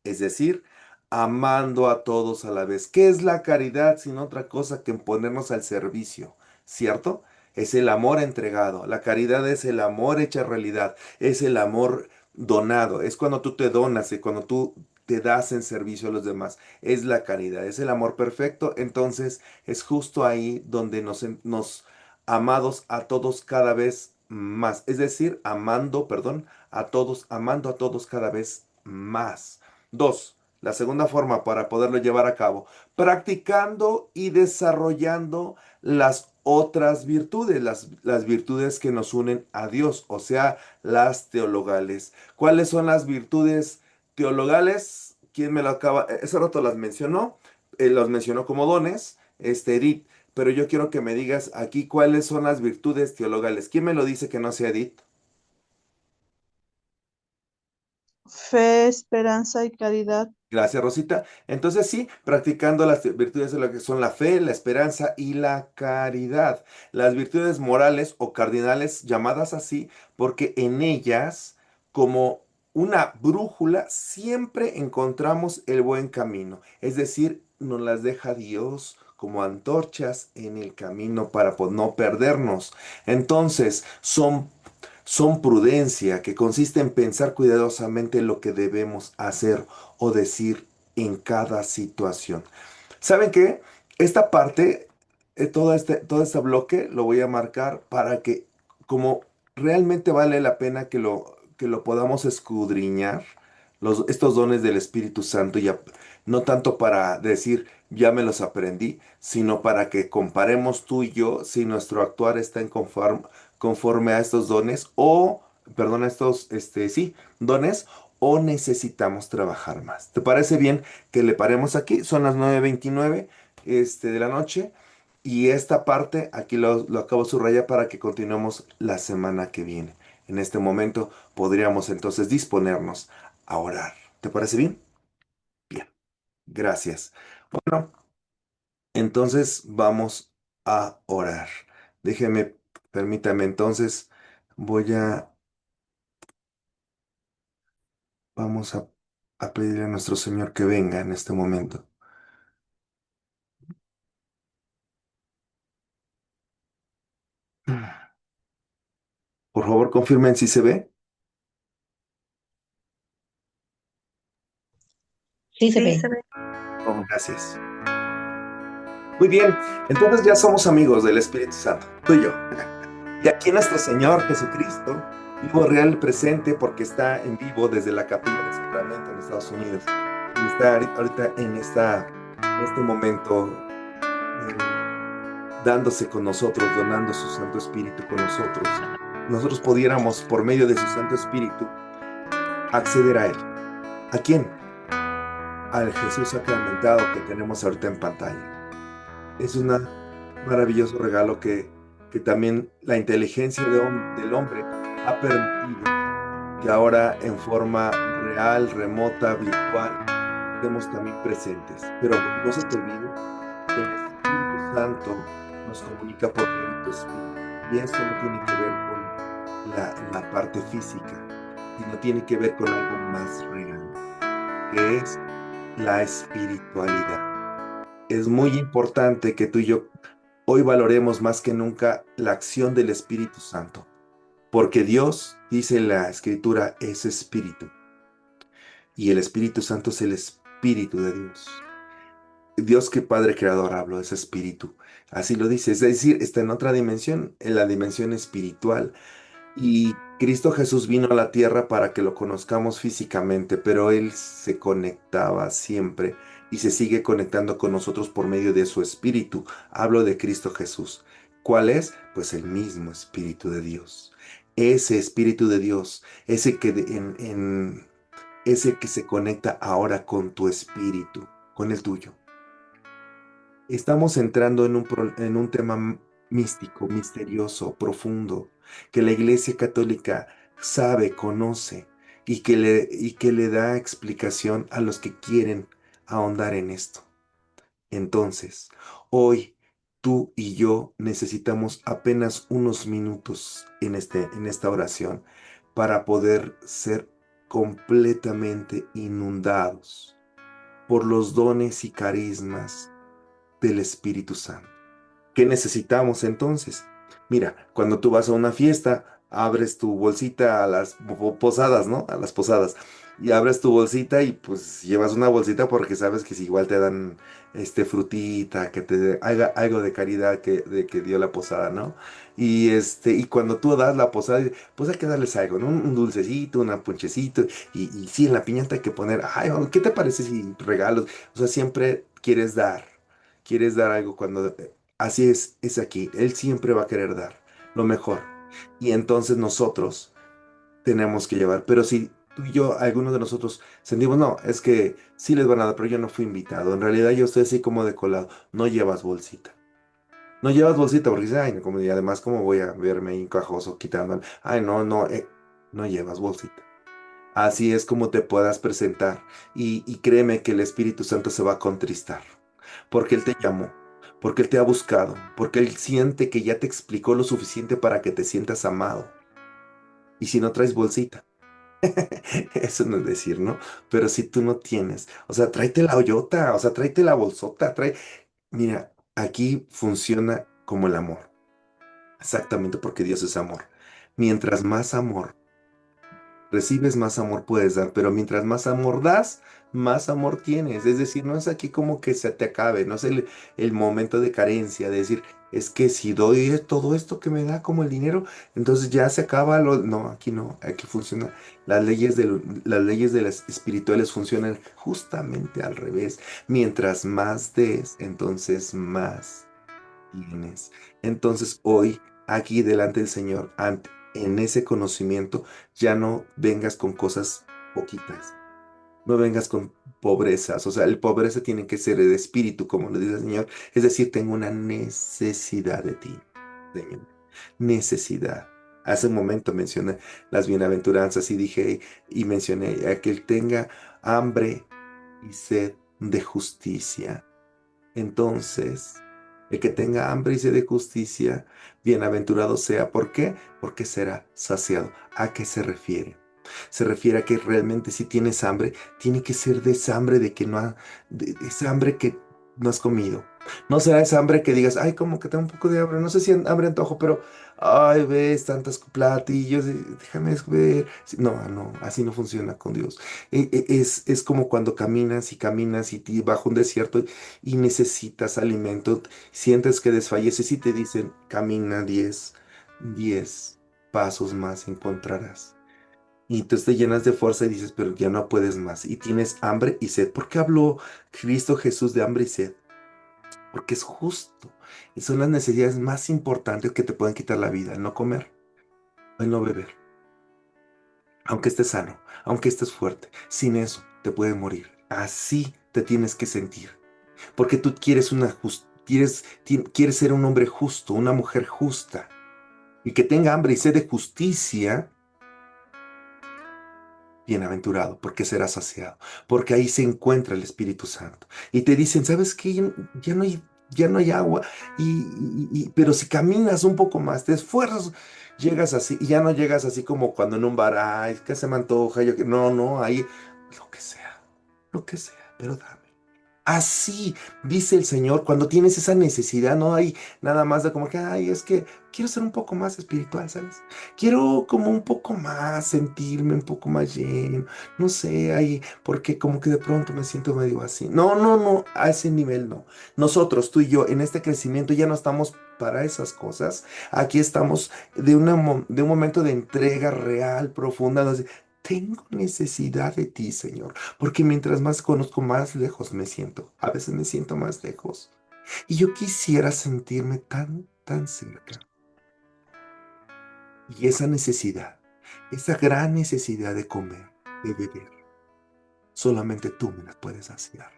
Es decir, amando a todos a la vez. ¿Qué es la caridad sino otra cosa que en ponernos al servicio? ¿Cierto? Es el amor entregado. La caridad es el amor hecha realidad. Es el amor donado. Es cuando tú te donas y cuando tú te das en servicio a los demás. Es la caridad. Es el amor perfecto. Entonces es justo ahí donde nos amados a todos cada vez más. Es decir, amando a todos cada vez más. Dos, la segunda forma para poderlo llevar a cabo, practicando y desarrollando las otras virtudes, las virtudes que nos unen a Dios, o sea, las teologales. ¿Cuáles son las virtudes teologales? ¿Quién me lo acaba? Ese rato las mencionó, los mencionó como dones, Edith, pero yo quiero que me digas aquí cuáles son las virtudes teologales. ¿Quién me lo dice que no sea Edith? Fe, esperanza y caridad. Gracias, Rosita. Entonces sí, practicando las virtudes de lo que son la fe, la esperanza y la caridad. Las virtudes morales o cardinales llamadas así porque en ellas, como una brújula, siempre encontramos el buen camino. Es decir, nos las deja Dios como antorchas en el camino para no perdernos. Entonces, son prudencia, que consiste en pensar cuidadosamente lo que debemos hacer o decir en cada situación. ¿Saben qué? Esta parte, todo este bloque lo voy a marcar para que, como realmente vale la pena que lo podamos escudriñar, estos dones del Espíritu Santo, ya, no tanto para decir, ya me los aprendí, sino para que comparemos tú y yo si nuestro actuar está conforme a estos dones o, perdón, a estos, sí, dones, o necesitamos trabajar más. ¿Te parece bien que le paremos aquí? Son las 9:29 de la noche y esta parte aquí lo acabo de subrayar para que continuemos la semana que viene. En este momento podríamos entonces disponernos a orar. ¿Te parece bien? Bien, gracias. Bueno, entonces vamos a orar. Déjeme, permítame entonces, vamos a pedirle a nuestro Señor que venga en este momento. Por favor, confirmen si se ve. Sí, se Sí, ve. se ve. Oh, gracias. Muy bien, entonces ya somos amigos del Espíritu Santo, tú y yo. Y aquí nuestro Señor Jesucristo, vivo real presente porque está en vivo desde la capilla de Sacramento en Estados Unidos. Y está ahorita en este momento dándose con nosotros, donando su Santo Espíritu con nosotros. Nosotros pudiéramos, por medio de su Santo Espíritu, acceder a Él. ¿A quién? Al Jesús sacramentado que tenemos ahorita en pantalla. Es un maravilloso regalo que también la inteligencia del hombre ha permitido que ahora en forma real, remota, virtual, estemos también presentes. Pero no se te olvide que el Espíritu Santo nos comunica por medio de tu Espíritu. Y esto no tiene que ver con la parte física, sino tiene que ver con algo más real, que es la espiritualidad. Es muy importante que tú y yo hoy valoremos más que nunca la acción del Espíritu Santo, porque Dios, dice la Escritura, es Espíritu, y el Espíritu Santo es el Espíritu de Dios. Dios que Padre Creador hablo, es Espíritu, así lo dice, es decir, está en otra dimensión, en la dimensión espiritual, y Cristo Jesús vino a la tierra para que lo conozcamos físicamente, pero Él se conectaba siempre y se sigue conectando con nosotros por medio de su Espíritu. Hablo de Cristo Jesús. ¿Cuál es? Pues el mismo Espíritu de Dios. Ese Espíritu de Dios, ese que se conecta ahora con tu espíritu, con el tuyo. Estamos entrando en un tema místico, misterioso, profundo, que la Iglesia Católica sabe, conoce y que le da explicación a los que quieren ahondar en esto. Entonces, hoy tú y yo necesitamos apenas unos minutos en esta oración para poder ser completamente inundados por los dones y carismas del Espíritu Santo. ¿Qué necesitamos entonces? Mira, cuando tú vas a una fiesta, abres tu bolsita a las posadas, ¿no? A las posadas. Y abres tu bolsita y pues llevas una bolsita porque sabes que si igual te dan frutita, que te haga algo de caridad de que dio la posada, ¿no? Y cuando tú das la posada, pues hay que darles algo, ¿no? Un dulcecito, un ponchecito, y sí, en la piñata hay que poner, ay, ¿qué te parece si regalos? O sea, siempre quieres dar algo cuando así es aquí. Él siempre va a querer dar lo mejor. Y entonces nosotros tenemos que llevar. Pero si tú y yo, algunos de nosotros sentimos, no, es que sí les van a dar, pero yo no fui invitado. En realidad yo estoy así como de colado. No llevas bolsita. No llevas bolsita porque dices, ay, no, y además, ¿cómo voy a verme ahí encajoso quitando? Ay, no llevas bolsita. Así es como te puedas presentar. Y créeme que el Espíritu Santo se va a contristar. Porque Él te llamó, porque Él te ha buscado, porque Él siente que ya te explicó lo suficiente para que te sientas amado. Y si no traes bolsita, Eso no es decir, ¿no? Pero si tú no tienes, o sea, tráete la hoyota, o sea, tráete la bolsota, trae. Mira, aquí funciona como el amor, exactamente porque Dios es amor. Mientras más amor recibes, más amor puedes dar, pero mientras más amor das, más amor tienes. Es decir, no es aquí como que se te acabe, no es el momento de carencia, de decir, es que si doy todo esto que me da como el dinero, entonces ya se acaba lo. No, aquí no, aquí funciona. Las leyes de las espirituales funcionan justamente al revés. Mientras más des, entonces más tienes. Entonces hoy, aquí delante del Señor, en ese conocimiento, ya no vengas con cosas poquitas, no vengas con pobrezas. O sea, el pobreza tiene que ser de espíritu, como lo dice el Señor. Es decir, tengo una necesidad de ti, Señor. Necesidad. Hace un momento mencioné las bienaventuranzas y dije, y mencioné a que él tenga hambre y sed de justicia. Entonces, el que tenga hambre y sed de justicia, bienaventurado sea. ¿Por qué? Porque será saciado. ¿A qué se refiere? Se refiere a que realmente si tienes hambre, tiene que ser de esa hambre de que no de esa hambre que no has comido. No será esa hambre que digas, ay, como que tengo un poco de hambre, no sé si hambre antojo, pero, ay, ves tantos platillos, déjame ver. Sí, no, no, así no funciona con Dios. Es como cuando caminas y caminas y bajo un desierto y necesitas alimento, sientes que desfalleces y te dicen, camina 10 pasos más encontrarás. Y entonces te llenas de fuerza y dices, pero ya no puedes más. Y tienes hambre y sed. ¿Por qué habló Cristo Jesús de hambre y sed? Porque es justo. Y son las necesidades más importantes que te pueden quitar la vida. El no comer, el no beber. Aunque estés sano, aunque estés fuerte. Sin eso te puedes morir. Así te tienes que sentir. Porque tú quieres quieres ser un hombre justo, una mujer justa. Y que tenga hambre y sed de justicia. Bienaventurado, porque será saciado, porque ahí se encuentra el Espíritu Santo. Y te dicen, ¿sabes qué? Ya no hay agua, pero si caminas un poco más, te esfuerzas, llegas así, y ya no llegas así como cuando en un bar, ay, que se me antoja, no, no, ahí, lo que sea, pero dame. Así dice el Señor, cuando tienes esa necesidad, no hay nada más de como que, ay, es que quiero ser un poco más espiritual, ¿sabes? Quiero como un poco más sentirme un poco más lleno, no sé, ahí, porque como que de pronto me siento medio así. No, no, no, a ese nivel no. Nosotros, tú y yo, en este crecimiento ya no estamos para esas cosas. Aquí estamos de un momento de entrega real, profunda, donde tengo necesidad de ti, Señor. Porque mientras más conozco, más lejos me siento. A veces me siento más lejos. Y yo quisiera sentirme tan, tan cerca. Y esa necesidad, esa gran necesidad de comer, de beber, solamente tú me la puedes saciar.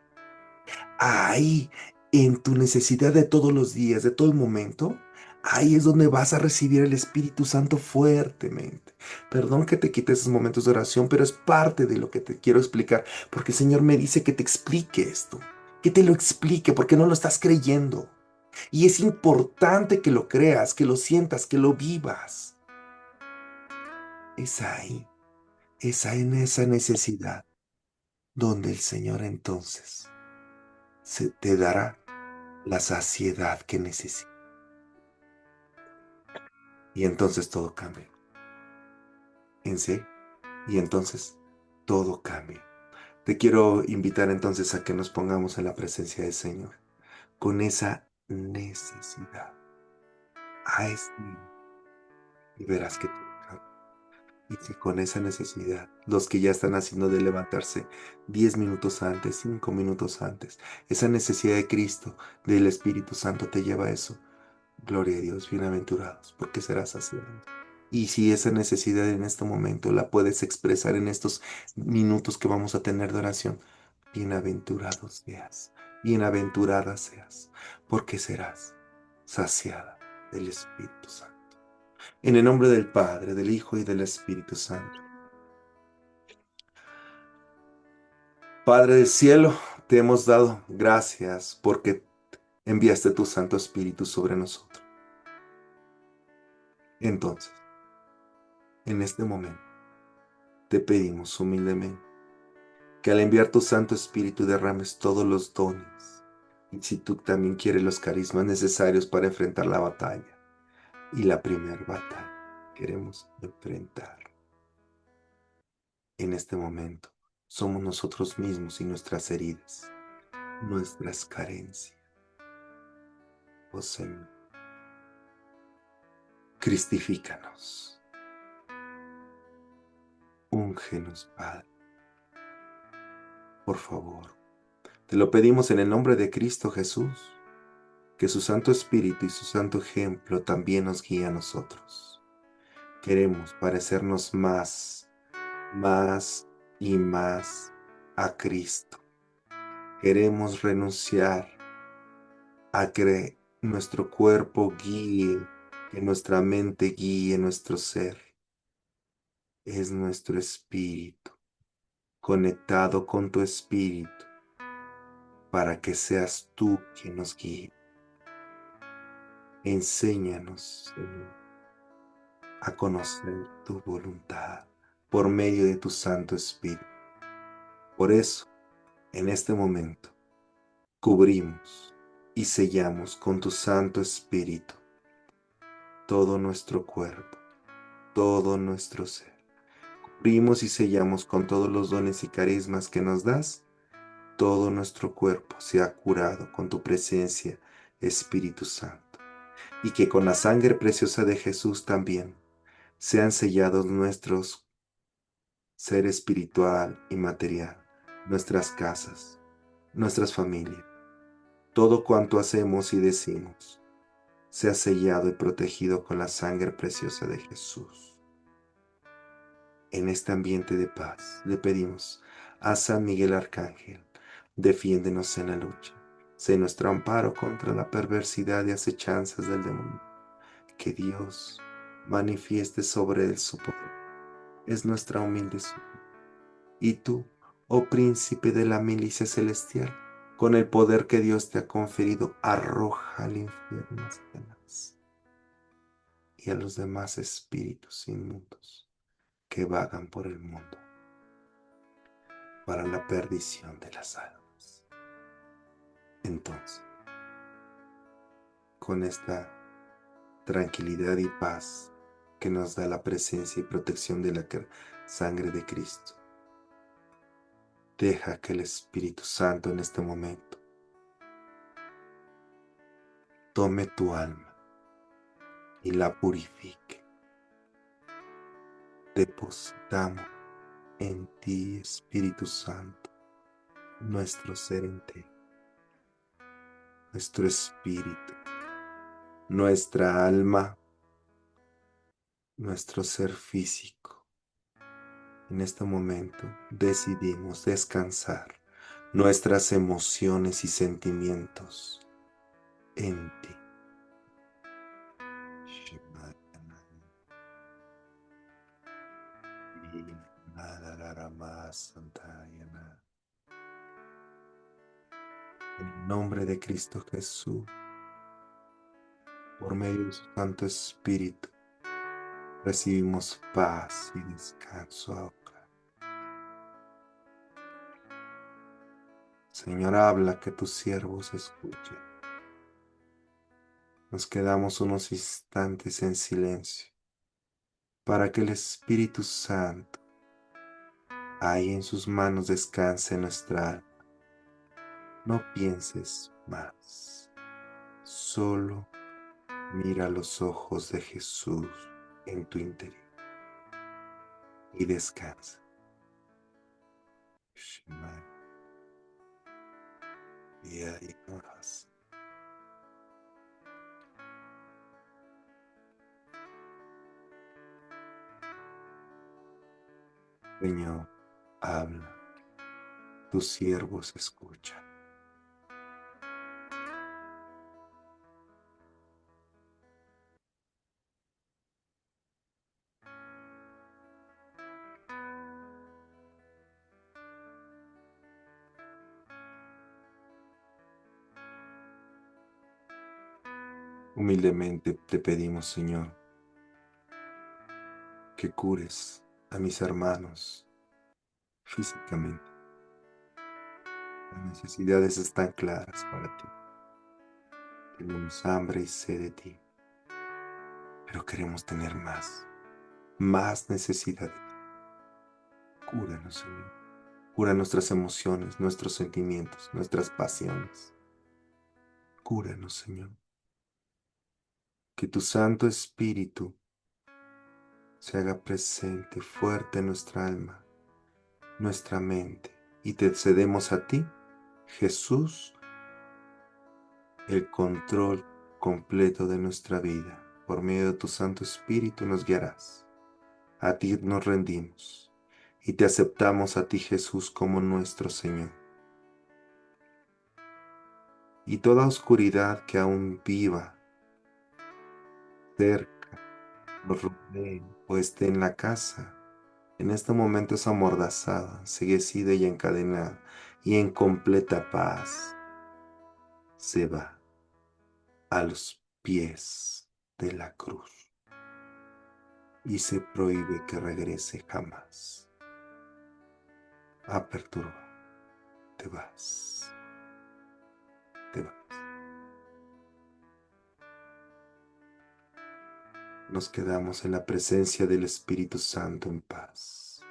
Ahí, en tu necesidad de todos los días, de todo el momento, ahí es donde vas a recibir el Espíritu Santo fuertemente. Perdón que te quite esos momentos de oración, pero es parte de lo que te quiero explicar, porque el Señor me dice que te explique esto, que te lo explique, porque no lo estás creyendo. Y es importante que lo creas, que lo sientas, que lo vivas. Es ahí, en esa necesidad, donde el Señor entonces se te dará la saciedad que necesitas. Y entonces todo cambia. ¿En serio? Y entonces todo cambia. Te quiero invitar entonces a que nos pongamos en la presencia del Señor con esa necesidad. A este nivel. Y verás que todo cambia. Y si con esa necesidad, los que ya están haciendo de levantarse 10 minutos antes, 5 minutos antes, esa necesidad de Cristo, del Espíritu Santo te lleva a eso. Gloria a Dios, bienaventurados, porque serás saciado. Y si esa necesidad en este momento la puedes expresar en estos minutos que vamos a tener de oración, bienaventurado seas, bienaventurada seas, porque serás saciada del Espíritu Santo. En el nombre del Padre, del Hijo y del Espíritu Santo. Padre del cielo, te hemos dado gracias porque enviaste tu Santo Espíritu sobre nosotros. Entonces, en este momento, te pedimos humildemente que al enviar tu Santo Espíritu derrames todos los dones, y si tú también quieres los carismas necesarios para enfrentar la batalla. Y la primera batalla queremos enfrentar en este momento somos nosotros mismos y nuestras heridas, nuestras carencias. Oh Señor, cristifícanos. Úngenos, Padre. Por favor, te lo pedimos en el nombre de Cristo Jesús, que su Santo Espíritu y su Santo ejemplo también nos guíe a nosotros. Queremos parecernos más y más a Cristo. Queremos renunciar a que nuestro cuerpo guíe, que nuestra mente guíe nuestro ser. Es nuestro espíritu, conectado con tu espíritu, para que seas tú quien nos guíe. Enséñanos, Señor, a conocer tu voluntad por medio de tu Santo Espíritu. Por eso, en este momento, cubrimos y sellamos con tu Santo Espíritu todo nuestro cuerpo, todo nuestro ser. Cubrimos y sellamos con todos los dones y carismas que nos das. Todo nuestro cuerpo sea curado con tu presencia, Espíritu Santo. Y que con la sangre preciosa de Jesús también sean sellados nuestros ser espiritual y material, nuestras casas, nuestras familias. Todo cuanto hacemos y decimos sea sellado y protegido con la sangre preciosa de Jesús. En este ambiente de paz le pedimos a San Miguel Arcángel, defiéndenos en la lucha, sé nuestro amparo contra la perversidad y acechanzas del demonio. Que Dios manifieste sobre él su poder. Es nuestra humilde súplica. Y tú, oh príncipe de la milicia celestial, con el poder que Dios te ha conferido, arroja al infierno a Satanás y a los demás espíritus inmundos que vagan por el mundo para la perdición de las almas. Entonces, con esta tranquilidad y paz que nos da la presencia y protección de la sangre de Cristo, deja que el Espíritu Santo en este momento tome tu alma y la purifique. Depositamos en ti, Espíritu Santo, nuestro ser entero, nuestro espíritu, nuestra alma, nuestro ser físico. En este momento decidimos descansar nuestras emociones y sentimientos en ti. En el nombre de Cristo Jesús, por medio de su Santo Espíritu, recibimos paz y descanso ahora. Señor, habla, que tus siervos escuchen. Nos quedamos unos instantes en silencio para que el Espíritu Santo ahí en sus manos descanse nuestra alma. No pienses más, solo mira los ojos de Jesús en tu interior y descansa. Y ahí vas. Señor, habla, tus siervos escuchan. Humildemente te pedimos, Señor, que cures a mis hermanos físicamente. Las necesidades están claras para ti. Tenemos hambre y sed de ti, pero queremos tener más necesidad de ti. Cúranos, Señor. Cura nuestras emociones, nuestros sentimientos, nuestras pasiones. Cúranos, Señor. Que tu Santo Espíritu se haga presente, fuerte en nuestra alma, nuestra mente, y te cedemos a ti, Jesús, el control completo de nuestra vida. Por medio de tu Santo Espíritu nos guiarás. A ti nos rendimos y te aceptamos a ti, Jesús, como nuestro Señor. Y toda oscuridad que aún viva cerca, nos rodee o esté en la casa, en este momento es amordazada, enceguecida y encadenada, y en completa paz se va a los pies de la cruz y se prohíbe que regrese jamás a perturbar. Te vas, te vas. Nos quedamos en la presencia del Espíritu Santo en paz,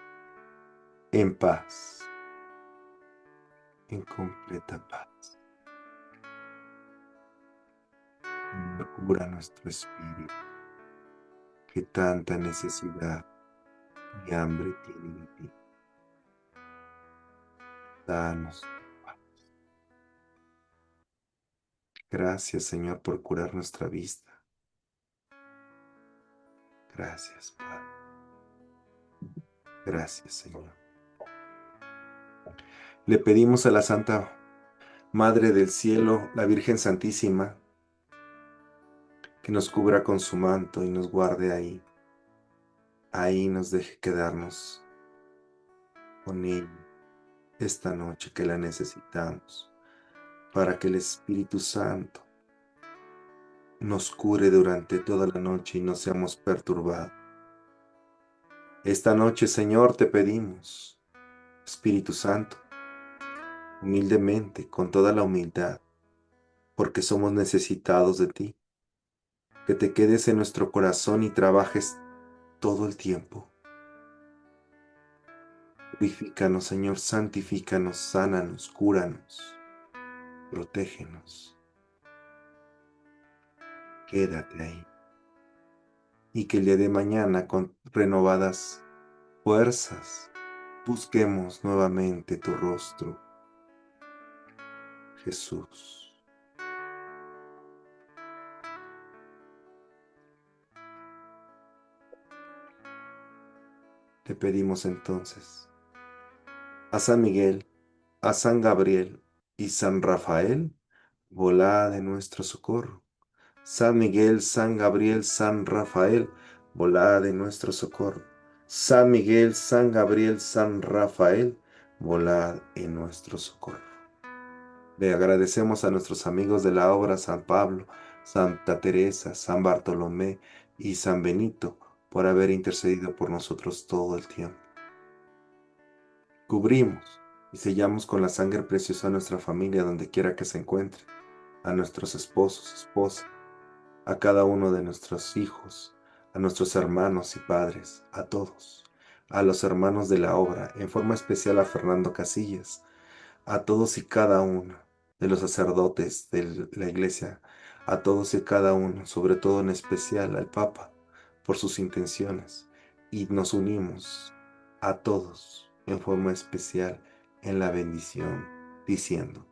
en paz, en completa paz. Cura nuestro espíritu, que tanta necesidad y hambre tiene de ti. Danos paz. Gracias, Señor, por curar nuestra vista. Gracias, Padre. Gracias, Señor. Le pedimos a la Santa Madre del Cielo, la Virgen Santísima, que nos cubra con su manto y nos guarde ahí. Ahí nos deje quedarnos con ella esta noche que la necesitamos, para que el Espíritu Santo nos cure durante toda la noche y no seamos perturbados. Esta noche, Señor, te pedimos, Espíritu Santo, humildemente, con toda la humildad, porque somos necesitados de ti, que te quedes en nuestro corazón y trabajes todo el tiempo. Purifícanos, Señor, santifícanos, sánanos, cúranos, protégenos. Quédate ahí. Y que el día de mañana, con renovadas fuerzas, busquemos nuevamente tu rostro, Jesús. Te pedimos entonces a San Miguel, a San Gabriel y San Rafael, volad en nuestro socorro. San Miguel, San Gabriel, San Rafael, volad en nuestro socorro. San Miguel, San Gabriel, San Rafael, volad en nuestro socorro. Le agradecemos a nuestros amigos de la obra San Pablo, Santa Teresa, San Bartolomé y San Benito por haber intercedido por nosotros todo el tiempo. Cubrimos y sellamos con la sangre preciosa a nuestra familia donde quiera que se encuentre, a nuestros esposos, esposas, a cada uno de nuestros hijos, a nuestros hermanos y padres, a todos, a los hermanos de la obra, en forma especial a Fernando Casillas, a todos y cada uno de los sacerdotes de la iglesia, a todos y cada uno, sobre todo en especial al Papa, por sus intenciones, y nos unimos a todos en forma especial en la bendición, diciendo,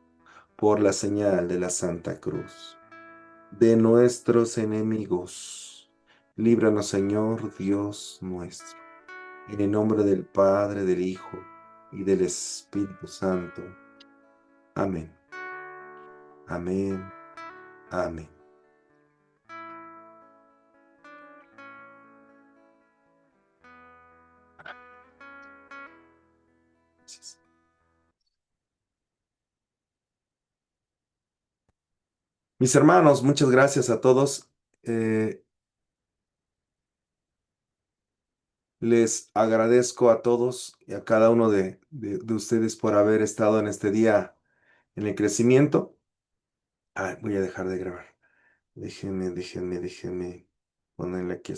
por la señal de la Santa Cruz, de nuestros enemigos, líbranos, Señor Dios nuestro, en el nombre del Padre, del Hijo y del Espíritu Santo. Amén. Amén. Amén. Gracias. Mis hermanos, muchas gracias a todos. Les agradezco a todos y a cada uno de ustedes por haber estado en este día en el crecimiento. Voy a dejar de grabar. Déjenme ponerle aquí.